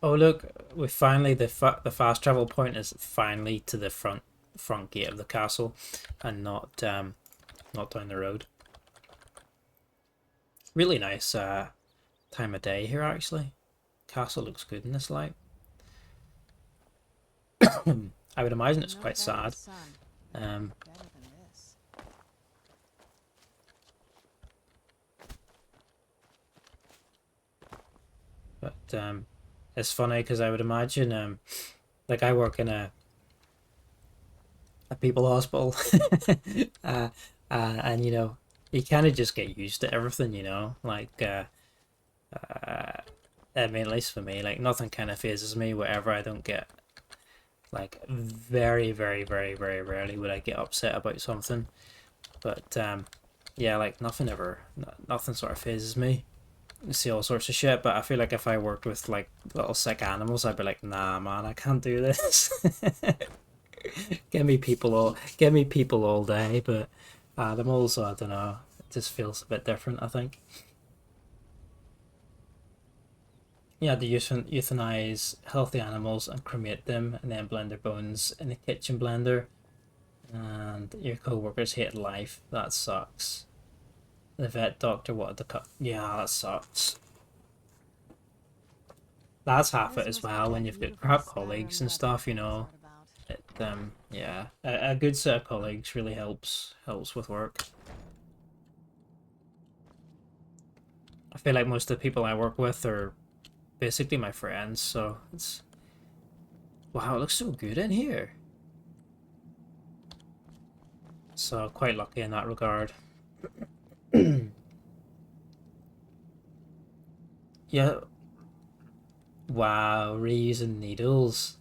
Oh look, we finally the fast travel point is finally to the front gate of the castle, and not down the road. Really nice time of day here actually. Castle looks good in this light. I would imagine it's quite sad. But it's funny because I would imagine like I work in a people hospital and you know you kind of just get used to everything, you know, like I mean, at least for me, like nothing kind of phases me. Whatever, I don't get like very rarely would I get upset about something, but yeah, like nothing sort of phases me. I see all sorts of shit, but I feel like if I worked with like little sick animals, I'd be like, nah man, I can't do this. Give me people all day, but animals, I don't know, it just feels a bit different, I think. Yeah, to euthanize healthy animals and cremate them, and then blend their bones in a kitchen blender. And your co-workers hate life. That sucks. The vet doctor wanted to cut. Yeah, that sucks. That's half it as well. When you've got crap colleagues and stuff, you know. It yeah, a good set of colleagues really helps with work. I feel like most of the people I work with are basically my friends, so it's... Wow, it looks so good in here. So quite lucky in that regard. Yeah. Wow, reusing needles.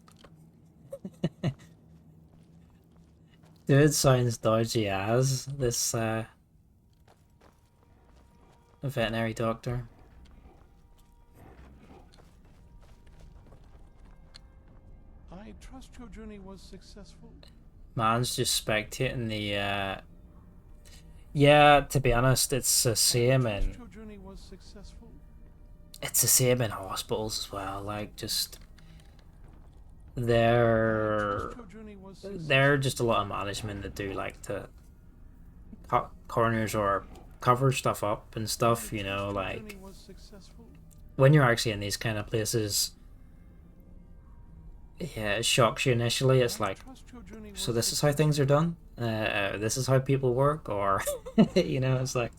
Dude sounds dodgy as this veterinary doctor. I trust your journey was successful. Man's just spectating the yeah, to be honest, it's the same in Your journey was successful. it's the same in hospitals as well. Like, just they're just a lot of management that do like to cut corners or cover stuff up and stuff, you know, like when you're actually in these kind of places, yeah, it shocks you initially. It's like, so this is how things are done, this is how people work, or you know, it's like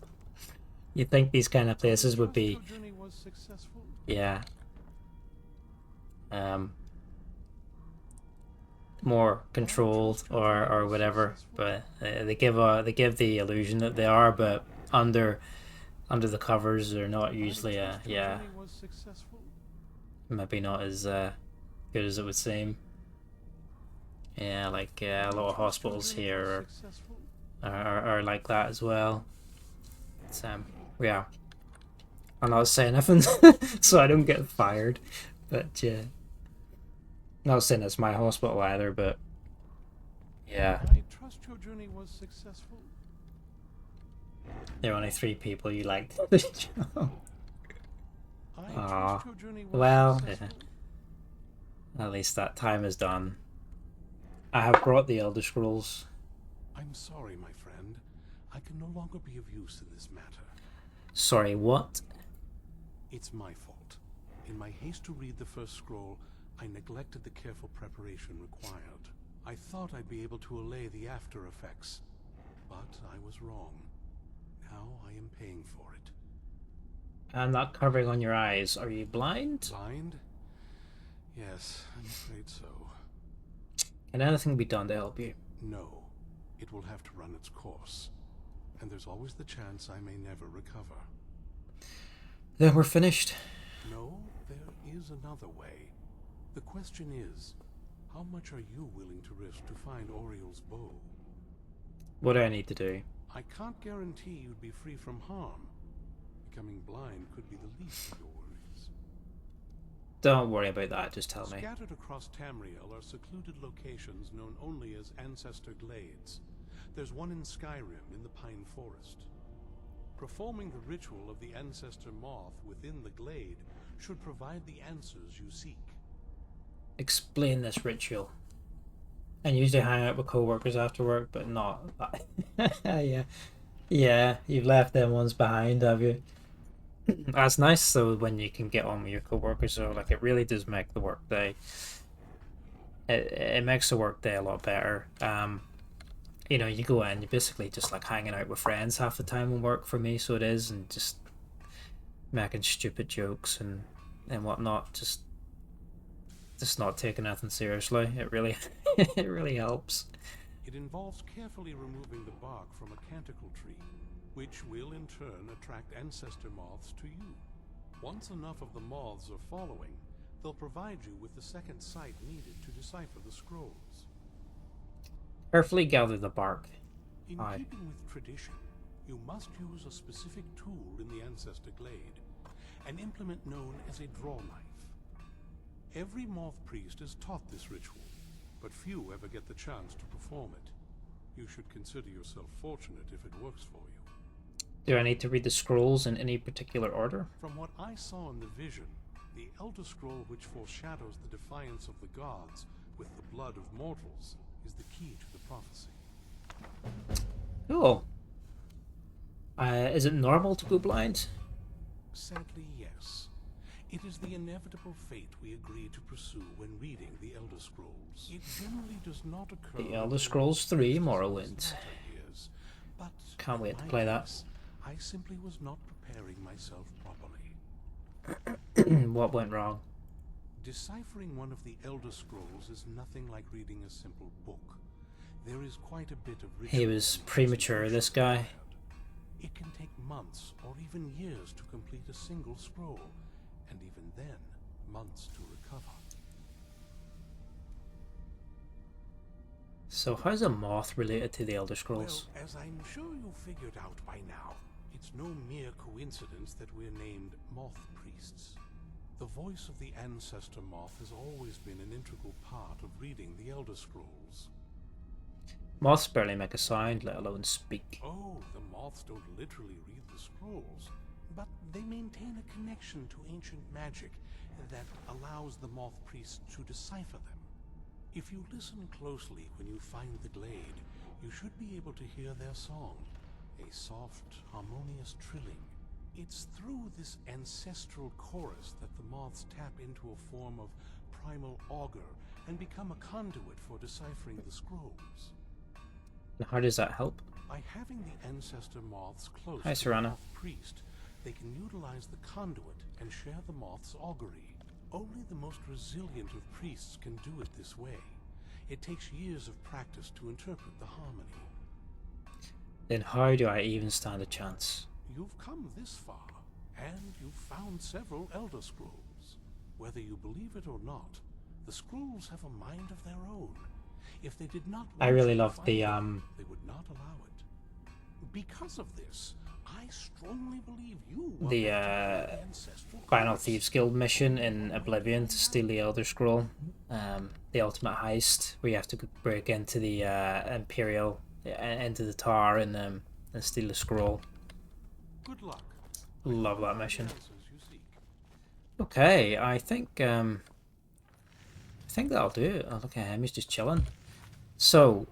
you think these kind of places would be, yeah, more controlled or whatever, but they give the illusion that they are, but under the covers they're not usually yeah, maybe not as good as it would seem. Yeah, like a lot of hospitals here are like that as well. It's, yeah, I'm not saying anything so I don't get fired, but yeah, not saying it's my hospital either, but yeah. I trust your journey was successful. There are only 3 people you liked the job. Aww. Well, yeah. At least that time is done. I have brought the Elder Scrolls. I'm sorry, my friend. I can no longer be of use in this matter. Sorry, what? It's my fault. In my haste to read the first scroll, I neglected the careful preparation required. I thought I'd be able to allay the after effects, but I was wrong. Now I am paying for it. I'm not covering on your eyes. Are you blind? Blind? Yes, I'm afraid so. Can anything be done to help you? No. It will have to run its course. And there's always the chance I may never recover. Then we're finished. No, there is another way. The question is, how much are you willing to risk to find Oriel's bow? What do I need to do? I can't guarantee you'd be free from harm. Becoming blind could be the least of your worries. Don't worry about that, just tell me. Scattered across Tamriel are secluded locations known only as Ancestor Glades. There's one in Skyrim in the Pine Forest. Performing the ritual of the Ancestor Moth within the glade should provide the answers you seek. Explain this ritual. I usually hang out with co-workers after work, but not that. Yeah, you've left them ones behind, have you? That's nice though, when you can get on with your co-workers, so like it really does make the workday. It makes the workday a lot better. You know, you go in, you're basically just like hanging out with friends half the time in work for me, so it is, and just making stupid jokes and whatnot, just not taking nothing seriously. It really it really helps. It involves carefully removing the bark from a canticle tree, which will in turn attract ancestor moths to you. Once enough of the moths are following, they'll provide you with the second sight needed to decipher the scrolls. Carefully gather the bark. In keeping with tradition, you must use a specific tool in the Ancestor Glade, an implement known as a draw knife. Every moth priest is taught this ritual, but few ever get the chance to perform it. You should consider yourself fortunate if it works for you. Do I need to read the scrolls in any particular order? From what I saw in the vision, the Elder Scroll which foreshadows the defiance of the gods with the blood of mortals is the key to the prophecy. Cool. Is it normal to go blind? Sadly, yes. It is the inevitable fate we agree to pursue when reading the Elder Scrolls. It generally does not occur. The Elder Scrolls 3 Morrowind. But can't wait to play that. I simply was not preparing myself properly. What went wrong? Deciphering one of the Elder Scrolls is nothing like reading a simple book. There is quite a bit of He ritual was and premature, this guy. required. It can take months or even years to complete a single scroll, and even then, months to recover. So how's a moth related to the Elder Scrolls? Well, as I'm sure you figured out by now, it's no mere coincidence that we're named Moth Priests. The voice of the Ancestor Moth has always been an integral part of reading the Elder Scrolls. Moths barely make a sound, let alone speak. Oh, the moths don't literally read the scrolls, but they maintain a connection to ancient magic that allows the Moth Priests to decipher them. If you listen closely when you find the glade, you should be able to hear their song, a soft, harmonious trilling. It's through this ancestral chorus that the moths tap into a form of primal augur and become a conduit for deciphering the scrolls. And how does that help? By having the ancestor moths close Hi, to the Serana. moth priest, they can utilize the conduit and share the moth's augury. Only the most resilient of priests can do it this way. It takes years of practice to interpret the harmony. Then how do I even stand a chance? You've come this far, and you've found several Elder Scrolls. Whether you believe it or not, the scrolls have a mind of their own. If they did not I want really you to loved find the them, they would not allow it. Because of this, I strongly believe you were the meant to be the ancestral Final chorus. Thieves Guild mission in Oblivion to steal the Elder Scroll, the ultimate heist, where you have to break into the Imperial, into the tower and steal the scroll. Good luck. Love that Find the mission. answers you seek. Okay, I think that'll do it. Oh, look at him, he's just chilling. So,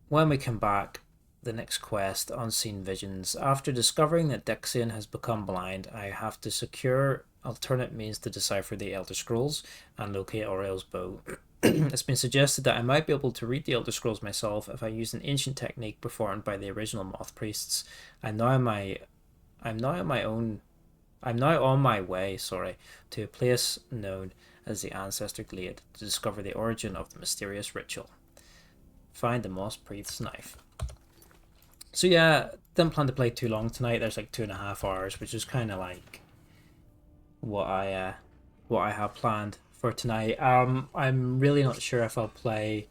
when we come back, the next quest, Unseen Visions. After discovering that Dixion has become blind, I have to secure alternate means to decipher the Elder Scrolls and locate Auriel's bow. It's been suggested that I might be able to read the Elder Scrolls myself if I use an ancient technique performed by the original Moth Priests. I'm now on my way, to a place known as the Ancestor Glade to discover the origin of the mysterious ritual. Find the Moth Priest's knife. So yeah, didn't plan to play too long tonight. There's like 2.5 hours, which is kind of like what I have planned for tonight. I'm really not sure if I'll play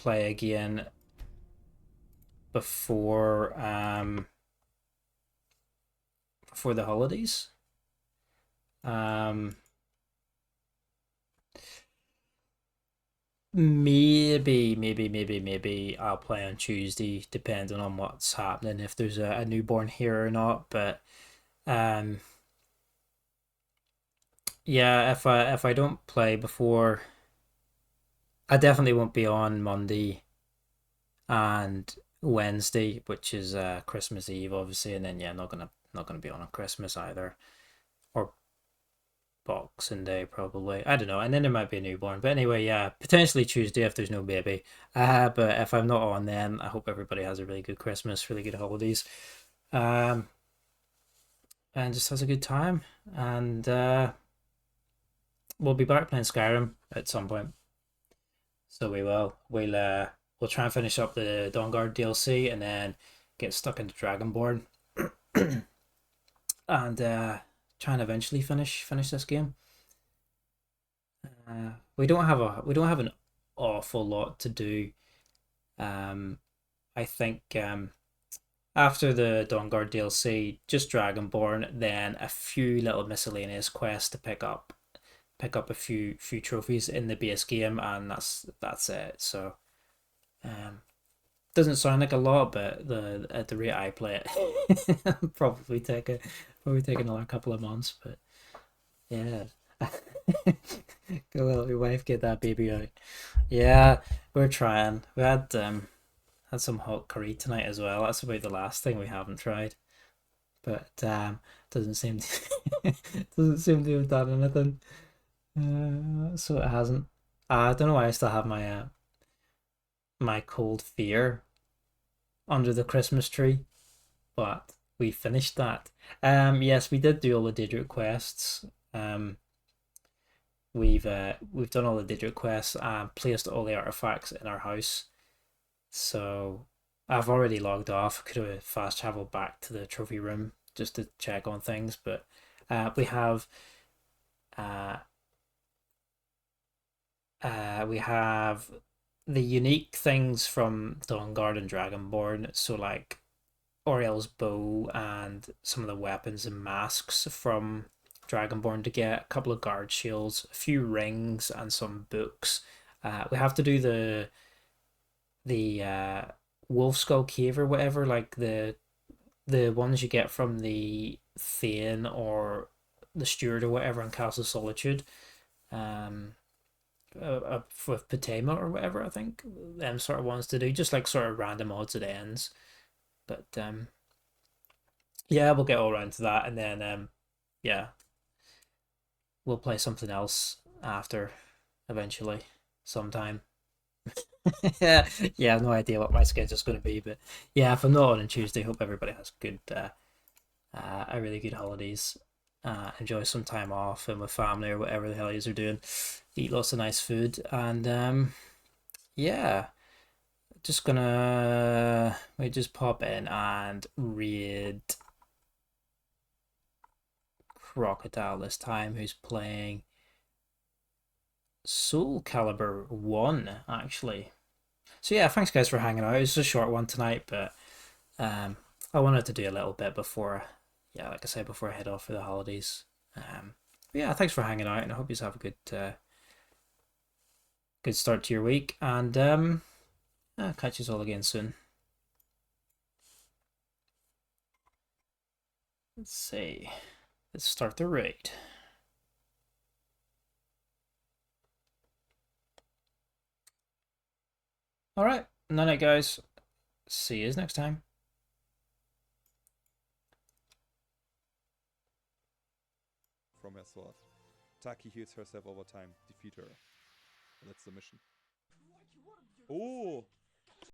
again before the holidays. Maybe I'll play on Tuesday, depending on what's happening, if there's a newborn here or not. But yeah, if I don't play before, I definitely won't be on Monday and Wednesday, which is Christmas Eve, obviously, and then yeah, not gonna be on Christmas either, or Boxing Day probably. I don't know, and then there might be a newborn. But anyway, yeah, potentially Tuesday if there's no baby. But if I'm not on, then I hope everybody has a really good Christmas, really good holidays, and just has a good time. And we'll be back playing Skyrim at some point. So we will. We'll try and finish up the Dawnguard DLC and then get stuck into Dragonborn, and try and eventually finish this game. We don't have an awful lot to do. I think after the Dawnguard DLC, just Dragonborn, then a few little miscellaneous quests to pick up a few trophies in the base game, and that's it. So doesn't sound like a lot, but at the rate I play it, probably take another couple of months. But yeah, go help your wife get that baby out. Yeah, we're trying. We had some hot curry tonight as well. That's about the last thing we haven't tried, but doesn't seem to have done anything. So it hasn't. I don't know why I still have my my cold fear under the Christmas tree, but we finished that. Yes, we did do all the Daedric quests. We've done all the Daedric quests and placed all the artifacts in our house. So I've already logged off. Could have fast traveled back to the trophy room just to check on things, but we have the unique things from Dawnguard and Dragonborn. So like Oriel's bow and some of the weapons and masks from Dragonborn to get, a couple of guard shields, a few rings, and some books. We have to do the Wolf Skull Cave or whatever, like the ones you get from the Thane or the Steward or whatever in Castle Solitude. With Patema or whatever, I think them sort of ones to do, just like sort of random odds at ends. But yeah, we'll get all around to that, and then yeah, we'll play something else after eventually sometime. Yeah, I have no idea what my schedule's going to be, but yeah, if I'm not on Tuesday, hope everybody has good a really good holidays. Enjoy some time off and with family or whatever the hell you're doing. Eat lots of nice food, and yeah, just gonna we just pop in and read Crocodile this time, who's playing Soul Calibur 1 actually. So yeah, thanks guys for hanging out. It's a short one tonight, but I wanted to do a little bit before, yeah, like I said, before I head off for the holidays. Yeah, thanks for hanging out, and I hope you have a good start to your week, and I'll catch you all again soon. Let's see. Let's start the raid. Alright, night guys. See you next time. From her sword. Taki heals herself over time. Defeat her. That's the mission. Oh!